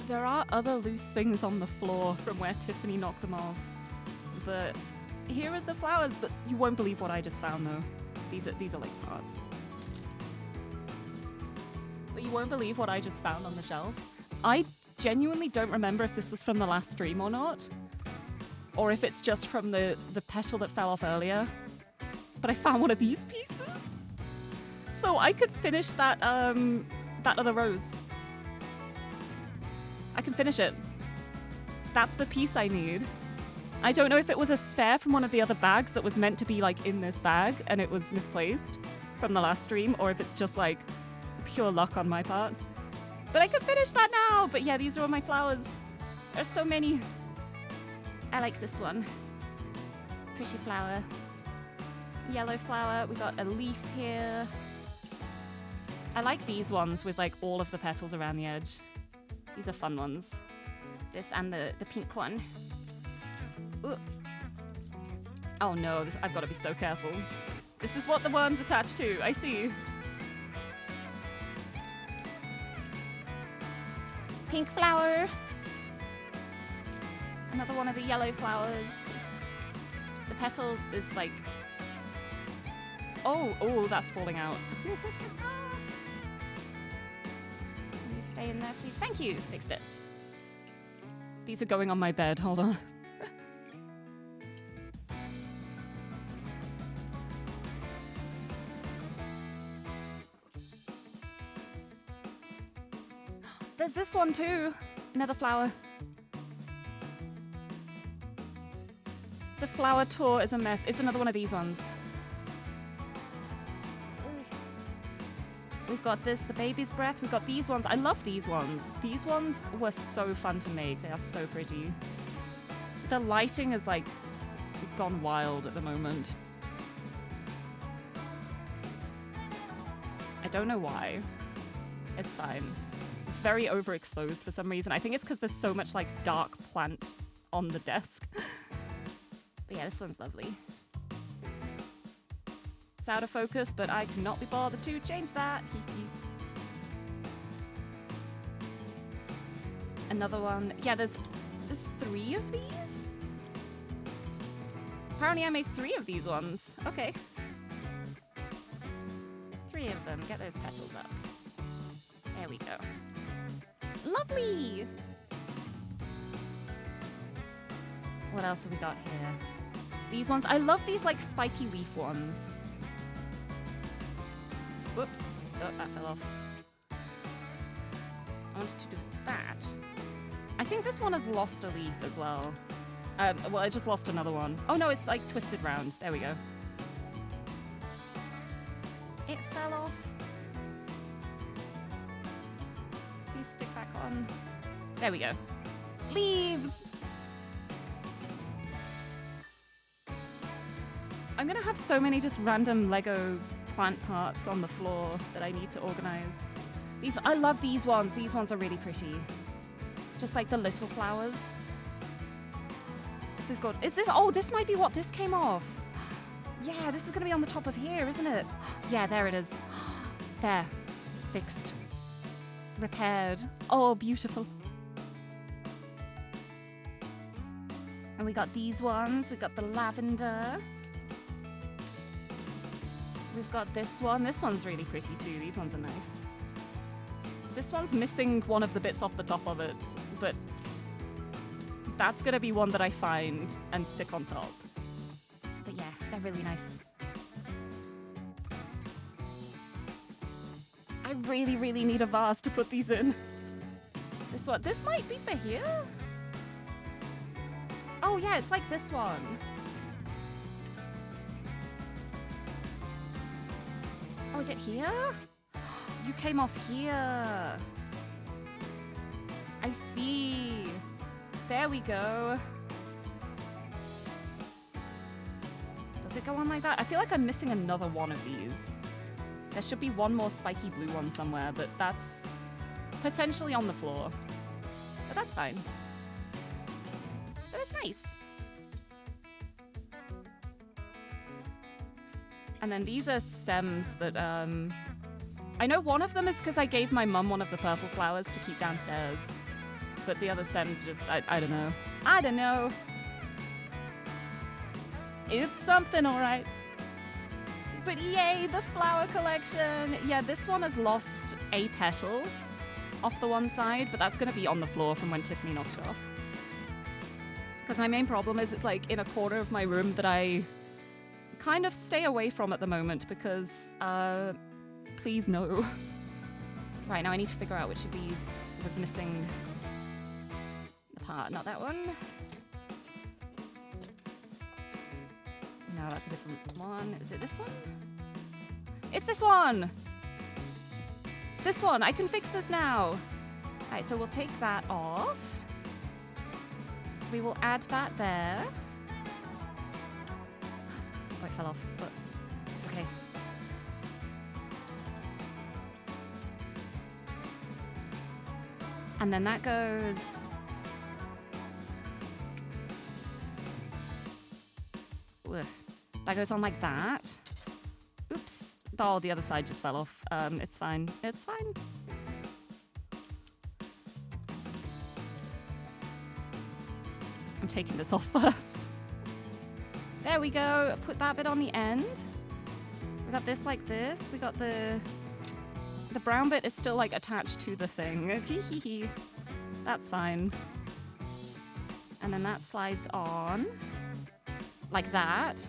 There are other loose things on the floor from where Tiffany knocked them off. But here are the flowers, but you won't believe what I just found though. These are like parts. But you won't believe what I just found on the shelf. I genuinely don't remember if this was from the last stream or not. Or if it's just from the petal that fell off earlier. But I found one of these pieces. So I could finish that other rose. I can finish it. That's the piece I need. I don't know if it was a spare from one of the other bags that was meant to be like in this bag and it was misplaced from the last stream, or if it's just like pure luck on my part. But I can finish that now! But yeah, these are all my flowers. There's so many. I like this one. Pretty flower. Yellow flower. We got a leaf here. I like these ones with like all of the petals around the edge. These are fun ones. This and the pink one. Ooh. Oh no, I've got to be so careful. This is what the worm's attached to, I see. Pink flower. Another one of the yellow flowers. The petal is like... Oh, that's falling out. Stay in there, please. Thank you. Fixed it. These are going on my bed. Hold on. There's this one too. Another flower. The flower tour is a mess. It's another one of these ones. We've got this, the baby's breath. We've got these ones. I love these ones. These ones were so fun to make. They are so pretty. The lighting is like gone wild at the moment. I don't know why. It's fine. It's very overexposed for some reason. I think it's because there's so much like dark plant on the desk. But yeah, this one's lovely. Out of focus, but I cannot be bothered to change that. Another one. Yeah, there's 3 of these? Apparently I made 3 of these ones. Okay. 3 of them. Get those petals up. There we go. Lovely! What else have we got here? These ones. I love these like spiky leaf ones. Whoops. Oh, that fell off. I wanted to do that. I think this one has lost a leaf as well. Well, I just lost another one. Oh no, it's like twisted round. There we go. It fell off. Please stick back on. There we go. Leaves! I'm gonna have so many just random Lego plant parts on the floor that I need to organize. I love these ones. These ones are really pretty. Just like the little flowers. This is good. Is this? Oh, this might be what this came off. Yeah, this is gonna be on the top of here, isn't it? Yeah, there it is. There. Fixed. Repaired. Oh, beautiful. And we got these ones. We got the lavender. We've got this one. This one's really pretty too. These ones are nice. This one's missing one of the bits off the top of it, but that's gonna be one that I find and stick on top. But yeah, they're really nice. I really, really need a vase to put these in. This one. This might be for here. Oh yeah, it's like this one. Oh, is it here? You came off here. I see. There we go. Does it go on like that? I feel like I'm missing another one of these. There should be one more spiky blue one somewhere, but that's potentially on the floor. But that's fine. But it's nice. And then these are stems that, I know one of them is because I gave my mum one of the purple flowers to keep downstairs. But the other stems just, I don't know. I don't know. It's something, all right. But yay, the flower collection. Yeah, this one has lost a petal off the one side, but that's going to be on the floor from when Tiffany knocked it off. Because my main problem is it's like in a corner of my room that I kind of stay away from at the moment because, please no. Right, now I need to figure out which of these was missing the part. Not that one. No, that's a different one. Is it this one? It's this one! This one! I can fix this now! Alright, so we'll take that off. We will add that there. Oh, it fell off, but it's okay. And then that goes... Oof. That goes on like that. Oops. Oh, the other side just fell off. It's fine. It's fine. I'm taking this off first. There we go. Put that bit on the end. We got this like this. We got the brown bit is still like attached to the thing. That's fine. And then that slides on like that.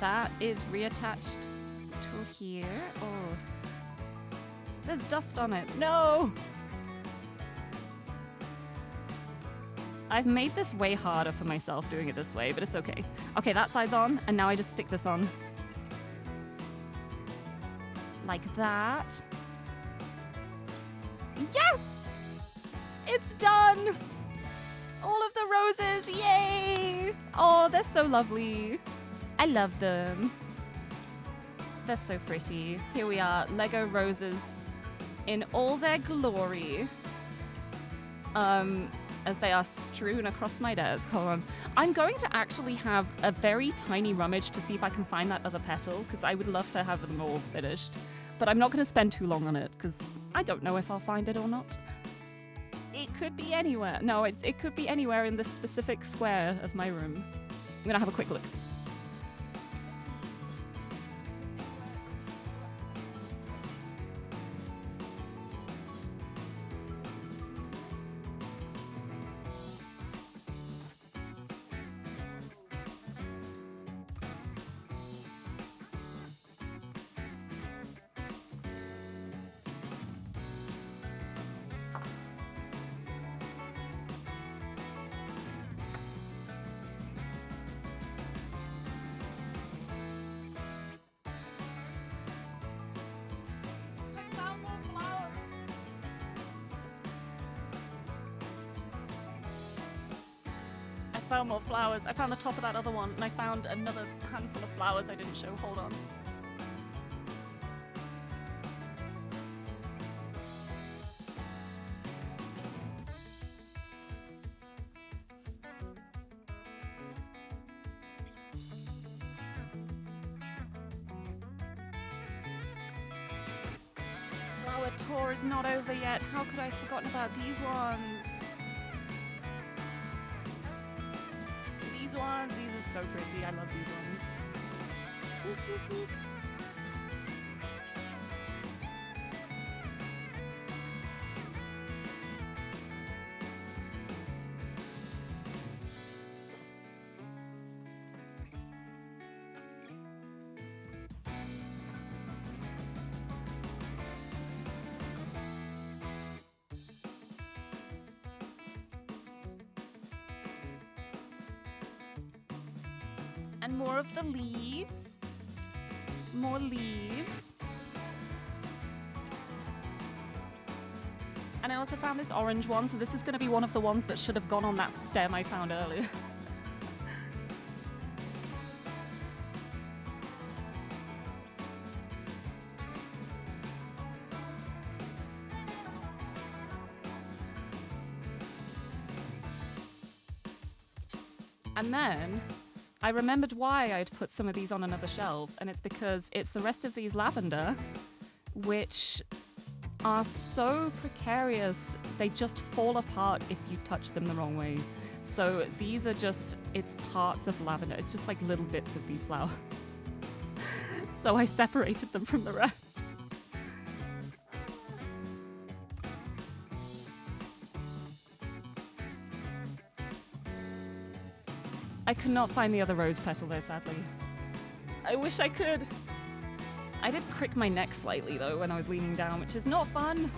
That is reattached to here. Oh. There's dust on it. No! I've made this way harder for myself doing it this way, but it's okay. Okay, that side's on, and now I just stick this on. Like that. Yes! It's done! All of the roses, yay! Oh, they're so lovely. I love them. They're so pretty. Here we are, Lego roses in all their glory. As they are strewn across my desk. Hold on. I'm going to actually have a very tiny rummage to see if I can find that other petal, because I would love to have them all finished. But I'm not going to spend too long on it, because I don't know if I'll find it or not. It could be anywhere. No, it could be anywhere in this specific square of my room. I'm going to have a quick look. Found more flowers. I found the top of that other one, and I found another handful of flowers I didn't show. Hold on. Flower tour is not over yet. How could I have forgotten about these ones? These are so pretty. I love these ones. And more of the leaves. More leaves. And I also found this orange one, so this is going to be one of the ones that should have gone on that stem I found earlier. And then I remembered why I'd put some of these on another shelf, and it's because it's the rest of these lavender, which are so precarious, they just fall apart if you touch them the wrong way. So these are just, it's parts of lavender. It's just like little bits of these flowers. So I separated them from the rest. I could not find the other rose petal though, sadly. I wish I could. I did crick my neck slightly though when I was leaning down, which is not fun.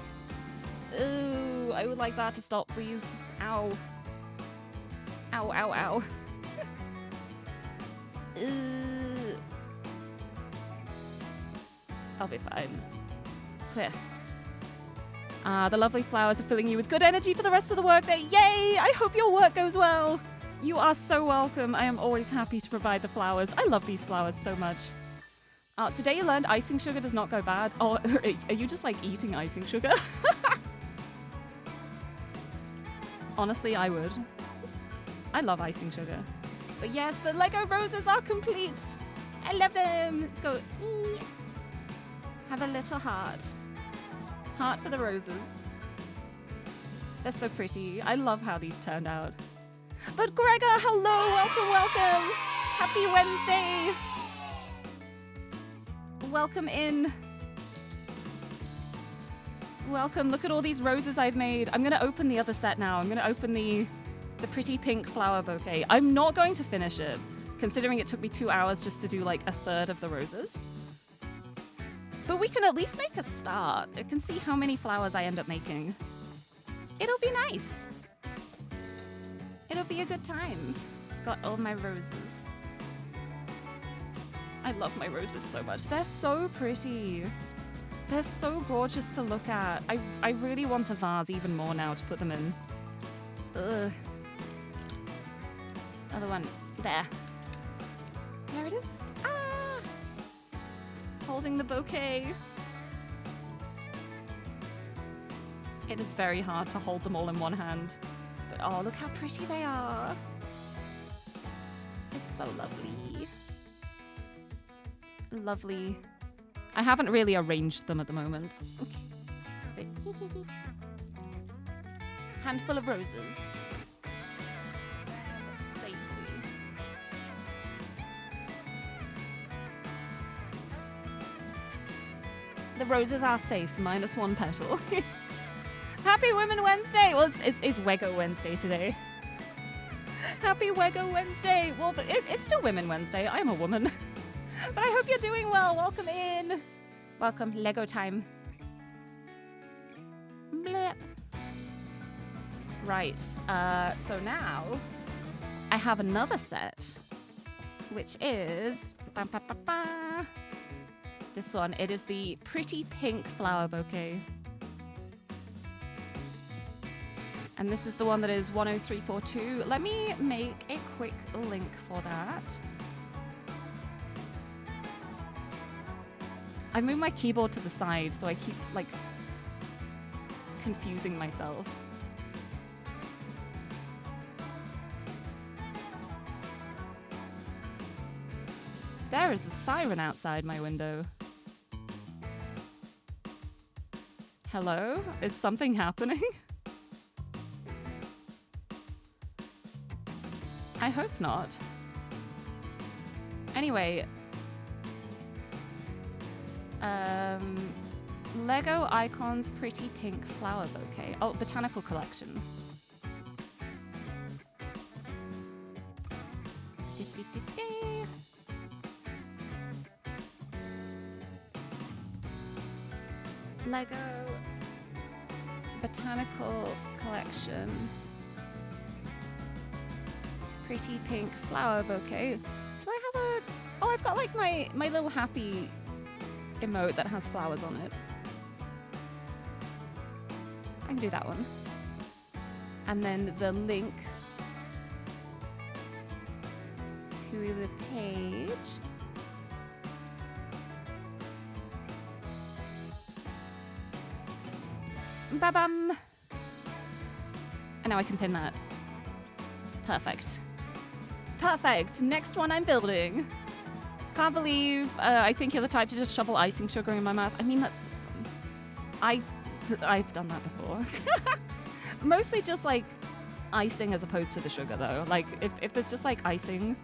Ooh, I would like that to stop, please. Ow. Ow, ow, ow. I'll be fine. Clear. The lovely flowers are filling you with good energy for the rest of the workday. Yay! I hope your work goes well. You are so welcome. I am always happy to provide the flowers. I love these flowers so much. Today you learned icing sugar does not go bad. Oh, are you just like eating icing sugar? Honestly, I would. I love icing sugar. But yes, the Lego roses are complete. I love them. Let's go. Have a little heart. Heart for the roses. They're so pretty. I love how these turned out. But Gregor, hello, welcome, welcome. Happy Wednesday. Welcome in. Welcome. Look at all these roses I've made. I'm going to open the other set now. I'm going to open the pretty pink flower bouquet. I'm not going to finish it, considering it took me 2 hours just to do like a third of the roses. But we can at least make a start. I can see how many flowers I end up making. It'll be nice. It'll be a good time. Got all my roses. I love my roses so much. They're so pretty. They're so gorgeous to look at. I really want a vase even more now to put them in. Ugh. Other one. There. There it is. Ah! Holding the bouquet. It is very hard to hold them all in one hand. But oh, look how pretty they are. It's so lovely. Lovely. I haven't really arranged them at the moment. Okay. Handful of roses. Safely. The roses are safe, -1 petal. Happy Women Wednesday! Well, it's Wego Wednesday today. Happy Wego Wednesday! Well, it's still Women Wednesday. I am a woman. But I hope you're doing well. Welcome in. Welcome, Lego time. Blip. Right, so now I have another set, which is this one. It is the pretty pink flower bouquet. And this is the one that is 10342. Let me make a quick link for that. I moved my keyboard to the side, so I keep, like, confusing myself. There is a siren outside my window. Hello? Is something happening? I hope not. Anyway, Lego Icons Pretty Pink Flower Bouquet. Oh, Botanical Collection. Lego Botanical Collection. Pretty Pink Flower Bouquet. Do I have a... Oh, I've got like my little happy emote that has flowers on it. I can do that one. And then the link to the page. Ba-bum! And now I can pin that. Perfect. Perfect! Next one I'm building. Can't believe I think you're the type to just shovel icing sugar in my mouth. I mean, that's... I've done that before. Mostly just like icing as opposed to the sugar though. Like if there's just like icing,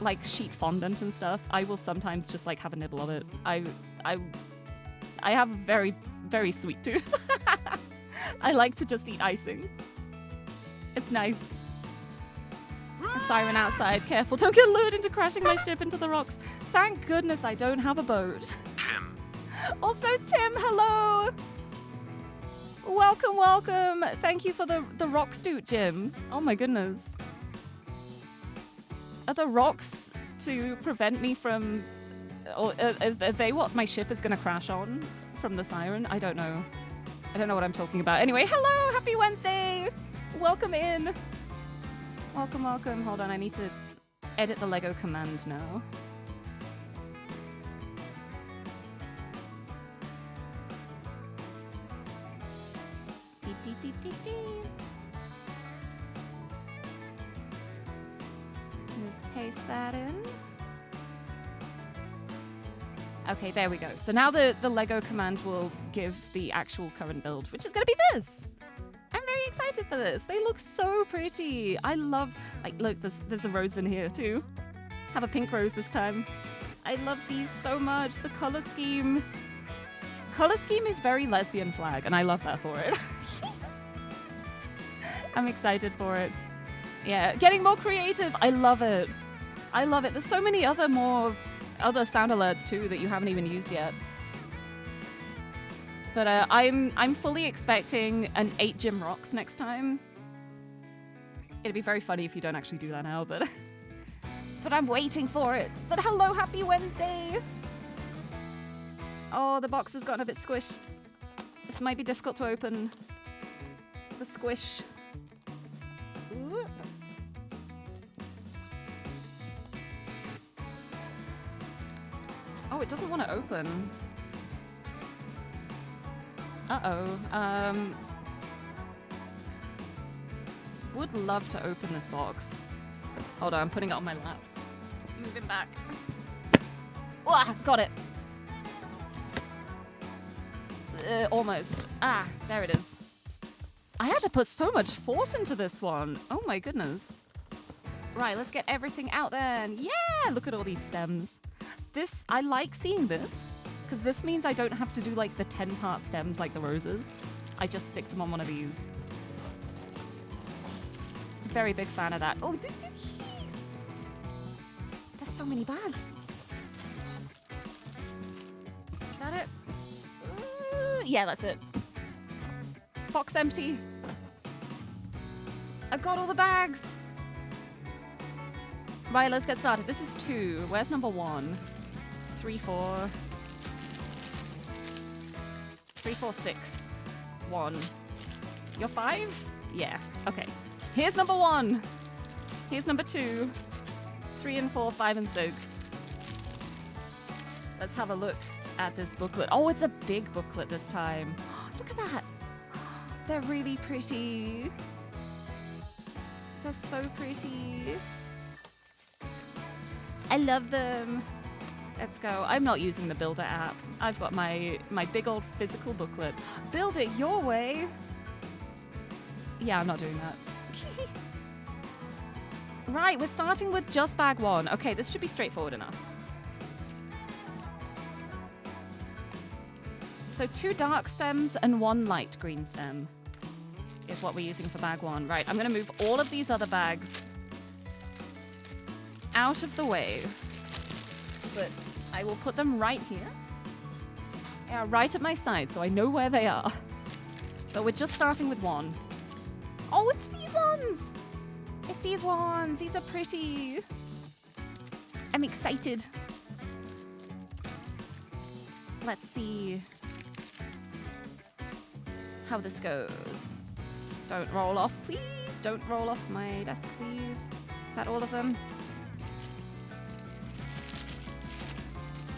like sheet fondant and stuff, I will sometimes just like have a nibble of it. I have a very, very sweet tooth. I like to just eat icing. It's nice. A siren outside. Careful, don't get lured into crashing my ship into the rocks. Thank goodness I don't have a boat. Tim. Also, Tim, hello! Welcome, welcome. Thank you for the rock stoot, Jim. Oh my goodness. Are the rocks to prevent me from... Or are they what my ship is going to crash on from the siren? I don't know. I don't know what I'm talking about. Anyway, hello! Happy Wednesday! Welcome in. Welcome, welcome. Hold on, I need to edit the Lego command now. Just paste that in. Okay, there we go. So now the Lego command will give the actual current build, which is going to be this. I'm very excited for this. They look so pretty. I love, like, look, there's a rose in here too. Have a pink rose this time. I love these so much. The color scheme. Color scheme is very lesbian flag, and I love that for it. I'm excited for it. Yeah, getting more creative. I love it. I love it. There's so many other sound alerts too that you haven't even used yet. But I'm fully expecting an 8 gym rocks next time. It'd be very funny if you don't actually do that now, but but I'm waiting for it. But hello, happy Wednesday. Oh, the box has gotten a bit squished. This might be difficult to open. The squish. Ooh. Oh, it doesn't want to open. Uh-oh. Would love to open this box. Hold on, I'm putting it on my lap. Moving back. Ah, got it. Almost. Ah, there it is. I had to put so much force into this one. Oh my goodness. Right, let's get everything out then. Yeah, look at all these stems. I like seeing this, because this means I don't have to do like the 10-part stems like the roses. I just stick them on one of these. Very big fan of that. Oh, there's so many bags. Is that it? Yeah, that's it. Box empty. I got all the bags. Right, let's get started. This is 2. Where's number 1? 3, 4. 3, 4, 6. 1. You're 5? Yeah. Okay. Here's number 1. Here's number 2. 3 and 4, 5 and 6. Let's have a look at this booklet. Oh, it's a big booklet this time. Look at that. They're really pretty. They're so pretty. I love them. Let's go. I'm not using the Builder app. I've got my big old physical booklet. Build it your way. Yeah, I'm not doing that. Right, we're starting with just bag 1. Okay, this should be straightforward enough. So 2 dark stems and 1 light green stem is what we're using for bag 1. Right, I'm going to move all of these other bags out of the way. But I will put them right here. Yeah, right at my side so I know where they are. But we're just starting with 1. Oh, it's these ones! It's these ones! These are pretty! I'm excited. Let's see how this goes. Don't roll off, please. Don't roll off my desk, please. Is that all of them?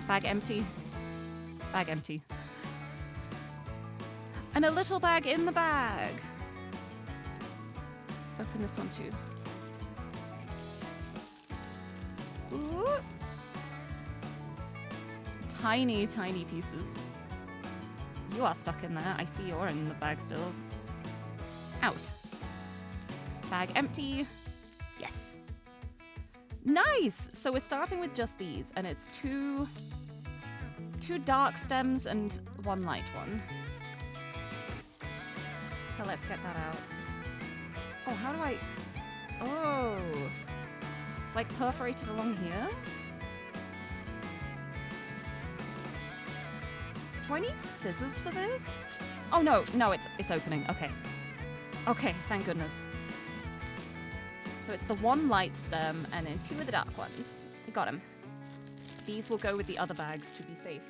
Bag empty. Bag empty. And a little bag in the bag. Open this one too. Ooh. Tiny, tiny pieces. You are stuck in there. I see you're in the bag still. Out. Bag empty. Yes. Nice! So we're starting with just these, and it's two dark stems and one light one. So let's get that out. Oh, how do I... Oh. It's like perforated along here. Do I need scissors for this? Oh, no, it's opening. Okay. Okay, thank goodness. So it's the one light stem and then two of the dark ones. Got them. These will go with the other bags to be safe.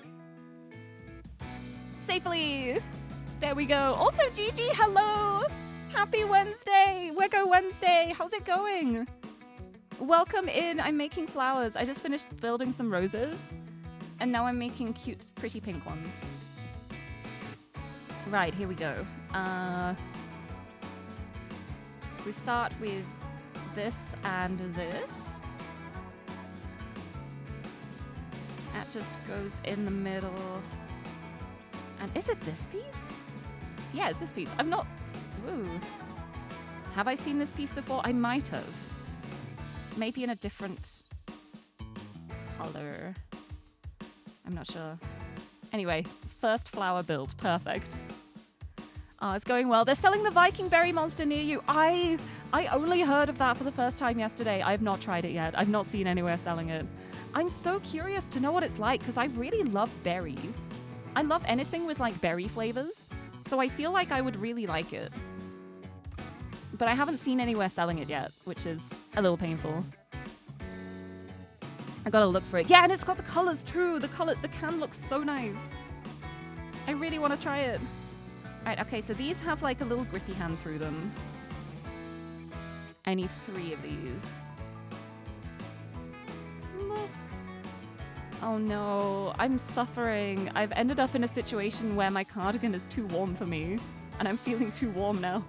Safely! There we go. Also, Gigi, hello! Happy Wednesday! Wiggo Wednesday! How's it going? Welcome in. I'm making flowers. I just finished building some roses. And now I'm making cute, pretty pink ones. Right, here we go. We start with this and this. That just goes in the middle. And is it this piece? Yeah, it's this piece. I'm not... Ooh. Have I seen this piece before? I might have. Maybe in a different color. I'm not sure. Anyway, first flower build. Perfect. Oh, it's going well. They're selling the Viking berry monster near you. I only heard of that for the first time yesterday. I've not tried it yet. I've not seen anywhere selling it. I'm so curious to know what it's like because I really love berry. I love anything with like berry flavors. So I feel like I would really like it. But I haven't seen anywhere selling it yet, which is a little painful. I gotta look for it. Yeah, and it's got the colors too. The can looks so nice. I really want to try it. Right, okay, so these have like a little grippy hand through them. I need 3 of these. Oh no, I'm suffering. I've ended up in a situation where my cardigan is too warm for me, and I'm feeling too warm now.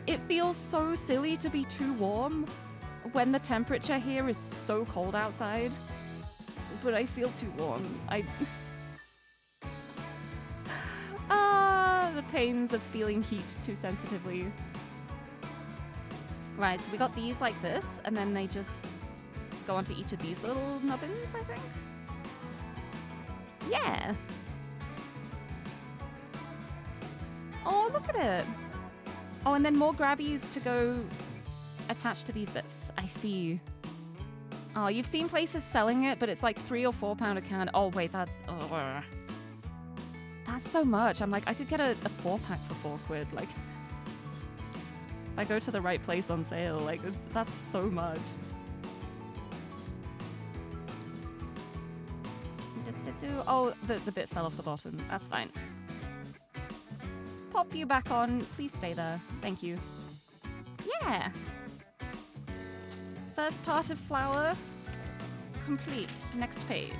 It feels so silly to be too warm when the temperature here is so cold outside, but I feel too warm. The pains of feeling heat too sensitively. Right, so we got these like this, and then they just go onto each of these little nubbins, I think. Yeah. Oh, look at it. Oh, and then more grabbies to go attached to these bits. I see. Oh, you've seen places selling it, but it's like £3 or £4 a can. Oh, wait, that's so much. I'm like, I could get a 4-pack for £4. Like, if I go to the right place on sale, like, that's so much. Oh, the bit fell off the bottom. That's fine. Pop you back on. Please stay there. Thank you. Yeah. First part of flower complete. Next page.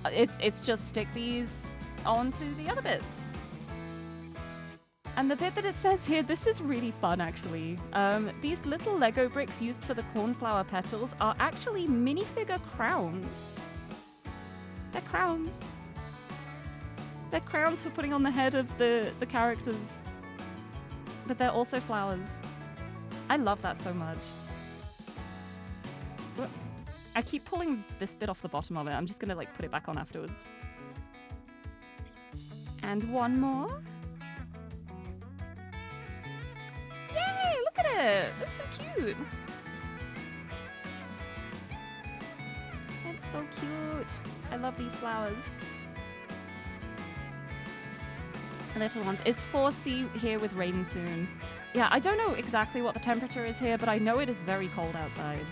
It's just stick these onto the other bits. And the bit that it says here, this is really fun actually. These little Lego bricks used for the cornflower petals are actually minifigure crowns. They're crowns. They're crowns for putting on the head of the characters. But they're also flowers. I love that so much. I keep pulling this bit off the bottom of it. I'm just gonna like put it back on afterwards. And one more. Yay! Look at it! It's so cute! It's so cute! I love these flowers. Little ones. It's 4C here with rain soon. Yeah, I don't know exactly what the temperature is here, but I know it is very cold outside.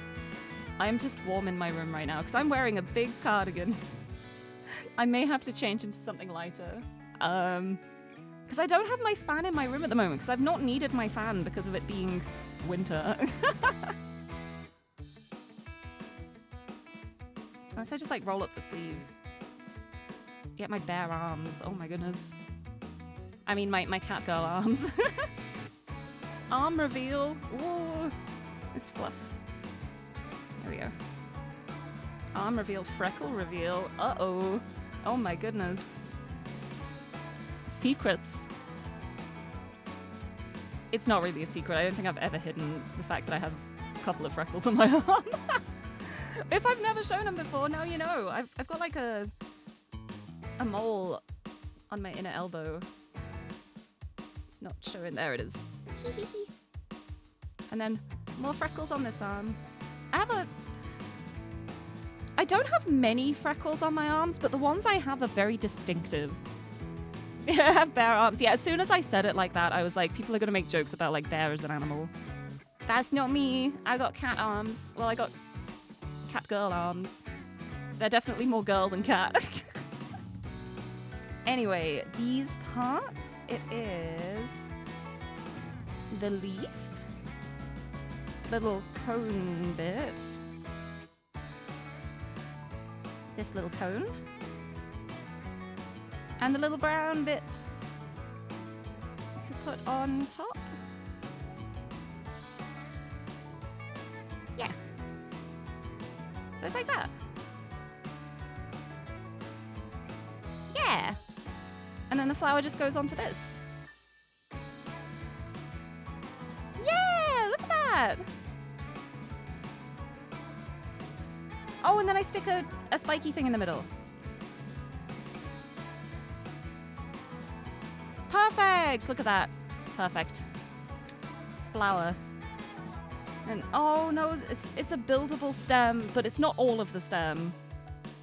I'm just warm in my room right now because I'm wearing a big cardigan. I may have to change into something lighter. Because I don't have my fan in my room at the moment because I've not needed my fan because of it being winter. Unless I just like roll up the sleeves. Get my bare arms. Oh my goodness. I mean my cat girl arms. Arm reveal. Ooh, this fluff. There we go. Arm reveal, freckle reveal. Uh-oh. Oh my goodness. Secrets. It's not really a secret. I don't think I've ever hidden the fact that I have a couple of freckles on my arm. If I've never shown them before, now you know. I've got like a mole on my inner elbow. It's not showing. There it is. And then more freckles on this arm. I don't have many freckles on my arms, but the ones I have are very distinctive. I have bear arms. Yeah, as soon as I said it like that, I was like, people are going to make jokes about like bear as an animal. That's not me. I got cat arms. Well, I got cat girl arms. They're definitely more girl than cat. Anyway, these parts, it is the leaf, little cone bit, this little cone, and the little brown bit to put on top. Yeah. So it's like that. Yeah. And then the flower just goes onto this. Yeah, look at that. Oh, and then I stick a spiky thing in the middle. Perfect. Look at that. Perfect. Flower. And oh no, it's a buildable stem, but it's not all of the stem.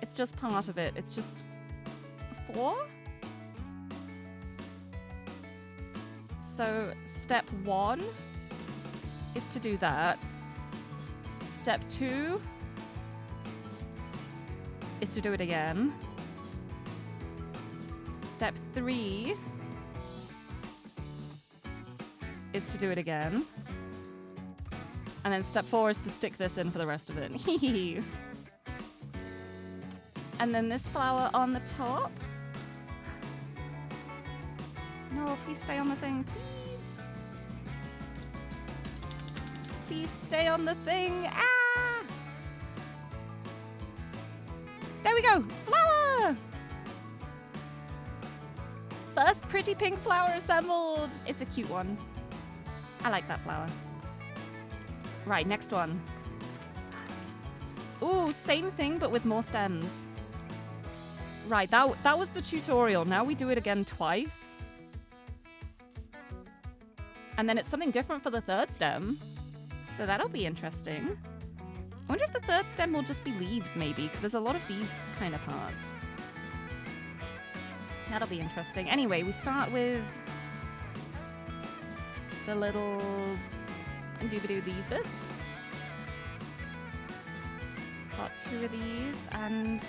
It's just part of it. It's just 4? So step 1 is to do that. Step 2 is to do it again. Step 3 is to do it again. And then step 4 is to stick this in for the rest of it. And then this flower on the top. No, please stay on the thing, please. Please stay on the thing. Ah! There we go. Flower! First pretty pink flower assembled. It's a cute one. I like that flower. Right, next one. Ooh, same thing, but with more stems. Right, that was the tutorial. Now we do it again twice. And then it's something different for the third stem. So that'll be interesting. I wonder if the third stem will just be leaves, maybe, because there's a lot of these kind of parts. That'll be interesting. Anyway, we start with the little doobie-doo these bits. Got 2 of these, and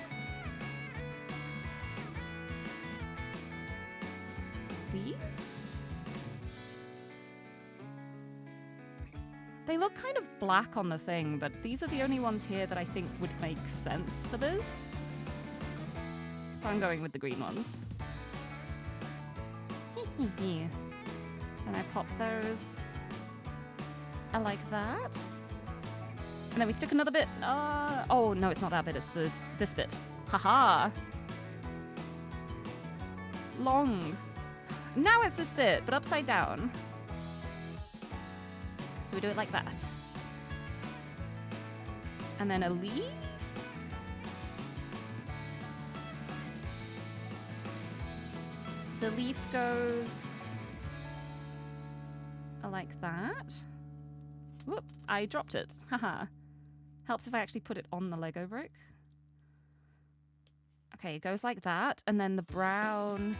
these? They look kind of black on the thing, but these are the only ones here that I think would make sense for this. So I'm going with the green ones. And I pop those. I like that. And then we stick another bit. Oh, no, it's not that bit. It's this bit. Haha. Long. Now it's this bit, but upside down. So we do it like that. And then a leaf. The leaf goes like that. Whoop, I dropped it. Haha. Helps if I actually put it on the Lego brick. Okay, it goes like that. And then the brown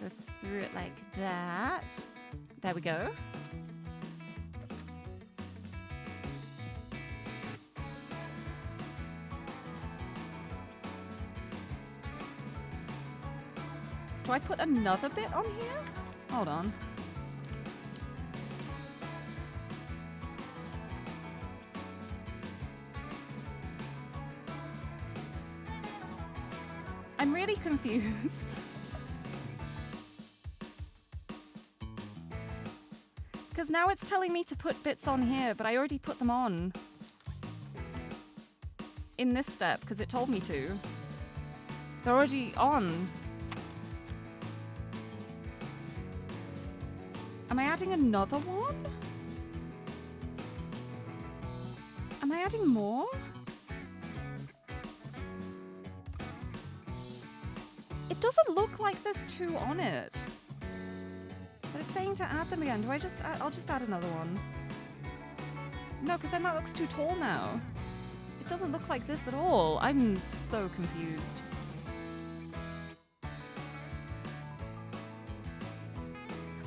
goes through it like that. There we go. Do I put another bit on here? Hold on. I'm really confused. Because now it's telling me to put bits on here, but I already put them on. In this step, because it told me to. They're already on. Am I adding another one? Am I adding more? It doesn't look like there's 2 on it. But it's saying to add them again. Do I just add, I'll just add another one. No, because then that looks too tall now. It doesn't look like this at all. I'm so confused.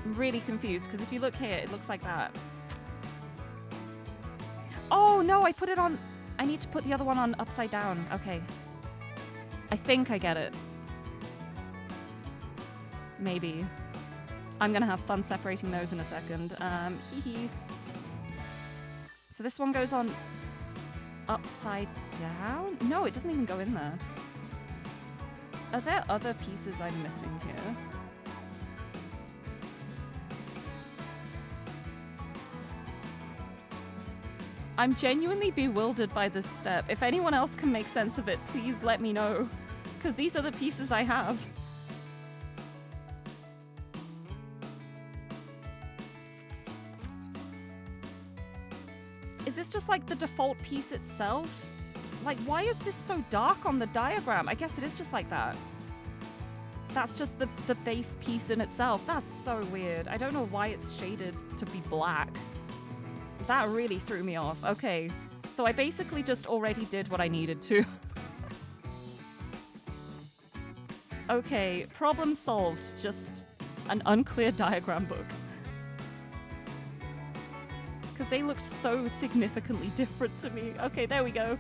I'm really confused, because if you look here, it looks like that. Oh, no, I put it on... I need to put the other one on upside down. Okay. I think I get it. Maybe. I'm gonna have fun separating those in a second. Hee. So this one goes on upside down? No, it doesn't even go in there. Are there other pieces I'm missing here? I'm genuinely bewildered by this step. If anyone else can make sense of it, please let me know. Because these are the pieces I have. Is this just like the default piece itself? Like, why is this so dark on the diagram? I guess it is just like that. That's just the base piece in itself. That's so weird. I don't know why it's shaded to be black. That really threw me off. Okay, so I basically just already did what I needed to. Okay, problem solved. Just an unclear diagram book. Because they looked so significantly different to me. Okay, there we go.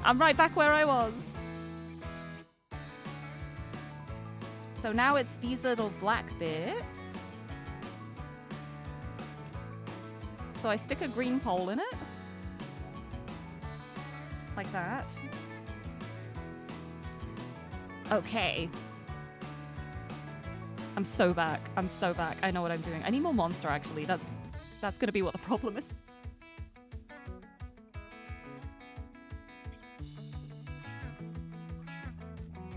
I'm right back where I was. So now it's these little black bits. So I stick a green pole in it. Like that. Okay. I'm so back. I'm so back. I know what I'm doing. I need more monster, actually. That's going to be what the problem is.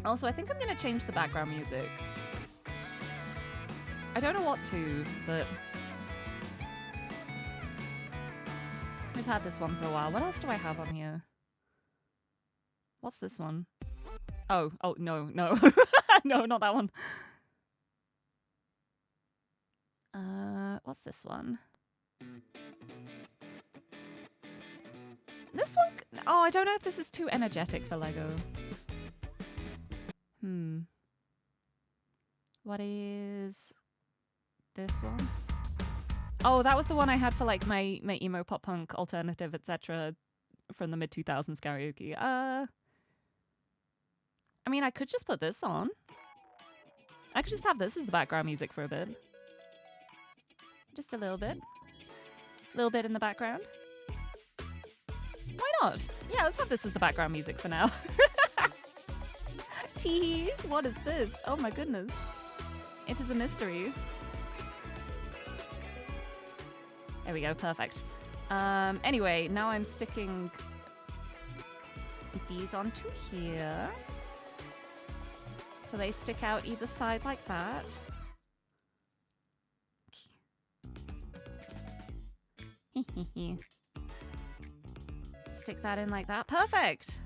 Also, I think I'm going to change the background music. I don't know what to, but... We've had this one for a while. What else do I have on here? What's this one? Oh, no. No, not that one. What's this one? This one... Oh, I don't know if this is too energetic for Lego. What is this one? Oh, that was the one I had for like my emo pop punk alternative, etc. from the mid-2000s karaoke. I mean, I could just put this on. I could just have this as the background music for a bit. Just a little bit. A little bit in the background. Why not? Yeah, let's have this as the background music for now. Tee, what is this? Oh my goodness. It is a mystery. There we go, perfect. Anyway, now I'm sticking these onto here. So they stick out either side like that. Stick that in like that. Perfect!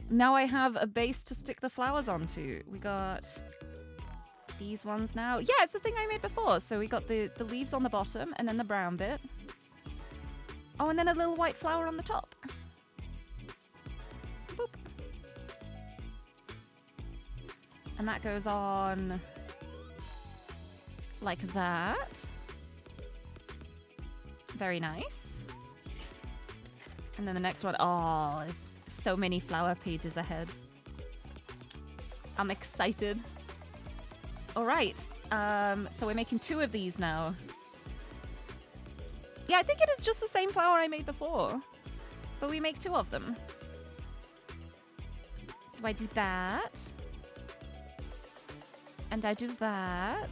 Now I have a base to stick the flowers onto. We got these ones now. Yeah, it's the thing I made before. So we got the leaves on the bottom and then the brown bit. Oh, and then a little white flower on the top. Boop. And that goes on like that. Very nice. And then the next one, oh, there's so many flower pages ahead. I'm excited. All right, so we're making 2 of these now. Yeah, I think it is just the same flower I made before, but we make 2 of them. So I do that. And I do that.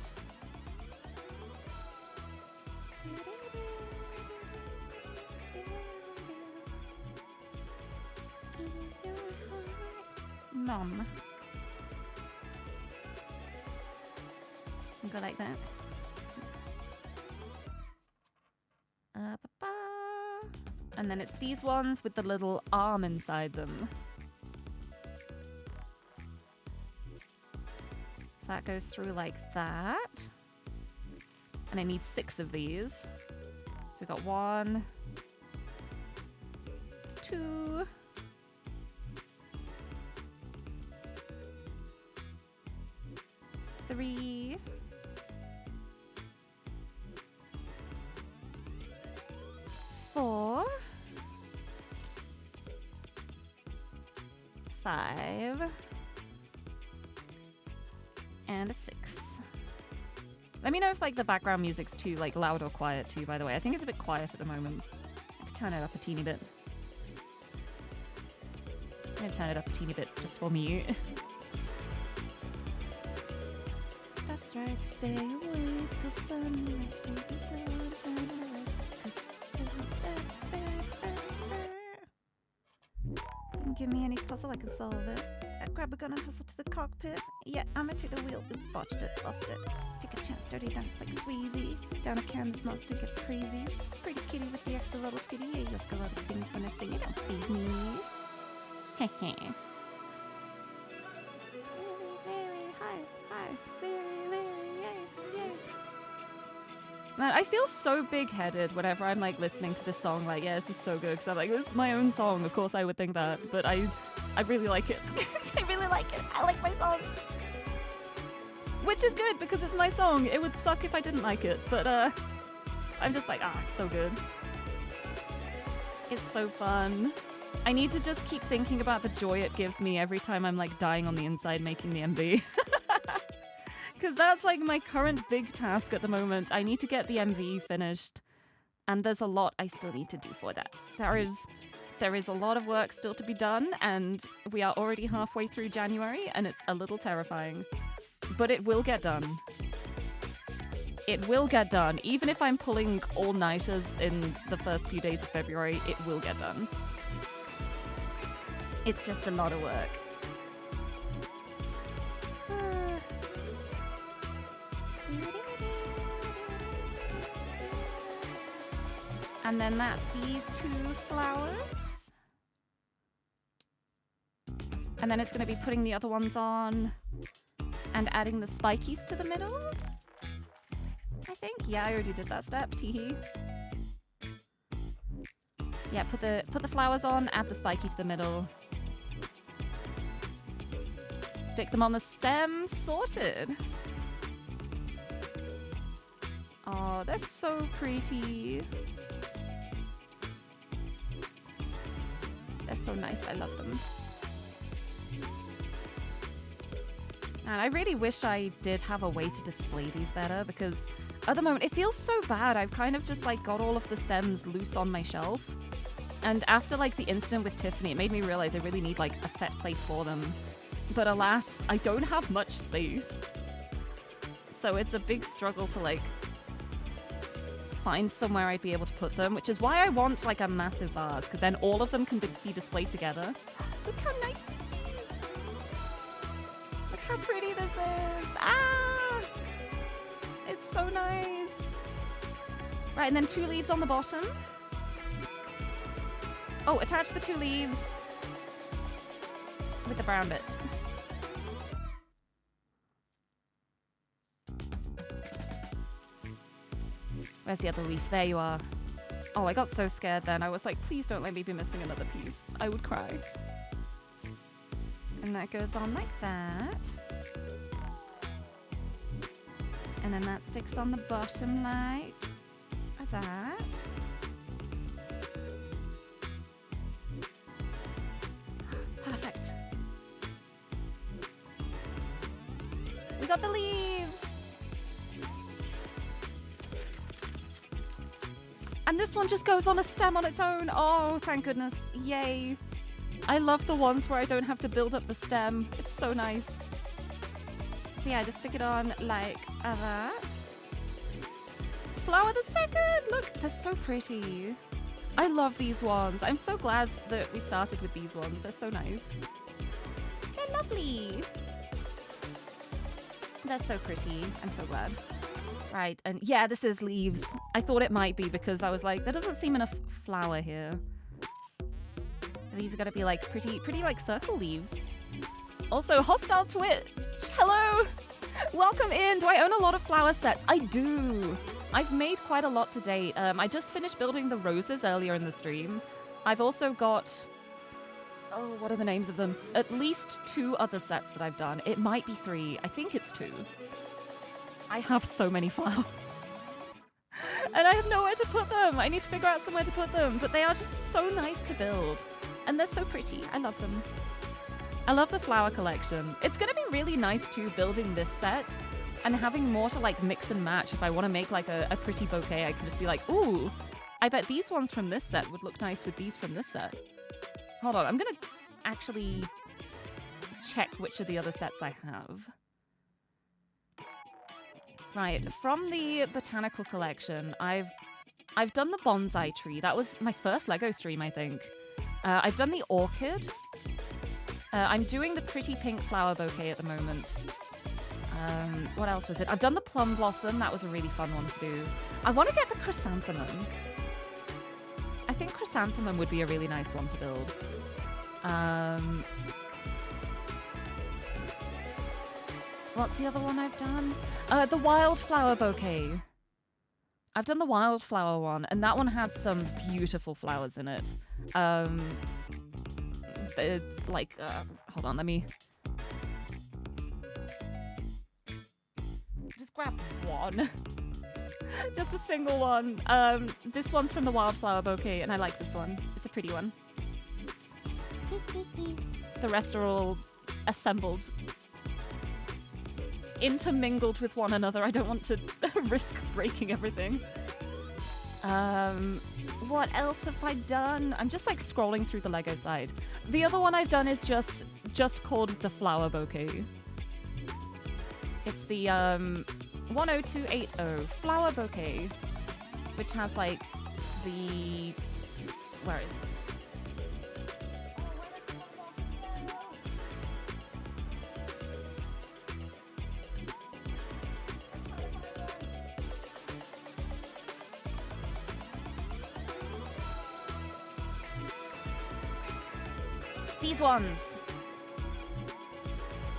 Nom. Go like that. And then it's these ones with the little arm inside them. So that goes through like that. And I need 6 of these. So we've got 1, 2, 3, 4, 5, and a 6. Let me know if like the background music's too like loud or quiet too, by the way. I think it's a bit quiet at the moment. I could turn it up a teeny bit. I'm gonna turn it up a teeny bit just for me. That's right, stay awake till sunrise, so the dawn shine on the west. You can give me any puzzle, I can solve it. I grab a gun and hustle to the cockpit. Yeah, I'ma take the wheel. Oops, botched it, lost it. Take a chance, dirty dance like Sweezy. Down a can, this monster gets crazy. Pretty kitty with the extra little skitty. Yeah, you ask a lot of things when I sing it. Don't please me. Heh. Man, I feel so big-headed whenever I'm like listening to this song. Like, yeah, this is so good because I'm like, this is my own song. Of course, I would think that, but I really like it. I really like it. I like my song, which is good because it's my song. It would suck if I didn't like it, but I'm just like, it's so good. It's so fun. I need to just keep thinking about the joy it gives me every time I'm like dying on the inside making the MV. Because that's like my current big task at the moment. I need to get the MV finished, and there's a lot I still need to do for that. There is a lot of work still to be done, and we are already halfway through January, and it's a little terrifying. But it will get done. It will get done. Even if I'm pulling all-nighters in the first few days of February, it will get done. It's just a lot of work. And then that's these 2 flowers. And then it's going to be putting the other ones on and adding the spikies to the middle. I think. Yeah, I already did that step. Teehee. Yeah, put the flowers on, add the spiky to the middle. Stick them on the stem. Sorted. Oh, they're so pretty. They're so nice. I love them. And I really wish I did have a way to display these better, because at the moment it feels so bad. I've kind of just like got all of the stems loose on my shelf. And after like the incident with Tiffany, it made me realize I really need like a set place for them. But alas, I don't have much space. So it's a big struggle to like find somewhere I'd be able to put them, which is why I want like a massive vase, because then all of them can be displayed together. Look how nice this is! Look how pretty this is! Ah! It's so nice! Right, and then 2 leaves on the bottom. Oh, attach the 2 leaves with the brown bit. Where's the other leaf? There you are. Oh, I got so scared then. I was like, please don't let me be missing another piece. I would cry. And that goes on like that. And then that sticks on the bottom like that. Perfect. We got the leaves. And this one just goes on a stem on its own. Oh, thank goodness. Yay. I love the ones where I don't have to build up the stem. It's so nice. So yeah, just stick it on like that. Flower the second! Look, they're so pretty. I love these ones. I'm so glad that we started with these ones. They're so nice. They're lovely. They're so pretty. I'm so glad. Right, and yeah, this is leaves. I thought it might be because I was like, there doesn't seem enough flower here. These are gonna be like pretty like circle leaves. Also, hostile Twitch. Hello! Welcome in. Do I own a lot of flower sets? I do. I've made quite a lot to date. I just finished building the roses earlier in the stream. I've also got... oh, what are the names of them? At least 2 other sets that I've done. It might be 3. I think it's 2. I have so many flowers. And I have nowhere to put them. I need to figure out somewhere to put them. But they are just so nice to build. And they're so pretty. I love them. I love the flower collection. It's going to be really nice too, building this set and having more to like mix and match. If I want to make like a pretty bouquet, I can just be like, ooh, I bet these ones from this set would look nice with these from this set. Hold on, I'm going to actually check which of the other sets I have. Right, from the botanical collection, I've done the bonsai tree. That was my first Lego stream, I think. I've done the orchid. I'm doing the pretty pink flower bouquet at the moment. What else was it? I've done the plum blossom. That was a really fun one to do. I want to get the chrysanthemum. I think chrysanthemum would be a really nice one to build. What's the other one I've done? The wildflower bouquet. I've done the wildflower one, and that one had some beautiful flowers in it. Hold on, let me just grab one. Just a single one. This one's from the wildflower bouquet, and I like this one. It's a pretty one. The rest are all assembled, intermingled with one another. I don't want to risk breaking everything. What else have I done? I'm just like scrolling through the Lego side. The other one I've done is just called the flower bouquet. It's the 10280 flower bouquet, which has like the... where is it? These ones.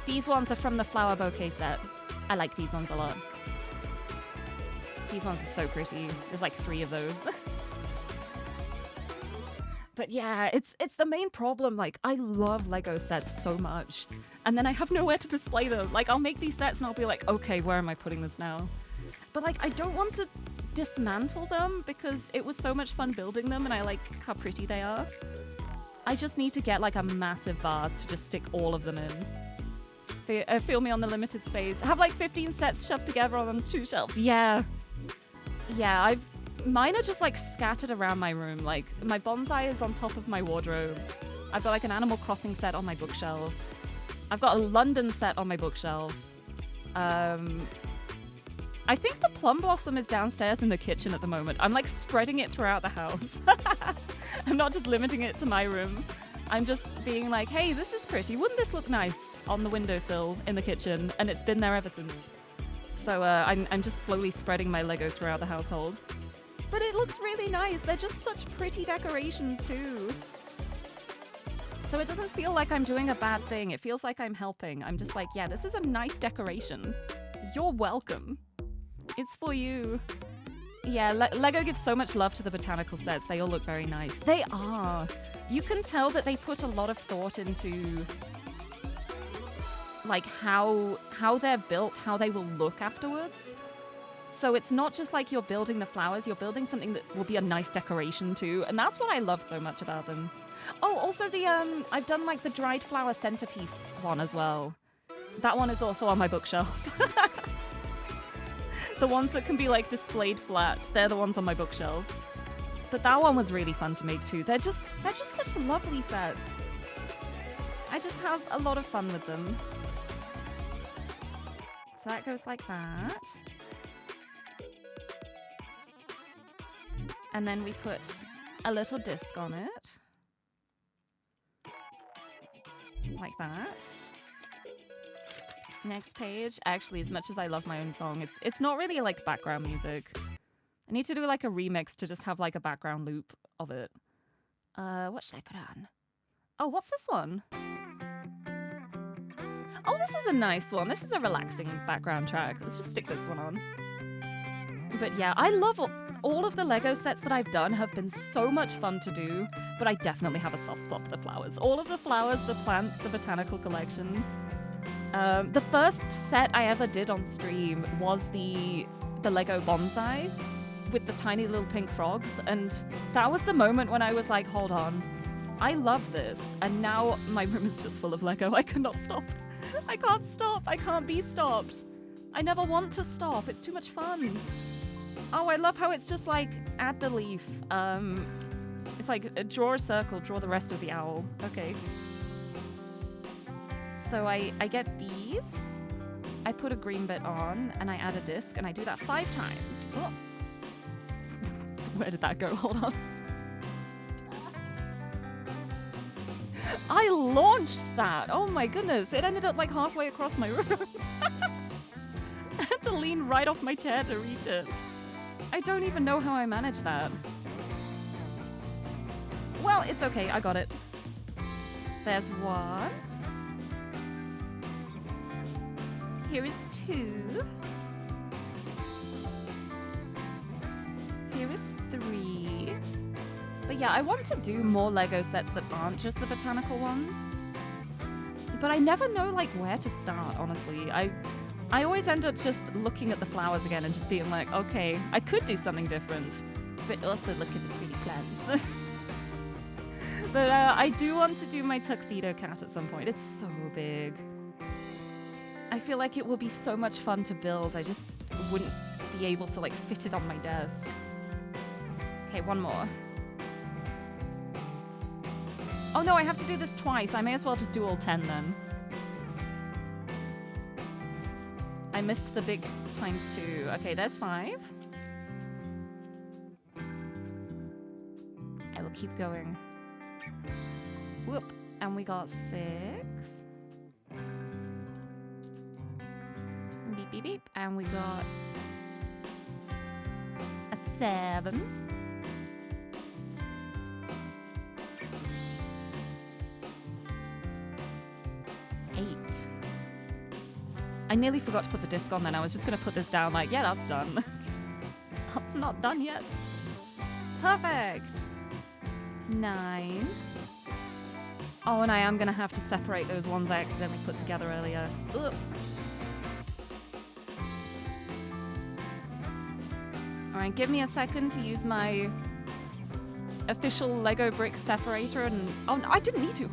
These ones are from the flower bouquet set. I like these ones a lot. These ones are so pretty. There's like 3 of those. But yeah, it's the main problem. Like, I love Lego sets so much. And then I have nowhere to display them. Like, I'll make these sets and I'll be like, okay, where am I putting this now? But like, I don't want to dismantle them because it was so much fun building them and I like how pretty they are. I just need to get like a massive vase to just stick all of them in. Feel me on the limited space. I have like 15 sets shoved together on 2 shelves. Yeah. Yeah, mine are just like scattered around my room. Like my bonsai is on top of my wardrobe. I've got like an Animal Crossing set on my bookshelf. I've got a London set on my bookshelf. I think the plum blossom is downstairs in the kitchen at the moment. I'm like spreading it throughout the house. I'm not just limiting it to my room. I'm just being like, hey, this is pretty. Wouldn't this look nice on the windowsill in the kitchen? And it's been there ever since. So I'm just slowly spreading my Lego throughout the household. But it looks really nice. They're just such pretty decorations too. So it doesn't feel like I'm doing a bad thing. It feels like I'm helping. I'm just like, yeah, this is a nice decoration. You're welcome. It's for you. Yeah, Lego gives so much love to the botanical sets. They all look very nice. They are. You can tell that they put a lot of thought into like how they're built, how they will look afterwards. So it's not just like you're building the flowers, you're building something that will be a nice decoration too. And that's what I love so much about them. Oh, also the I've done like the dried flower centerpiece one as well. That one is also on my bookshelf. The ones that can be like displayed flat, they're the ones on my bookshelf. But that one was really fun to make too. They're just such lovely sets. I just have a lot of fun with them. So that goes like that. And then we put a little disc on it. Like that. Next page. Actually, as much as I love my own song, it's not really like background music. I need to do like a remix to just have like a background loop of it. What should I put on? Oh, what's this one? Oh, this is a nice one. This is a relaxing background track. Let's just stick this one on. But yeah, I love all of the Lego sets that I've done have been so much fun to do, but I definitely have a soft spot for the flowers. All of the flowers, the plants, the botanical collection. The first set I ever did on stream was the Lego bonsai with the tiny little pink frogs, and that was the moment when I was like, hold on, I love this. And now my room is just full of Lego. I cannot stop. I can't stop. I can't be stopped. I never want to stop. It's too much fun. Oh, I love how it's just like, add the leaf. It's like, draw a circle, draw the rest of the owl. Okay. So I get these. I put a green bit on, and I add a disc, and I do that 5 times. Oh. Where did that go? Hold on. I launched that. Oh my goodness. It ended up like halfway across my room. I had to lean right off my chair to reach it. I don't even know how I managed that. Well, it's okay. I got it. There's 1. Here is 2. Here is 3. But yeah, I want to do more Lego sets that aren't just the botanical ones. But I never know like where to start, honestly. I always end up just looking at the flowers again and just being like, okay, I could do something different, but also look at the pretty plants. But I do want to do my tuxedo cat at some point. It's so big. I feel like it will be so much fun to build. I just wouldn't be able to like fit it on my desk. Okay, 1 more. Oh no, I have to do this twice. I may as well just do all 10 then. I missed the big ×2. Okay, there's 5. I will keep going. Whoop. And we got 6. Beep, beep, beep. And we got a 7. I nearly forgot to put the disc on then. I was just going to put this down like, yeah, that's done. That's not done yet. Perfect. 9. Oh, and I am going to have to separate those ones I accidentally put together earlier. Ugh. All right, give me a second to use my official Lego brick separator and... Oh, no, I didn't need to.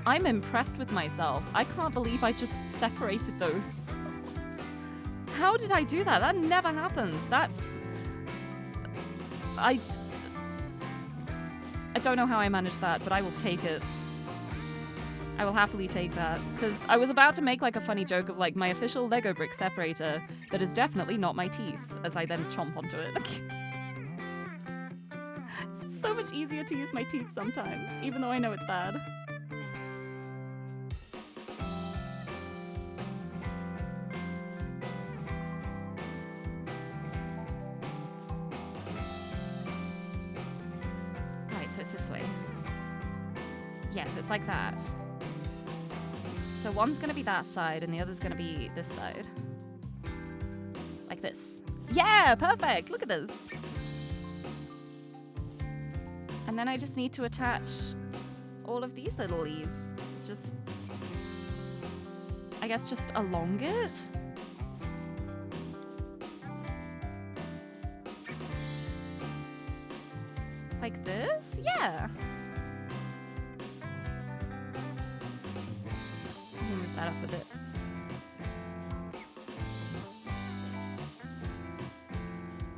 I'm impressed with myself. I can't believe I just separated those. How did I do that? That never happens. I don't know how I managed that, but I will take it. I will happily take that. Because I was about to make like a funny joke of like my official Lego brick separator that is definitely not my teeth, as I then chomp onto it. It's just so much easier to use my teeth sometimes, even though I know it's bad. So it's like that. So one's going to be that side and the other's going to be this side. Like this. Yeah, perfect. Look at this. And then I just need to attach all of these little leaves. Just I guess just along it. Like this? Yeah. Let me move that up a bit.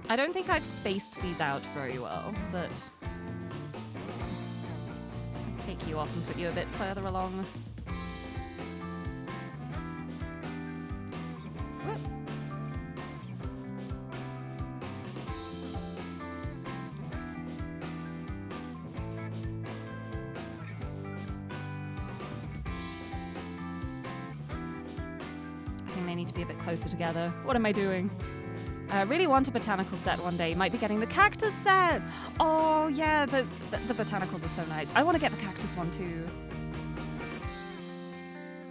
I don't think I've spaced these out very well, but let's take you off and put you a bit further along. Whoop. I think they need to be a bit closer together. What am I doing? I really want a botanical set one day. Might be getting the cactus set. Oh yeah, the botanicals are so nice. I want to get the cactus one too.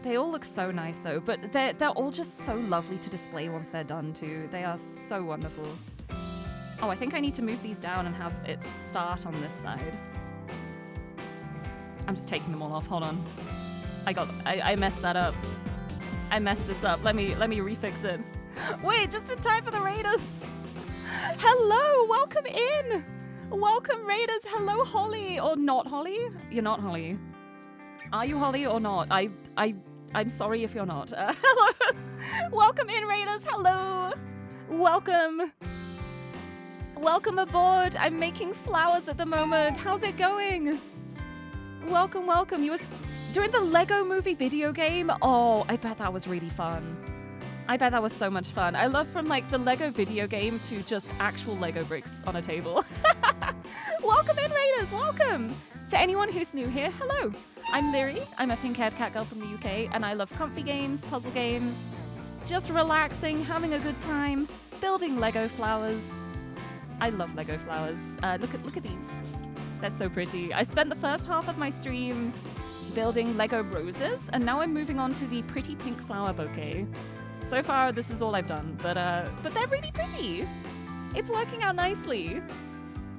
They all look so nice though, but they're all just so lovely to display once they're done too. They are so wonderful. Oh, I think I need to move these down and have it start on this side. I'm just taking them all off. Hold on. I messed that up. I messed this up. Let me refix it. Wait, just in time for the Raiders. Hello, welcome in. Welcome, Raiders. Hello, Holly. Or not Holly? You're not Holly. Are you Holly or not? I'm sorry if you're not. Hello. Welcome in, Raiders. Hello. Welcome. Welcome aboard. I'm making flowers at the moment. How's it going? Welcome, welcome. You were doing the Lego Movie video game? Oh, I bet that was really fun. I bet that was so much fun. I love from like the Lego video game to just actual Lego bricks on a table. Welcome in, Raiders. Welcome. To anyone who's new here, hello. I'm Lirie. I'm a pink-haired cat girl from the UK, and I love comfy games, puzzle games, just relaxing, having a good time, building Lego flowers. I love Lego flowers. Look at these. They're so pretty. I spent the first half of my stream building Lego roses, and now I'm moving on to the pretty pink flower bouquet. So far, this is all I've done, but they're really pretty. It's working out nicely.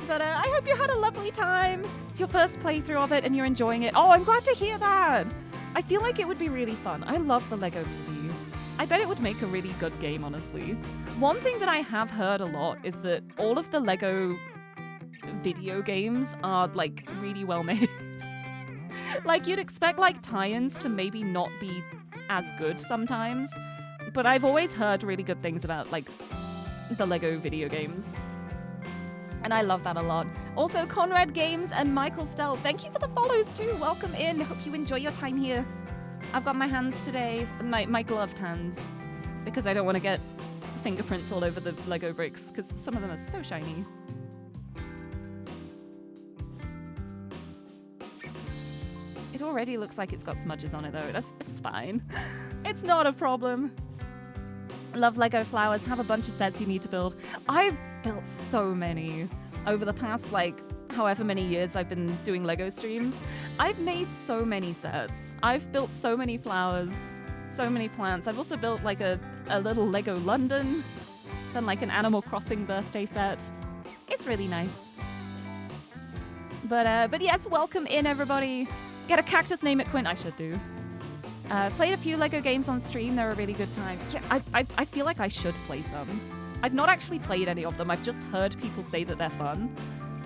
But I hope you had a lovely time. It's your first playthrough of it and you're enjoying it. Oh, I'm glad to hear that. I feel like it would be really fun. I love the Lego Movie. I bet it would make a really good game, honestly. One thing that I have heard a lot is that all of the Lego video games are, like, really well made. Like, you'd expect, like, tie-ins to maybe not be as good sometimes. But I've always heard really good things about, like, the Lego video games. And I love that a lot. Also, Conrad Games and Michael Stell, thank you for the follows too. Welcome in. Hope you enjoy your time here. I've got my hands today, my gloved hands, because I don't want to get fingerprints all over the Lego bricks, because some of them are so shiny. It already looks like it's got smudges on it though. It's fine. It's not a problem. Love Lego flowers. Have a bunch of sets you need to build. I've built so many over the past, like, however many years I've been doing Lego streams. I've made so many sets. I've built so many flowers, so many plants. I've also built, like, a little Lego London, done, like, an Animal Crossing birthday set. It's really nice. But yes, welcome in, everybody. Get a cactus, name it Quint. I should do. Played a few Lego games on stream. They're a really good time. Yeah, I feel like I should play some. I've not actually played any of them. I've just heard people say that they're fun.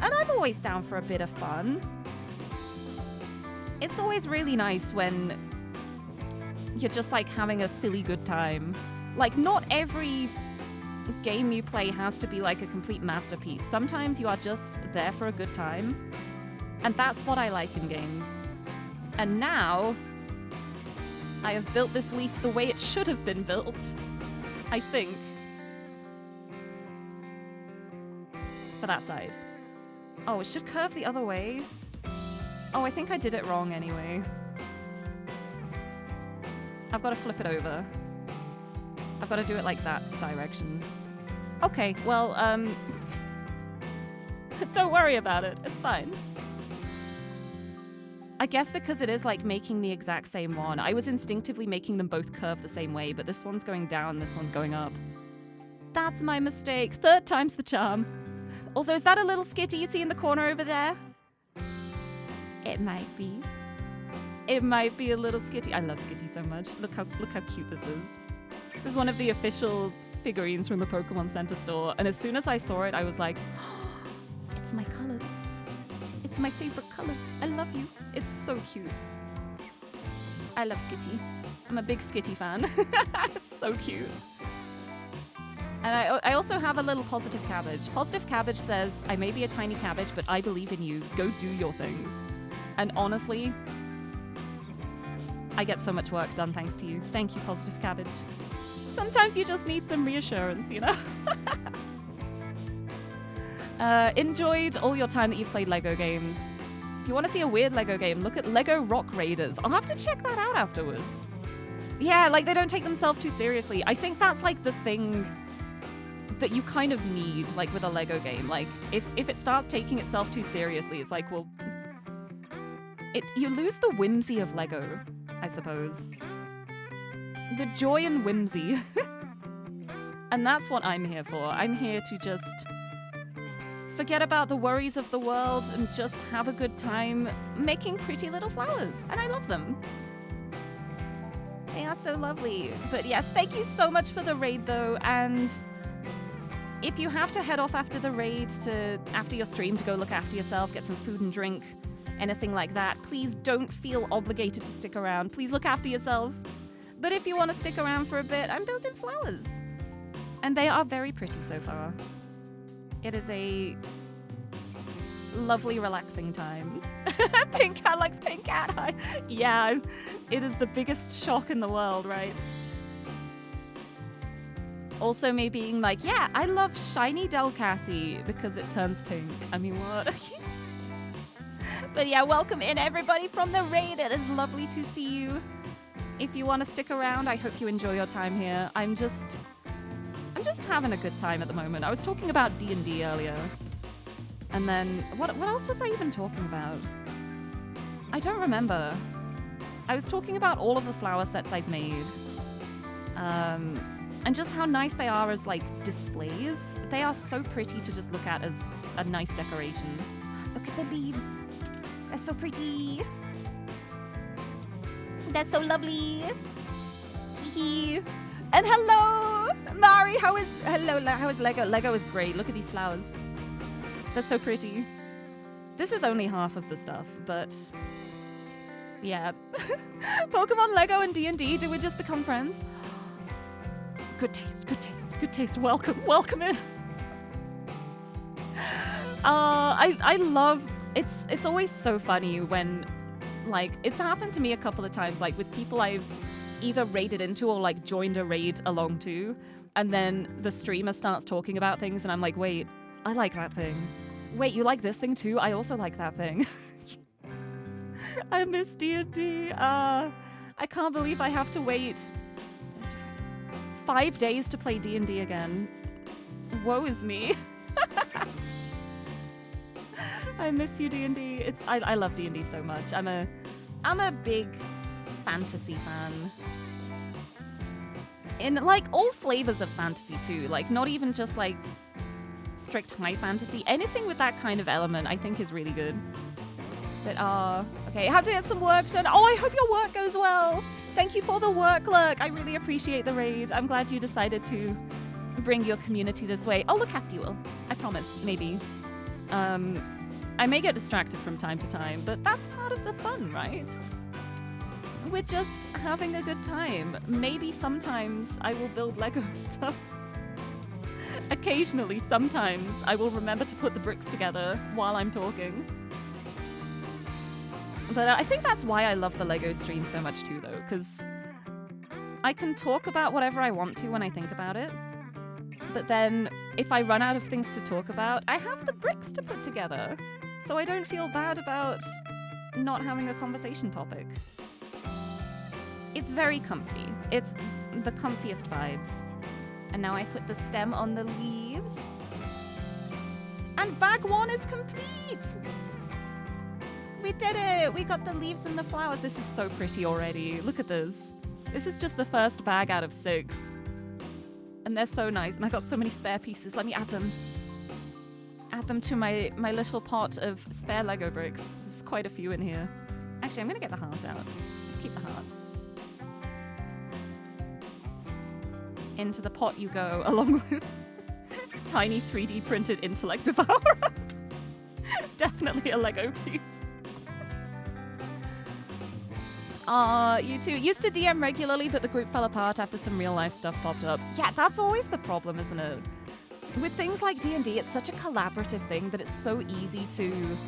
And I'm always down for a bit of fun. It's always really nice when you're just, like, having a silly good time. Like, not every game you play has to be, like, a complete masterpiece. Sometimes you are just there for a good time. And that's what I like in games. And now I have built this leaf the way it should have been built, I think. For that side. Oh, it should curve the other way. Oh, I think I did it wrong anyway. I've got to flip it over. I've got to do it like that direction. Okay, well, don't worry about it. It's fine. I guess because it is, like, making the exact same one. I was instinctively making them both curve the same way, but this one's going down, this one's going up. That's my mistake. Third time's the charm. Also, is that a little skitty you see in the corner over there? It might be. It might be a little Skitty. I love Skitty so much. Look how cute this is. This is one of the official figurines from the Pokemon Center store, and as soon as I saw it, I was like, oh, it's my colors. It's my favorite colors. I love you. It's so cute. I love Skitty. I'm a big Skitty fan. It's so cute. And I also have a little Positive Cabbage. Positive Cabbage says, I may be a tiny cabbage, but I believe in you. Go do your things. And honestly, I get so much work done thanks to you. Thank you, Positive Cabbage. Sometimes you just need some reassurance, you know? Enjoyed all your time that you've played Lego games. If you want to see a weird Lego game, look at Lego Rock Raiders. I'll have to check that out afterwards. Yeah, like they don't take themselves too seriously. I think that's like the thing that you kind of need, like with a Lego game. Like if it starts taking itself too seriously, it's like, well, you lose the whimsy of Lego, I suppose. The joy and whimsy. And that's what I'm here for. I'm here to just forget about the worries of the world and just have a good time making pretty little flowers. And I love them. They are so lovely. But yes, thank you so much for the raid though. And if you have to head off after the raid, after your stream, to go look after yourself, get some food and drink, anything like that, please don't feel obligated to stick around. Please look after yourself. But if you want to stick around for a bit, I'm building flowers. And they are very pretty so far. It is a lovely, relaxing time. Pink Cat likes Pink Cat. Hi. Yeah, it is the biggest shock in the world, right? Also me being like, yeah, I love shiny Delcatty because it turns pink. I mean, what? But yeah, welcome in everybody from the raid. It is lovely to see you. If you want to stick around, I hope you enjoy your time here. I'm just having a good time at the moment. I was talking about D&D earlier. And then, what else was I even talking about? I don't remember. I was talking about all of the flower sets I've made. And just how nice they are as, like, displays. They are so pretty to just look at as a nice decoration. Look at the leaves. They're so pretty. That's so lovely. Hee. And hello, Mari. How is Lego? Lego is great. Look at these flowers. They're so pretty. This is only half of the stuff, but yeah. Pokemon, Lego, and D&D. Did we just become friends? Good taste. Good taste. Good taste. Welcome in. I love. It's always so funny when. Like, it's happened to me a couple of times, like, with people I've either raided into or, like, joined a raid along to, and then the streamer starts talking about things, and I'm like, wait, I like that thing. Wait, you like this thing too? I also like that thing. I miss D&D. I can't believe I have to wait 5 days to play D&D again. Woe is me. I miss you, D&D. I love D&D so much. I'm a big fantasy fan. In like all flavors of fantasy too. Like not even just like strict high fantasy. Anything with that kind of element I think is really good. But okay, I have to get some work done. Oh, I hope your work goes well. Thank you for the work, Lurk. I really appreciate the raid. I'm glad you decided to bring your community this way. I'll look after you, Will. I promise, maybe. I may get distracted from time to time, but that's part of the fun, right? We're just having a good time. Maybe sometimes I will build Lego stuff. Occasionally, sometimes, I will remember to put the bricks together while I'm talking. But I think that's why I love the Lego stream so much too, though, because I can talk about whatever I want to when I think about it. But then, if I run out of things to talk about, I have the bricks to put together. So I don't feel bad about not having a conversation topic. It's very comfy. It's the comfiest vibes. And now I put the stem on the leaves. And bag one is complete! We did it! We got the leaves and the flowers. This is so pretty already. Look at this. This is just the first bag out of 6. And they're so nice. And I got so many spare pieces. Let me add them. Add them to my little pot of spare Lego bricks. There's quite a few in here. Actually, I'm gonna get the heart out. Let's keep the heart. Into the pot you go, along with tiny 3D printed intellect devourer. Definitely a Lego piece. You two used to DM regularly, but the group fell apart after some real life stuff popped up. Yeah, that's always the problem, isn't it? With things like D&D, it's such a collaborative thing that it's so easy to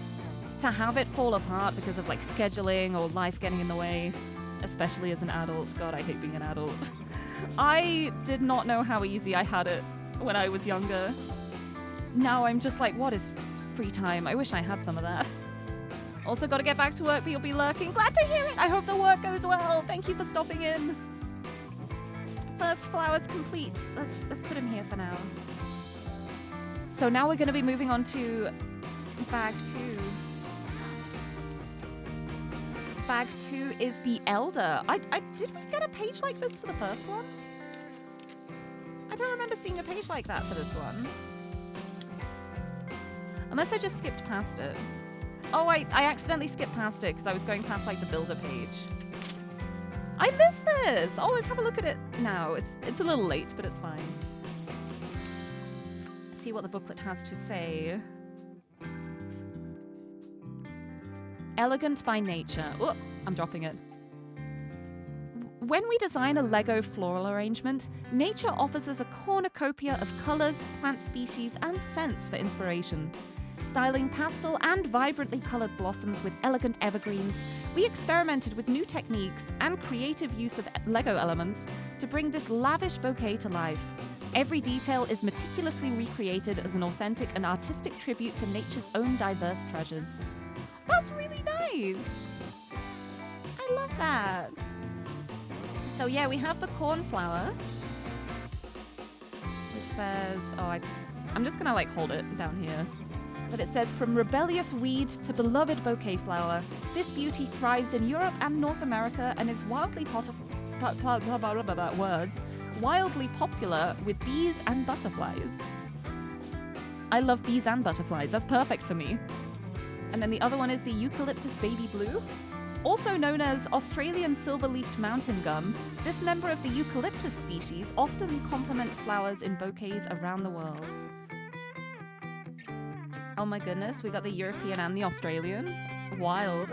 have it fall apart because of like scheduling or life getting in the way, especially as an adult. God, I hate being an adult. I did not know how easy I had it when I was younger. Now I'm just like, what is free time? I wish I had some of that. Also got to get back to work, but you'll be lurking. Glad to hear it. I hope the work goes well. Thank you for stopping in. First flower's complete. Let's put him here for now. So now we're going to be moving on to bag 2. Bag 2 is the Elder. Did we get a page like this for the first one? I don't remember seeing a page like that for this one. Unless I just skipped past it. Oh, I accidentally skipped past it because I was going past like the builder page. I missed this! Oh, let's have a look at it now. It's a little late, but it's fine. See what the booklet has to say. Elegant by nature. Oh, I'm dropping it. When we design a Lego floral arrangement, nature offers us a cornucopia of colors, plant species, and scents for inspiration. Styling pastel and vibrantly colored blossoms with elegant evergreens, we experimented with new techniques and creative use of Lego elements to bring this lavish bouquet to life. Every detail is meticulously recreated as an authentic and artistic tribute to nature's own diverse treasures. That's really nice! I love that. So yeah, we have the cornflower, which says, I'm just gonna like hold it down here. But it says, from rebellious weed to beloved bouquet flower, this beauty thrives in Europe and North America and is wildly wildly popular with bees and butterflies. I love bees and butterflies. That's perfect for me. And then the other one is the eucalyptus baby blue. Also known as Australian silver-leafed mountain gum, this member of the eucalyptus species often complements flowers in bouquets around the world. Oh my goodness, we got the European and the Australian. Wild.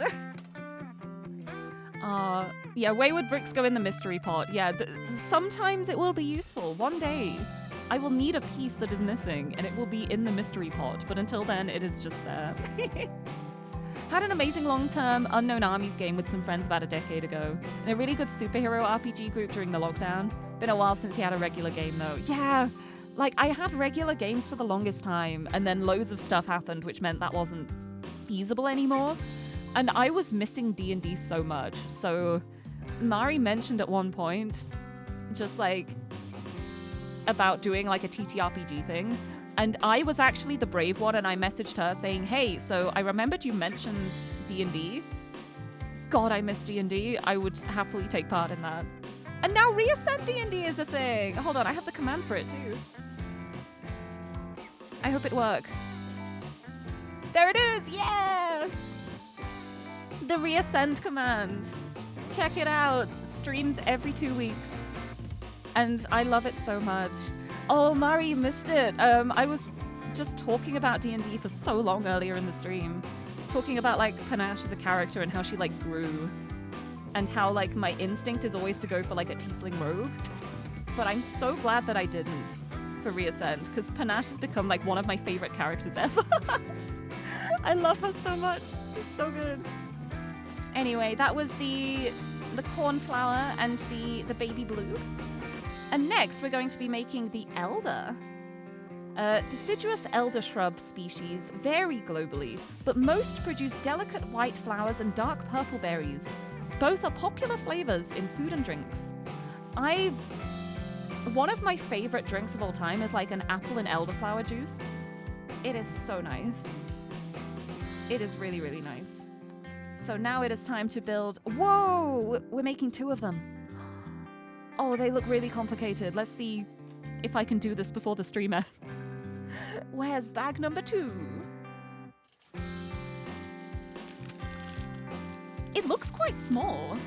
Yeah, wayward bricks go in the mystery pot. Yeah, sometimes it will be useful. One day, I will need a piece that is missing, and it will be in the mystery pot. But until then, it is just there. Had an amazing long-term Unknown Armies game with some friends about a decade ago. And a really good superhero RPG group during the lockdown. Been a while since he had a regular game, though. Yeah! Like, I had regular games for the longest time, and then loads of stuff happened, which meant that wasn't feasible anymore. And I was missing D&D so much. So Mari mentioned at one point, just like, about doing like a TTRPG thing. And I was actually the brave one, and I messaged her saying, hey, so I remembered you mentioned D&D. God, I miss D&D. I would happily take part in that. And now Reascend D&D is a thing. Hold on, I have the command for it too. I hope it works. There it is, yeah! The Reascend command. Check it out. Streams every 2 weeks. And I love it so much. Oh, Mari, you missed it. I was just talking about D&D for so long earlier in the stream. Talking about, like, Panache as a character and how she, like, grew. And how, like, my instinct is always to go for, like, a tiefling rogue. But I'm so glad that I didn't for Reascend, because Panache has become, like, one of my favorite characters ever. I love her so much. She's so good. Anyway, that was the cornflower and the baby blue. And next, we're going to be making the elder. Deciduous elder shrub species vary globally, but most produce delicate white flowers and dark purple berries. Both are popular flavors in food and drinks. One of my favorite drinks of all time is like an apple and elderflower juice. It is so nice. It is really, really nice. So now it is time to build... Whoa! We're making 2 of them. Oh, they look really complicated. Let's see if I can do this before the stream ends. Where's bag number 2? It looks quite small.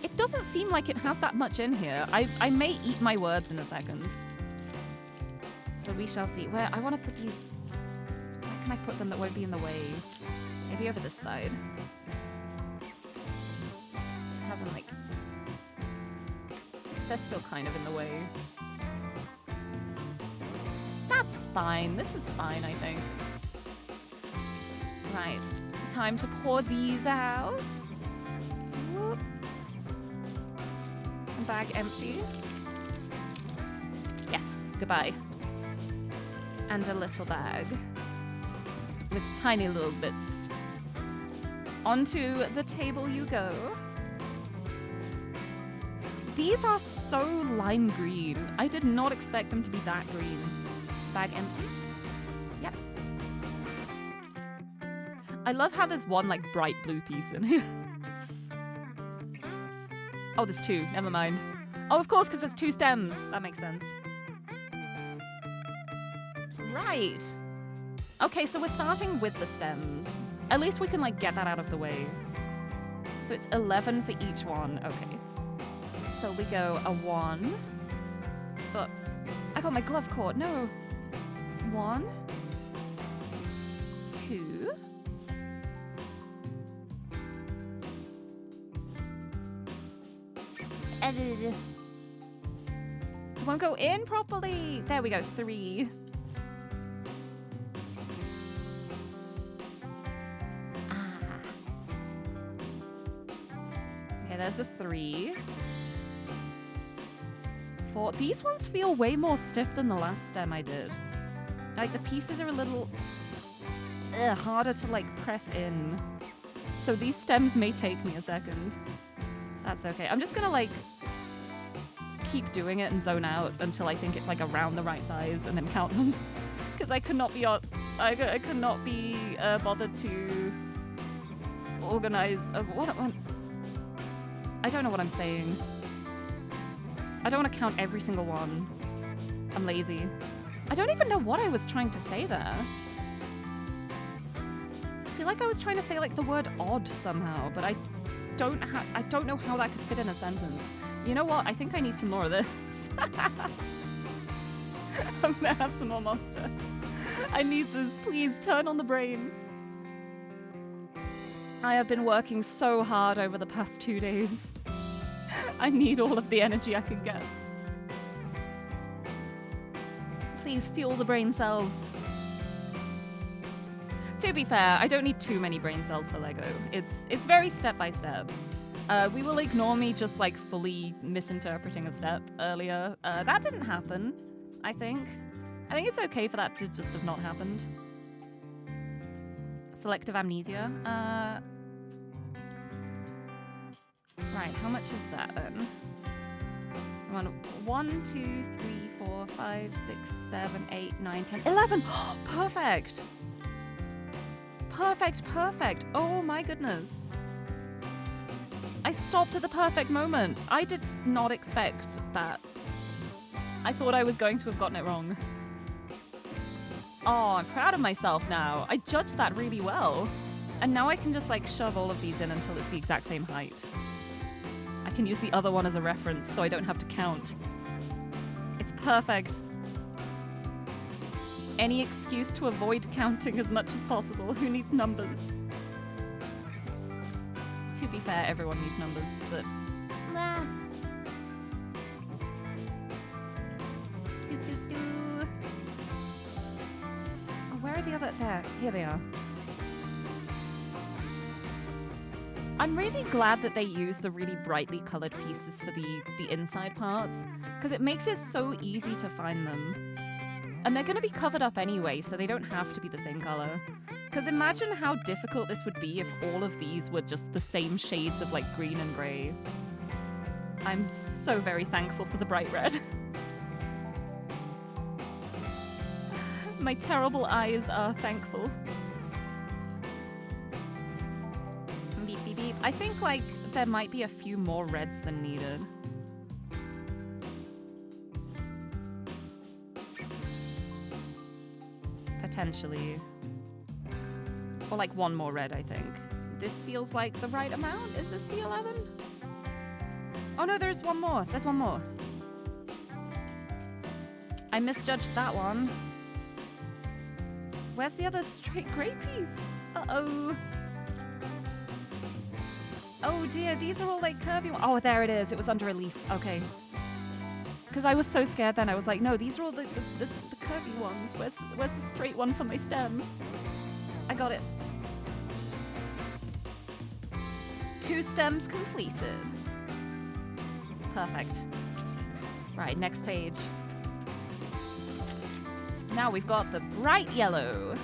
It doesn't seem like it has that much in here. I may eat my words in a second. But we shall see. Where I want to put these... Where can I put them that won't be in the way? Maybe over this side. Have them like... They're still kind of in the way. That's fine. This is fine, I think. Right. Time to pour these out. Whoop. Bag empty. Yes. Goodbye. And a little bag. With tiny little bits. Onto the table you go. These are so lime green. I did not expect them to be that green. Bag empty. Yep. I love how there's one like bright blue piece in here. Oh, there's two. Never mind. Oh, of course, because there's two stems. That makes sense. Right. Okay, so we're starting with the stems. At least we can like get that out of the way. So it's 11 for each one. Okay. So we go a 1. Oh, I got my glove caught. No. 1, 2. It won't go in properly. There we go. 3. Okay, there's the 3. 4. These ones feel way more stiff than the last stem I did. Like, the pieces are a little harder to, like, press in. So these stems may take me a second. That's okay. I'm just gonna, like, keep doing it and zone out until I think it's, like, around the right size and then count them. Because I could not be bothered to organize... what? I don't know what I'm saying. I don't want to count every single one. I'm lazy. I don't even know what I was trying to say there. I feel like I was trying to say like the word odd somehow, but I don't know how that could fit in a sentence. You know what? I think I need some more of this. I'm gonna have some more monster. I need this. Please turn on the brain. I have been working so hard over the past 2 days. I need all of the energy I can get. Please fuel the brain cells. To be fair, I don't need too many brain cells for Lego. It's very step by step. We will ignore me just like fully misinterpreting a step earlier. That didn't happen, I think. I think it's okay for that to just have not happened. Selective amnesia. Right, how much is that then? So 1, 2, 3, 4, 5, 6, 7, 8, 9, 10, 11! Perfect! Perfect, perfect! Oh my goodness. I stopped at the perfect moment. I did not expect that. I thought I was going to have gotten it wrong. Oh, I'm proud of myself now. I judged that really well. And now I can just like shove all of these in until it's the exact same height. I can use the other one as a reference so I don't have to count. It's perfect. Any excuse to avoid counting as much as possible. Who needs numbers? To be fair, everyone needs numbers, but... Nah. Oh, where are the other... There. Here they are. I'm really glad that they use the really brightly colored pieces for the inside parts, because it makes it so easy to find them. And they're going to be covered up anyway, so they don't have to be the same color. Because imagine how difficult this would be if all of these were just the same shades of like green and grey. I'm so very thankful for the bright red. My terrible eyes are thankful. Beep, beep, beep. I think like there might be a few more reds than needed. Potentially. Or like one more red, I think. this feels like the right amount. Is this the 11? Oh no, there's one more. There's one more. I misjudged that one. Where's the other straight grey piece? Uh-oh. Oh dear, these are all like curvy ones. Oh, there it is. It was under a leaf. Okay. Because I was so scared then. I was like, no, these are all the curvy ones. Where's the straight one for my stem? I got it. 2 stems completed. Perfect. Right, next page. Now we've got the bright yellow.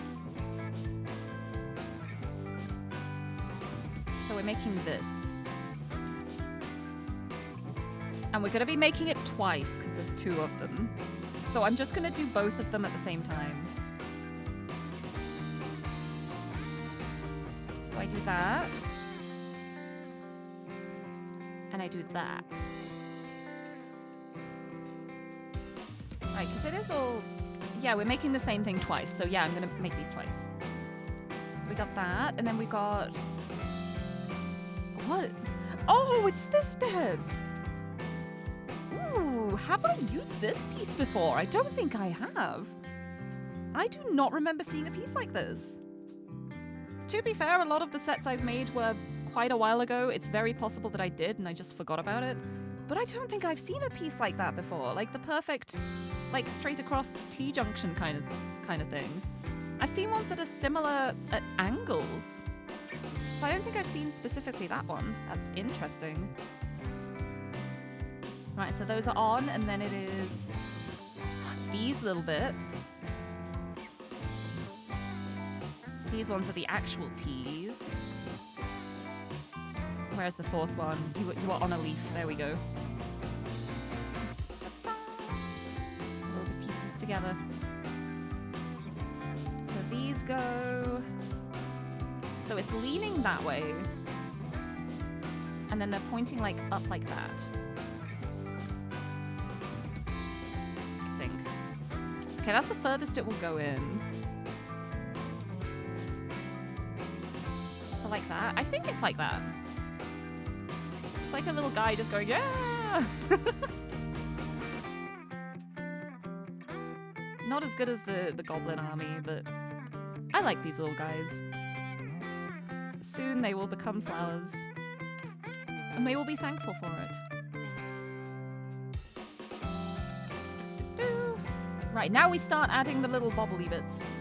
So we're making this. And we're going to be making it twice because there's 2 of them. So I'm just going to do both of them at the same time. So I do that. And I do that. Right, because it is all... Yeah, we're making the same thing twice. So yeah, I'm going to make these twice. So we got that. And then we got... What? Oh, it's this bit! Ooh, have I used this piece before? I don't think I have. I do not remember seeing a piece like this. To be fair, a lot of the sets I've made were quite a while ago. It's very possible that I did and I just forgot about it. But I don't think I've seen a piece like that before. Like the perfect, like straight across T-junction kind of thing. I've seen ones that are similar at angles. But I don't think I've seen specifically that one. That's interesting. Right, so those are on, and then it is these little bits. These ones are the actual T's. Where's the 4th one? You are on a leaf. There we go. All the pieces together. So these go... So it's leaning that way. And then they're pointing like up like that. I think. Okay, that's the furthest it will go in. So like that. I think it's like that. It's like a little guy just going, yeah! Not as good as the goblin army, but I like these little guys. Soon they will become flowers, and we will be thankful for it. Right, now we start adding the little bobbly bits.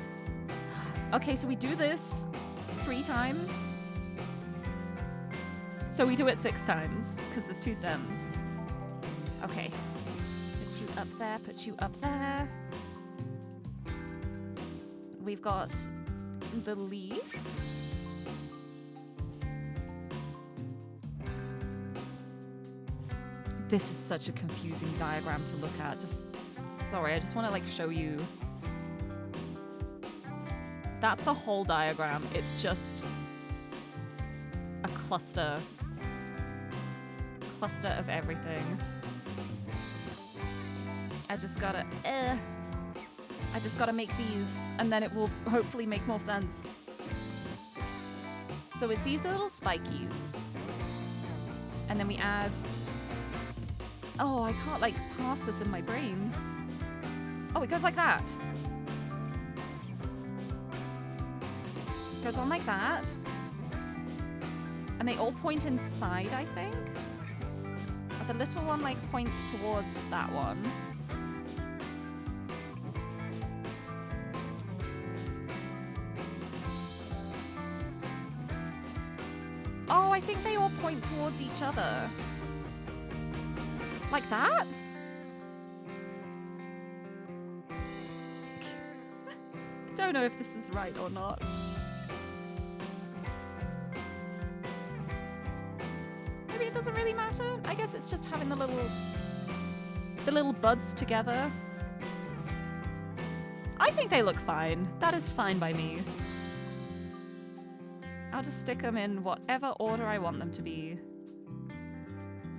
Okay, so we do this 3 times. So we do it 6 times, because there's 2 stems. Okay. Put you up there, put you up there. We've got the leaf. This is such a confusing diagram to look at. Sorry, I just want to like show you. That's the whole diagram. It's just a cluster of everything. I just gotta make these, and then it will hopefully make more sense. So it's these little spikies. And then we add... Oh, I can't like pass this in my brain. Oh, it goes like that. It goes on like that. And they all point inside, I think. But the little one like points towards that one. Oh, I think they all point towards each other. Like that? Don't know if this is right or not. Maybe it doesn't really matter. I guess it's just having the little buds together. I think they look fine. That is fine by me. I'll just stick them in whatever order I want them to be.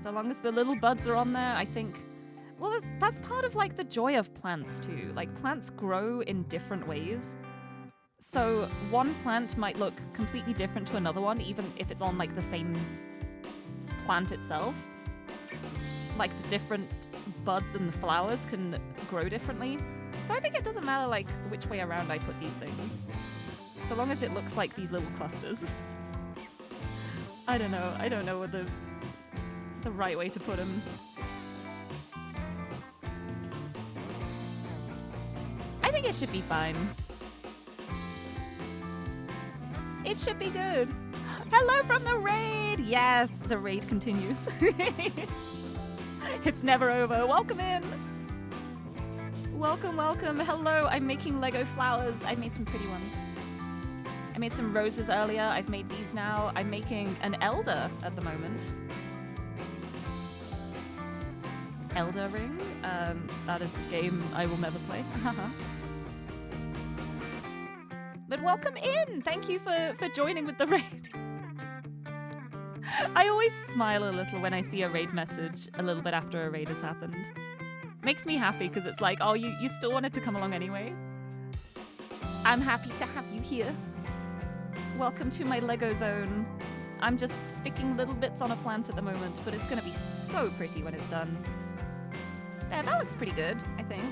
So long as the little buds are on there, I think... Well, that's part of, like, the joy of plants, too. Like, plants grow in different ways. So one plant might look completely different to another one, even if it's on like the same plant itself. Like the different buds and the flowers can grow differently. So I think it doesn't matter like which way around I put these things, so long as it looks like these little clusters. I don't know what the right way to put them. I think it should be fine. It should be good. Hello from the raid! Yes, the raid continues. It's never over. Welcome in. Welcome, welcome. Hello, I'm making Lego flowers. I made some pretty ones. I made some roses earlier. I've made these now. I'm making an elder at the moment. Elder Ring? That is a game I will never play. But welcome in! Thank you for joining with the raid. I always smile a little when I see a raid message a little bit after a raid has happened. Makes me happy because it's like, oh, you still wanted to come along anyway. I'm happy to have you here. Welcome to my Lego zone. I'm just sticking little bits on a plant at the moment, but it's going to be so pretty when it's done. There, that looks pretty good, I think.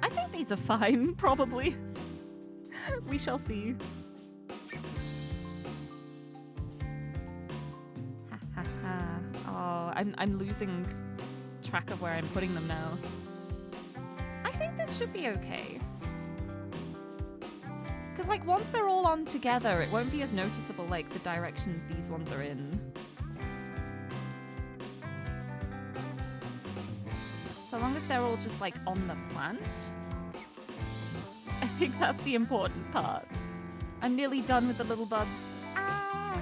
I think these are fine, probably. We shall see. Ha ha ha. Oh, I'm losing track of where I'm putting them now. I think this should be okay. Because like once they're all on together, it won't be as noticeable like the directions these ones are in. So long as they're all just like on the plant. I think that's the important part. I'm nearly done with the little buds. Ah!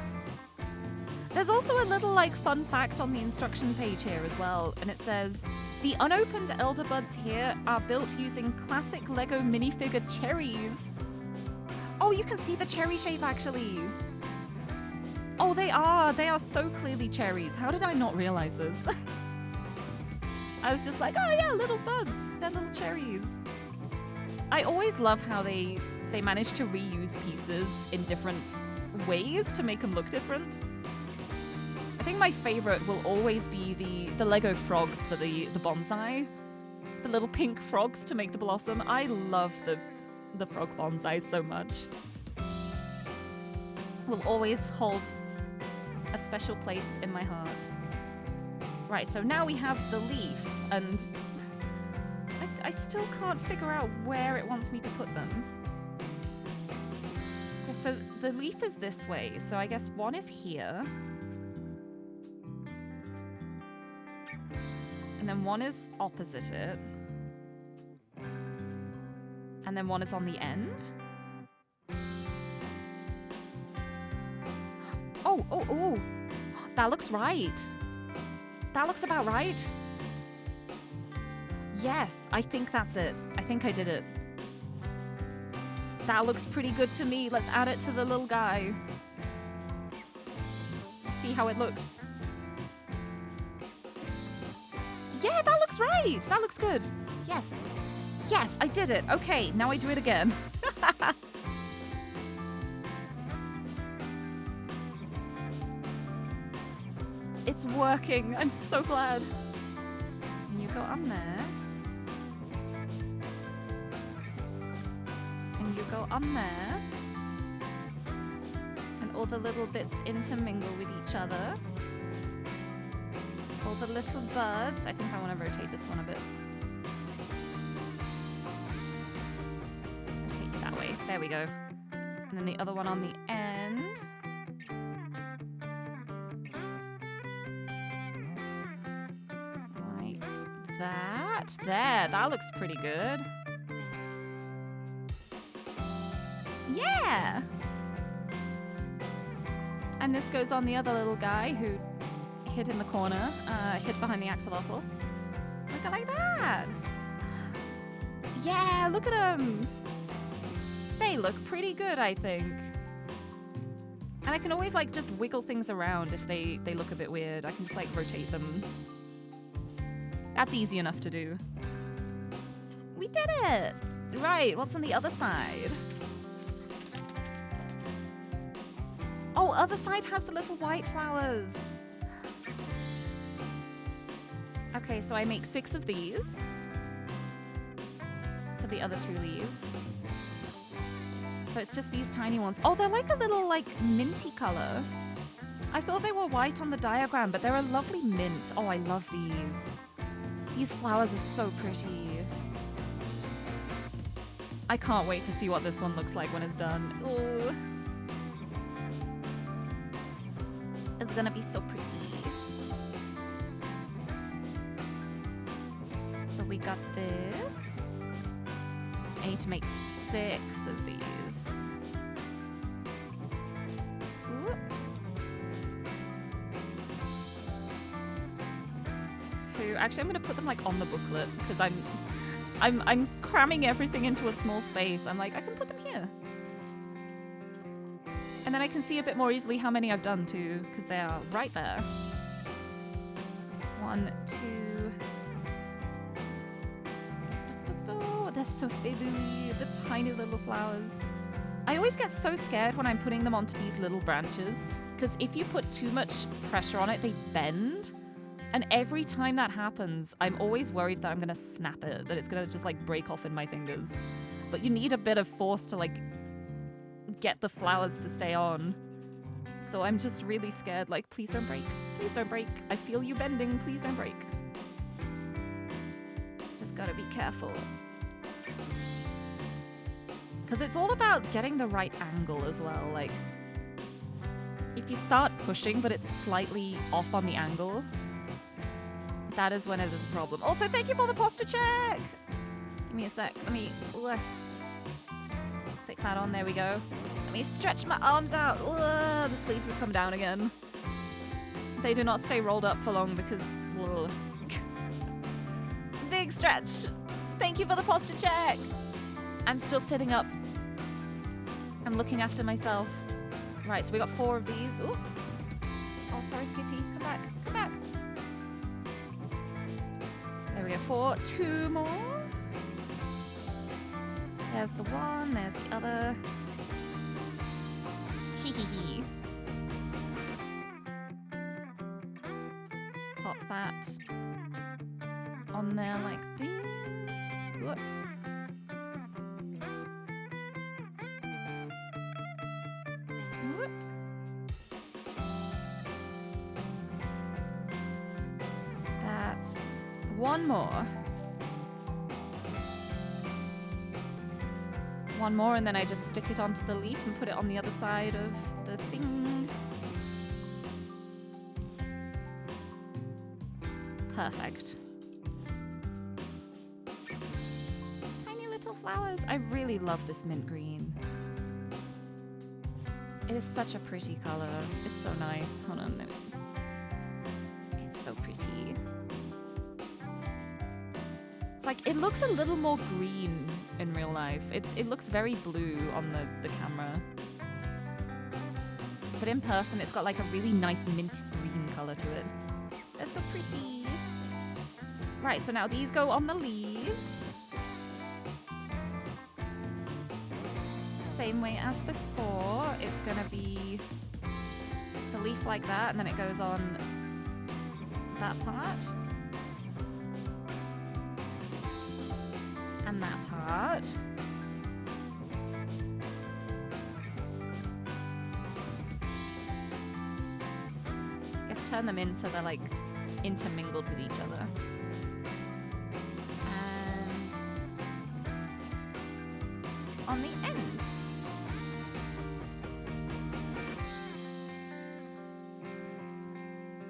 There's also a little like fun fact on the instruction page here as well, and it says, the unopened elder buds here are built using classic Lego minifigure cherries. Oh, you can see the cherry shape actually. Oh, they are so clearly cherries. How did I not realize this? I was just like, oh yeah, little buds, they're little cherries. I always love how they manage to reuse pieces in different ways to make them look different. I think my favorite will always be the Lego frogs for the bonsai. The little pink frogs to make the blossom. I love the frog bonsai so much. Will always hold a special place in my heart. Right, so now we have the leaf, and I still can't figure out where it wants me to put them. Okay, so the leaf is this way, so I guess one is here. And then one is opposite it. And then one is on the end. Oh. That looks right. That looks about right. Yes, I think that's it. I think I did it. That looks pretty good to me. Let's add it to the little guy. Let's see how it looks. Yeah, that looks right. That looks good. Yes. Yes, I did it. Okay, now I do it again. It's working. I'm so glad. And you go on there. And you go on there. And all the little bits intermingle with each other. All the little buds. I think I want to rotate this one a bit. Rotate it that way. There we go. And then the other one on the end. Like that. There, that looks pretty good. Yeah! And this goes on the other little guy who hid in the corner, hid behind the axolotl. Look at like that. Yeah, look at them. They look pretty good, I think. And I can always like just wiggle things around if they look a bit weird. I can just like rotate them. That's easy enough to do. did it! Right, what's on the other side? Oh, other side has the little white flowers. Okay, so I make 6 of these for the other 2 leaves. So it's just these tiny ones. Oh, they're like a little, like, minty color. I thought they were white on the diagram, but they're a lovely mint. Oh, I love these. These flowers are so pretty. I can't wait to see what this one looks like when it's done. Ooh. It's gonna be so pretty. So we got this. I need to make 6 of these. Ooh. 2. Actually, I'm gonna put them like on the booklet because I'm cramming everything into a small space. I'm like, I can put them here. And then I can see a bit more easily how many I've done too, because they are right there. 1, 2. Oh, they're so fiddly, the tiny little flowers. I always get so scared when I'm putting them onto these little branches, because if you put too much pressure on it, they bend. And every time that happens, I'm always worried that I'm gonna snap it, that it's gonna just like break off in my fingers. But you need a bit of force to like get the flowers to stay on. So I'm just really scared, like, please don't break. Please don't break. I feel you bending, please don't break. Just gotta be careful. Because it's all about getting the right angle as well. Like, if you start pushing but it's slightly off on the angle, that is when it is a problem. Also, thank you for the posture check! Give me a sec. Let me click that on. There we go. Let me stretch my arms out. The sleeves have come down again. They do not stay rolled up for long because... Big stretch. Thank you for the posture check. I'm still sitting up. I'm looking after myself. Right, so we got 4 of these. Ooh. Oh, sorry, Skitty. Come back. Come back. There we go. 4. 2 more. There's the one. There's the other. Hee hee hee. Pop that on there like this. Whoop. Whoop. That's 1 more. 1 more, and then I just stick it onto the leaf and put it on the other side of the thing. Perfect. Tiny little flowers. I really love this mint green. It is such a pretty color. It's so nice. Hold on. It's so pretty. It's like, it looks a little more green in real life. It looks very blue on the camera. But in person, it's got like a really nice mint green color to it. They're so pretty. Right, so now these go on the leaves. Same way as before. It's gonna be the leaf like that, and then it goes on that part. And that part. Let's turn them in so they're like intermingled with each other. And on the end.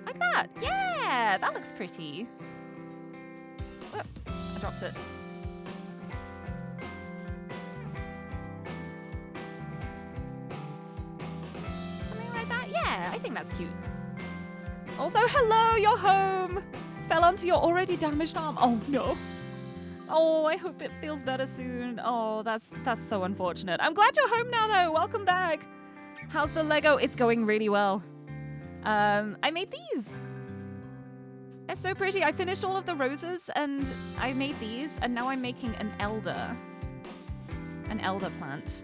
Like that. Yeah, that looks pretty. Whoop, I dropped it. I think that's cute. Also, hello, you're home! Fell onto your already damaged arm. Oh no. Oh, I hope it feels better soon. Oh, that's so unfortunate. I'm glad you're home now though. Welcome back. How's the Lego? It's going really well. I made these. It's so pretty. I finished all of the roses and I made these, and now I'm making an elder. An elder plant.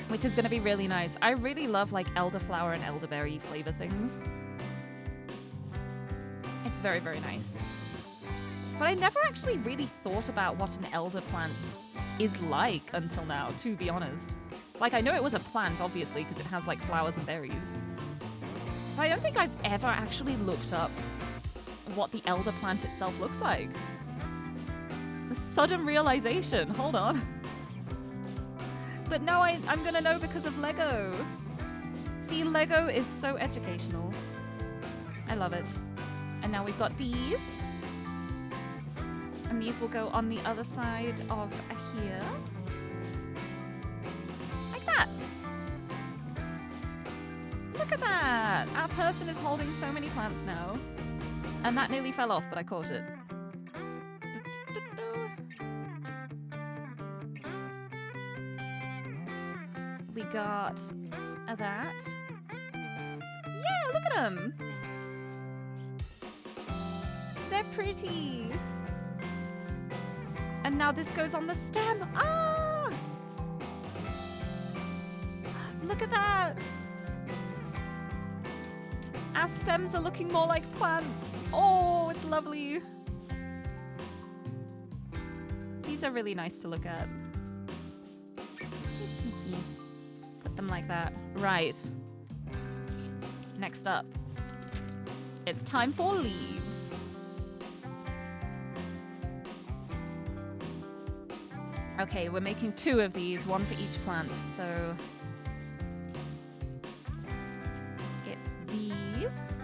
Which is going to be really nice. I really love like elderflower and elderberry flavor things. It's very, very nice. But I never actually really thought about what an elder plant is like until now, to be honest. Like, I know it was a plant, obviously, because it has like flowers and berries. But I don't think I've ever actually looked up what the elder plant itself looks like. The sudden realization. Hold on. But now I'm gonna know because of Lego. See, Lego is so educational. I love it. And now we've got these. And these will go on the other side of here. Like that. Look at that. Our person is holding so many plants now. And that nearly fell off, but I caught it. We got that. Yeah, look at them. They're pretty. And now this goes on the stem. Ah! Look at that. Our stems are looking more like plants. Oh, it's lovely. These are really nice to look at. Put them like that. Right. Next up. It's time for leaves. Okay, we're making 2 of these, 1 for each plant, so it's these.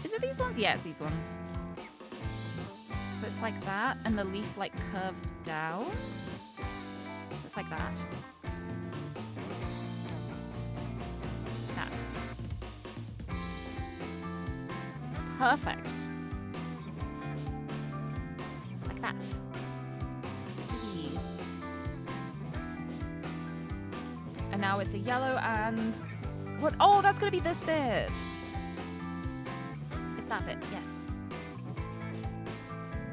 Is it these ones? Yeah, it's these ones. So it's like that, and the leaf like curves down. So it's like that. That. Perfect. Like that. And now it's a yellow and... What? Oh, that's going to be this bit. It's that bit, yes.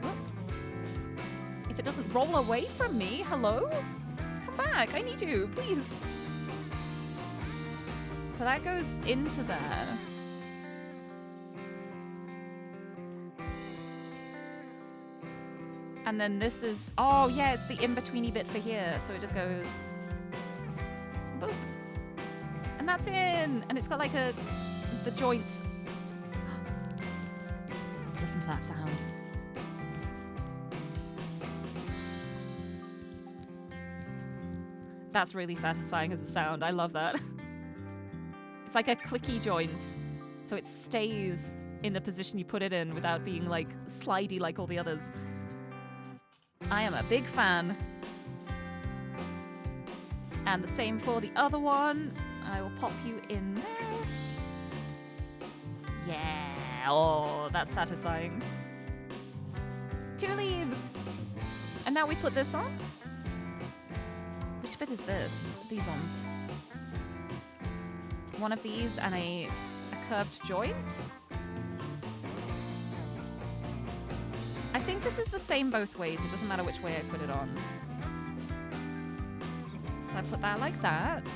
Oh. If it doesn't roll away from me, hello? Come back, I need you, please. So that goes into there. And then this is... Oh, yeah, it's the in-betweeny bit for here. So it just goes... Boop. And that's in! And it's got like the joint. Listen to that sound. That's really satisfying as a sound. I love that. It's like a clicky joint. So it stays in the position you put it in without being like slidey like all the others. I am a big fan. And the same for the other one. I will pop you in there. Yeah. Oh, that's satisfying. 2 leaves. And now we put this on. Which bit is this? These ones. One of these and a curved joint. I think this is the same both ways. It doesn't matter which way I put it on. So I put that like that,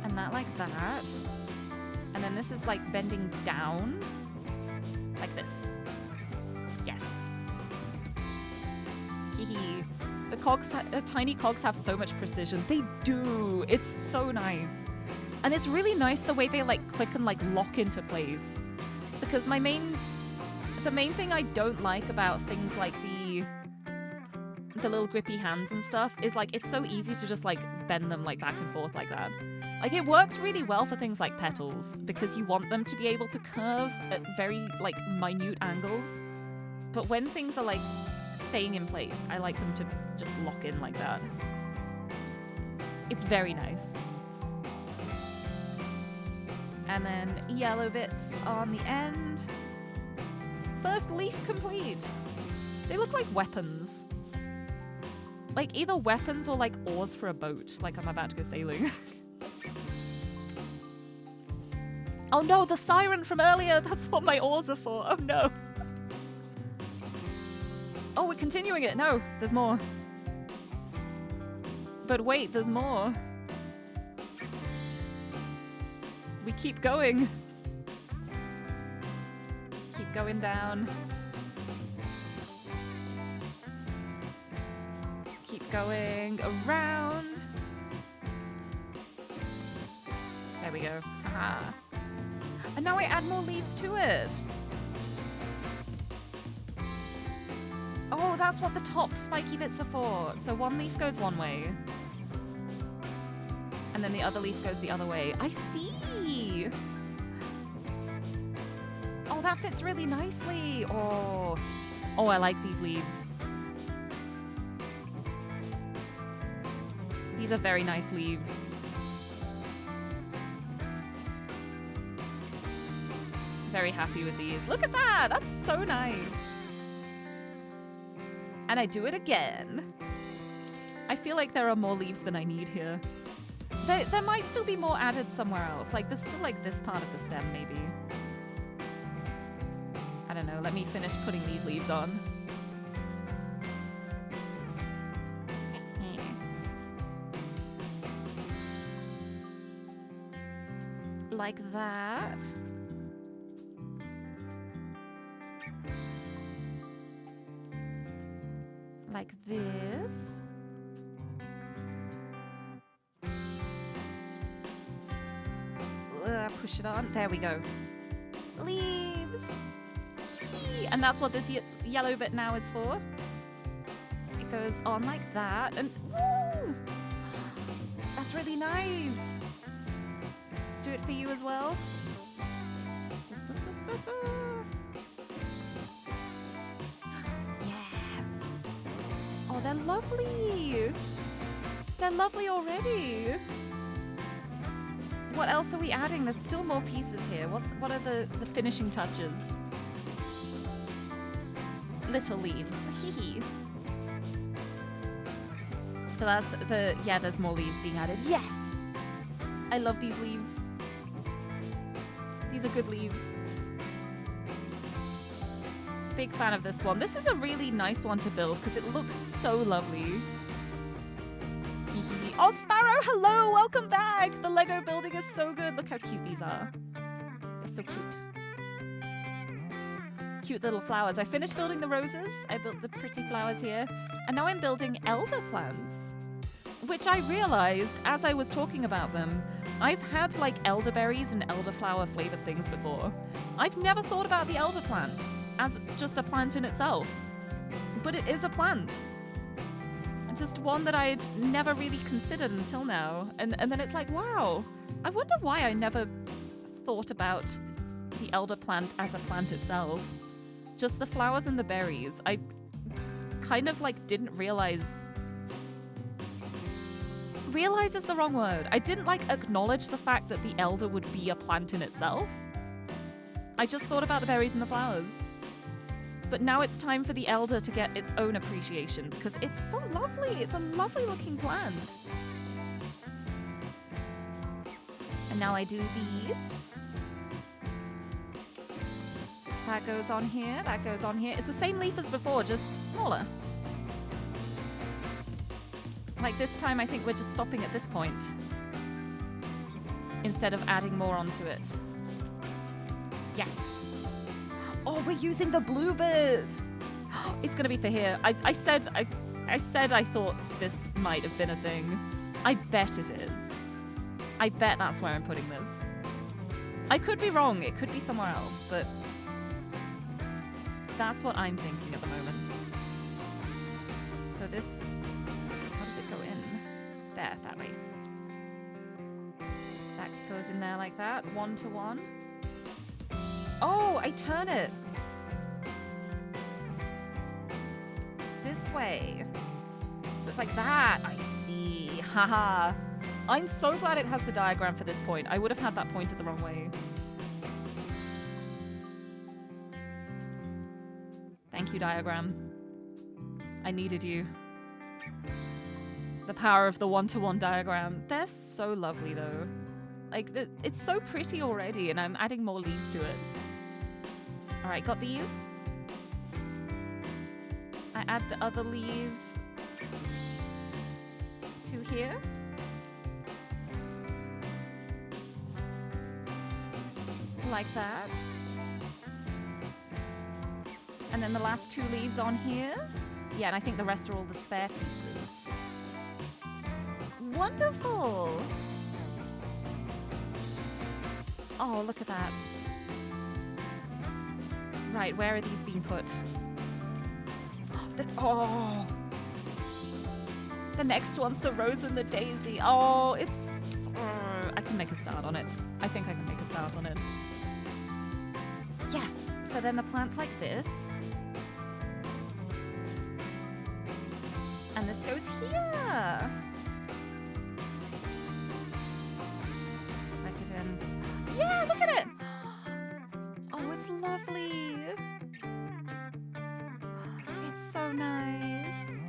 and that like that, and then this is like bending down, like this. Yes. Hee. The tiny cogs have so much precision. They do. It's so nice. And it's really nice the way they like click and like lock into place. Because the main thing I don't like about things like the little grippy hands and stuff is like it's so easy to just like bend them like back and forth like that. Like it works really well for things like petals because you want them to be able to curve at very like minute angles. But when things are like staying in place, I like them to just lock in like that. It's very nice. And then yellow bits on the end. First leaf complete. They look like weapons. Like either weapons or like oars for a boat, like I'm about to go sailing. Oh no, the siren from earlier. That's what my oars are for. Oh no. Oh, we're continuing it. No, there's more. But wait, there's more. We keep going. Keep going down. Keep going around. There we go. Aha. And now I add more leaves to it. Oh, that's what the top spiky bits are for. So one leaf goes one way. And then the other leaf goes the other way. I see. Oh, that fits really nicely. Oh, I like these leaves. These are very nice leaves. Very happy with these. Look at that. That's so nice. And I do it again. I feel like there are more leaves than I need here. There might still be more added somewhere else. Like there's still like this part of the stem maybe. I don't know. Let me finish putting these leaves on. Like that. Like this. Push it on. There we go. Leaves. Yee. And that's what this yellow bit now is for. It goes on like that. And woo! That's really nice. Let's do it for you as well. Oh, they're lovely. They're lovely already. What else are we adding? There's still more pieces here. What are the finishing touches? Little leaves. Hee. So that's the... Yeah, there's more leaves being added. Yes! I love these leaves. These are good leaves. Big fan of this one. This is a really nice one to build because it looks so lovely. Oh, Sparrow, hello! Welcome back! The Lego building is so good. Look how cute these are. They're so cute. Cute little flowers. I finished building the roses. I built the pretty flowers here. And now I'm building elder plants. Which I realized as I was talking about them. I've had like elderberries and elderflower flavored things before. I've never thought about the elder plant as just a plant in itself. But it is a plant. Just one that I'd never really considered until now. And then it's like, wow, I wonder why I never thought about the elder plant as a plant itself. Just the flowers and the berries. I kind of like didn't realize... Realize is the wrong word. I didn't like acknowledge the fact that the elder would be a plant in itself. I just thought about the berries and the flowers. But now it's time for the elder to get its own appreciation because it's so lovely. It's a lovely looking plant. And now I do these. That goes on here. That goes on here. It's the same leaf as before, just smaller. Like this time, I think we're just stopping at this point instead of adding more onto it. Yes. Oh, we're using the blue bit. It's gonna be for here. I said I thought this might have been a thing. I bet it is. I bet that's where I'm putting this. I could be wrong. It could be somewhere else, but that's what I'm thinking at the moment. So this, how does it go in? There, that way. That goes in there like that, 1 to 1. Oh, I turn it. This way. So it's like that. I see. Haha. I'm so glad it has the diagram for this point. I would have had that pointed the wrong way. Thank you, diagram. I needed you. The power of the 1-to-1 diagram. They're so lovely, though. Like, it's so pretty already, and I'm adding more leaves to it. All right, got these. I add the other leaves to here. Like that. And then the last 2 leaves on here. Yeah, and I think the rest are all the spare pieces. Wonderful! Oh, look at that. Right, where are these being put? Oh! The next one's the rose and the daisy. Oh, it's I can make a start on it. I think I can make a start on it. Yes! So then the plant's like this. And this goes here! Let it in. Yeah, look at it! Oh, it's lovely! It's so nice.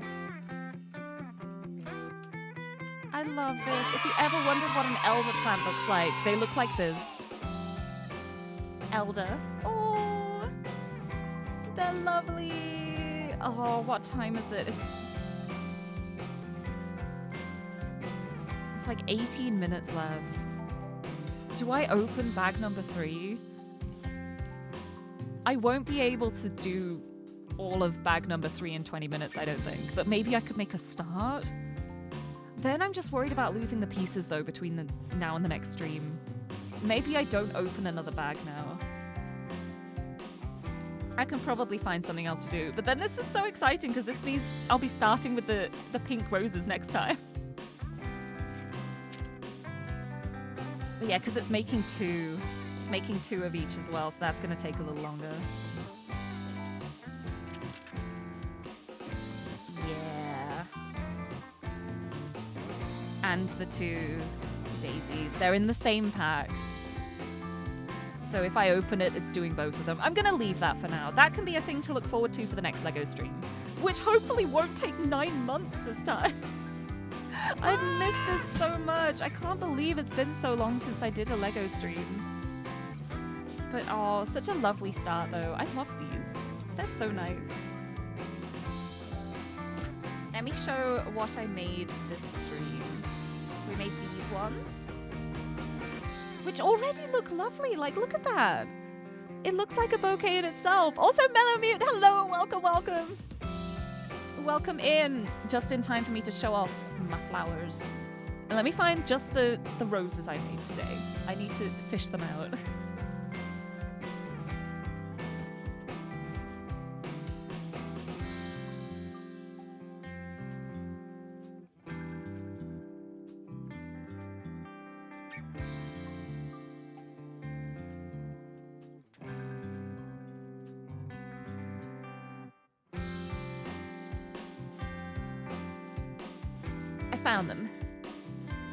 I love this. If you ever wondered what an elder plant looks like, they look like this. Elder. Oh, they're lovely. Oh, what time is it? It's like 18 minutes left. Do I open bag number 3? I won't be able to do all of bag number 3 in 20 minutes, I don't think. But maybe I could make a start. Then I'm just worried about losing the pieces, though, between the now and the next stream. Maybe I don't open another bag now. I can probably find something else to do. But then this is so exciting, because this means I'll be starting with the pink roses next time. But yeah, because it's making 2. It's making 2 of each as well, so that's going to take a little longer. Yeah. And the 2 daisies. They're in the same pack. So if I open it, it's doing both of them. I'm going to leave that for now. That can be a thing to look forward to for the next LEGO stream, which hopefully won't take 9 months this time. I've missed this so much. I can't believe it's been so long since I did a LEGO stream. But oh, such a lovely start though. I love these. They're so nice. Let me show what I made this stream. So we made these ones, which already look lovely. Like, look at that. It looks like a bouquet in itself. Also, Mellowmute, hello, welcome, welcome. Welcome in, just in time for me to show off my flowers. And let me find just the roses I made today. I need to fish them out. Found them.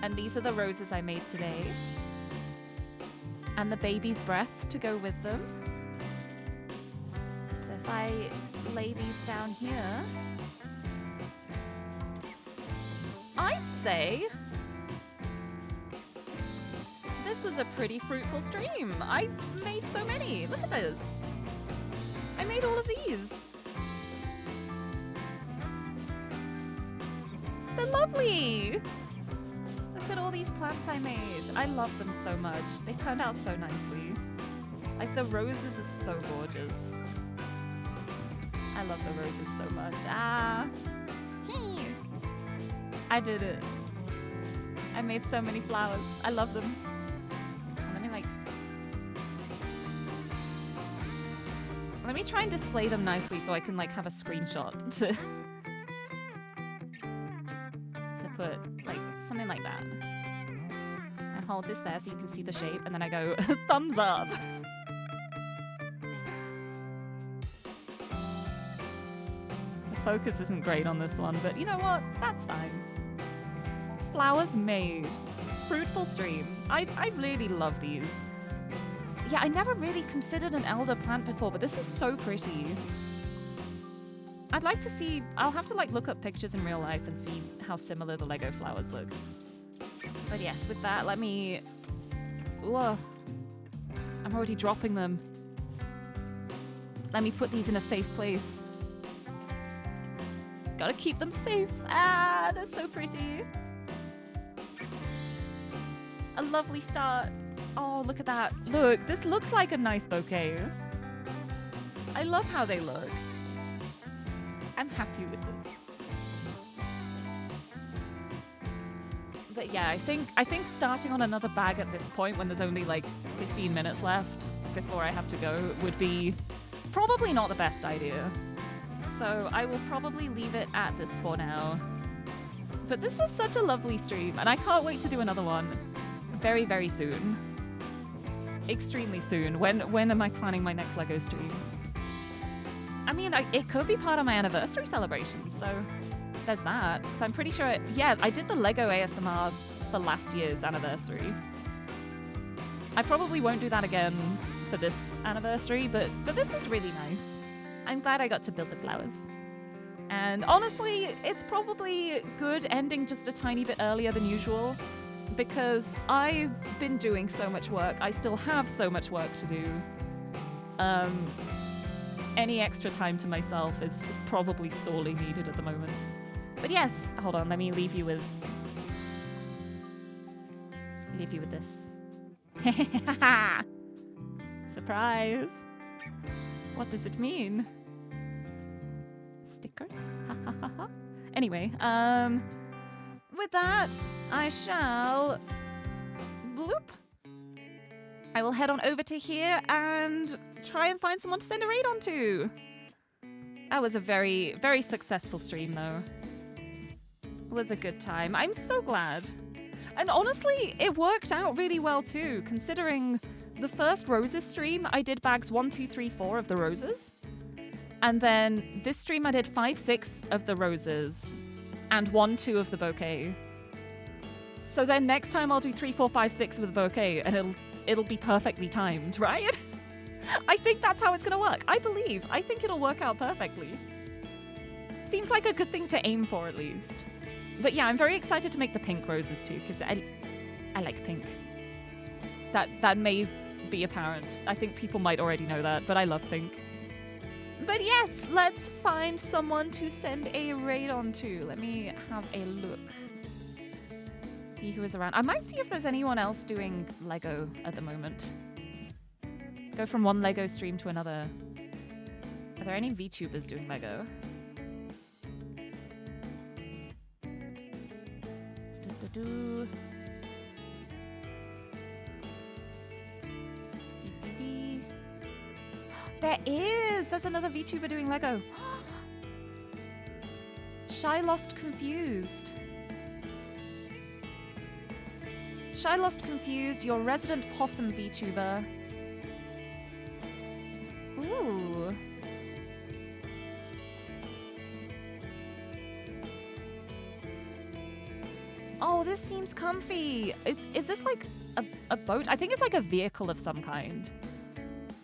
And these are the roses I made today. And the baby's breath to go with them. So if I lay these down here, I'd say this was a pretty fruitful stream. I made so many. Look at this. I made all of these. They're lovely! Look at all these plants I made. I love them so much. They turned out so nicely. Like, the roses are so gorgeous. I love the roses so much. Ah! I did it. I made so many flowers. I love them. Let me try and display them nicely so I can, like, have a screenshot to put, like, something like that. I hold this there so you can see the shape, and then I go, thumbs up! The focus isn't great on this one, but you know what? That's fine. Flowers made. Fruitful stream. I really love these. Yeah, I never really considered an elder plant before, but this is so pretty. I'd like to see, I'll have to like look up pictures in real life and see how similar the Lego flowers look. But yes, with that, let me Ugh. I'm already dropping them. Let me put these in a safe place. Gotta keep them safe. Ah, they're so pretty. A lovely start. Oh, look at that. Look, this looks like a nice bouquet. I love how they look. I'm happy with this. But yeah, I think starting on another bag at this point when there's only like 15 minutes left before I have to go would be probably not the best idea. So I will probably leave it at this for now. But this was such a lovely stream, and I can't wait to do another one very, very soon. Extremely soon. When am I planning my next LEGO stream? I mean, it could be part of my anniversary celebration, so there's that. So I'm pretty sure, yeah, I did the LEGO ASMR for last year's anniversary. I probably won't do that again for this anniversary, but this was really nice. I'm glad I got to build the flowers. And honestly, it's probably good ending just a tiny bit earlier than usual, because I've been doing so much work. I still have so much work to do. Any extra time to myself is probably sorely needed at the moment. But yes, hold on, let me leave you with this. Surprise! What does it mean? Stickers? Anyway, with that, I shall bloop. I will head on over to here and try and find someone to send a raid on to. That was a very, very successful stream, though. It was a good time. I'm so glad. And honestly, it worked out really well, too, considering the first roses stream, I did bags 1, 2, 3, 4 of the roses. And then this stream, I did 5, 6 of the roses and 1, 2 of the bouquet. So then next time I'll do 3, 4, 5, 6 with the bouquet, and it'll be perfectly timed, right? I think that's how it's gonna work. I think it'll work out perfectly. Seems like a good thing to aim for, at least. But yeah, I'm very excited to make the pink roses too, because I like pink. That may be apparent. I think people might already know that, but I love pink. But yes, let's find someone to send a raid on to. Let me have a look. See who is around. I might see if there's anyone else doing LEGO at the moment. Go from one LEGO stream to another. Are there any VTubers doing LEGO? Do-do-do. Dee-dee-dee. There is! There's another VTuber doing LEGO. Shy Lost Confused. Shy Lost Confused, your resident possum VTuber. Ooh. Oh, this seems comfy. Is this like a boat? I think it's like a vehicle of some kind.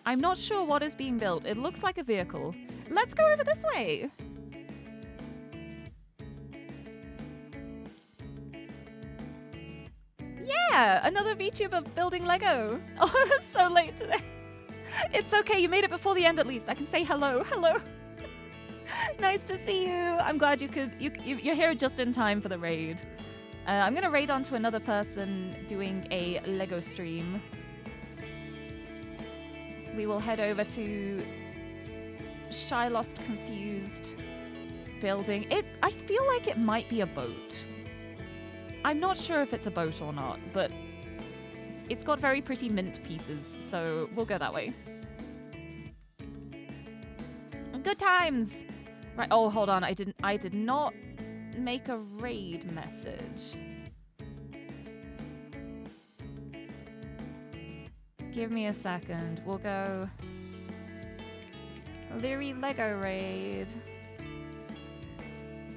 I'm not sure what is being built. It looks like a vehicle. Let's go over this way. Yeah, another VTuber building Lego. Oh, it's so late today. It's okay, you made it before the end at least. I can say hello. Hello. Nice to see you. I'm glad you're here just in time for the raid. I'm gonna raid on to another person doing a Lego stream. We will head over to Shy Lost Confused building. I feel like it might be a boat. I'm not sure if it's a boat or not, but it's got very pretty mint pieces, so we'll go that way. Good times! Right, oh, hold on, I did not make a raid message. Give me a second. We'll go Lirie Lego raid.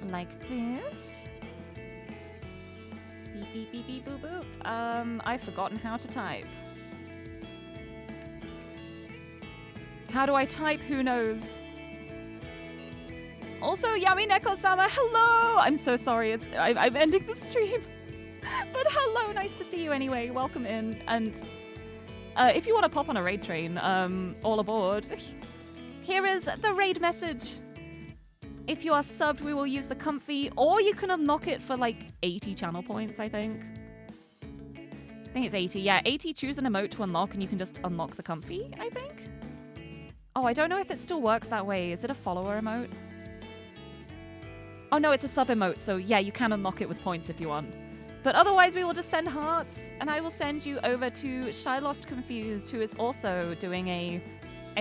Like this. Beep, beep, beep, beep, boop, boop. I've forgotten how to type. How do I type? Who knows? Also, Yami Neko-sama, hello! I'm so sorry, I'm ending the stream. But hello, nice to see you anyway. Welcome in. And If you want to pop on a raid train, all aboard. Here is the raid message. If you are subbed, we will use the comfy, or you can unlock it for like 80 channel points, I think. I think it's 80. Yeah, 80, choose an emote to unlock, and you can just unlock the comfy, I think. Oh, I don't know if it still works that way. Is it a follower emote? Oh no, it's a sub emote, so yeah, you can unlock it with points if you want. But otherwise, we will just send hearts, and I will send you over to Shy Lost Confused, who is also doing a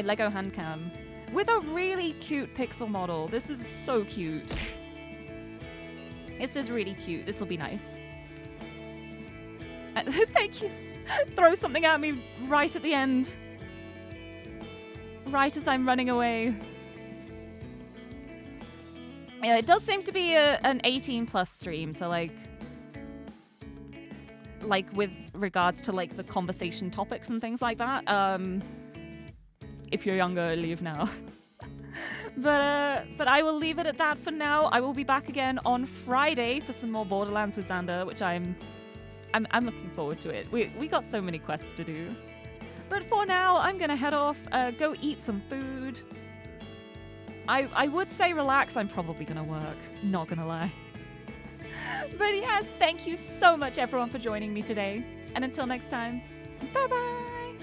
Lego HANDCAM with a really cute pixel model. This is so cute. This is really cute. This will be nice. Thank you. Throw something at me right at the end. Right as I'm running away. Yeah, it does seem to be an 18 plus stream, so like with regards to like the conversation topics and things like that. If you're younger, leave now. But I will leave it at that for now. I will be back again on Friday for some more Borderlands with Xander, which I'm looking forward to it. We got so many quests to do. But for now, I'm gonna head off, go eat some food. I would say relax. I'm probably gonna work, not gonna lie. But yes, thank you so much everyone for joining me today. And until next time, bye bye!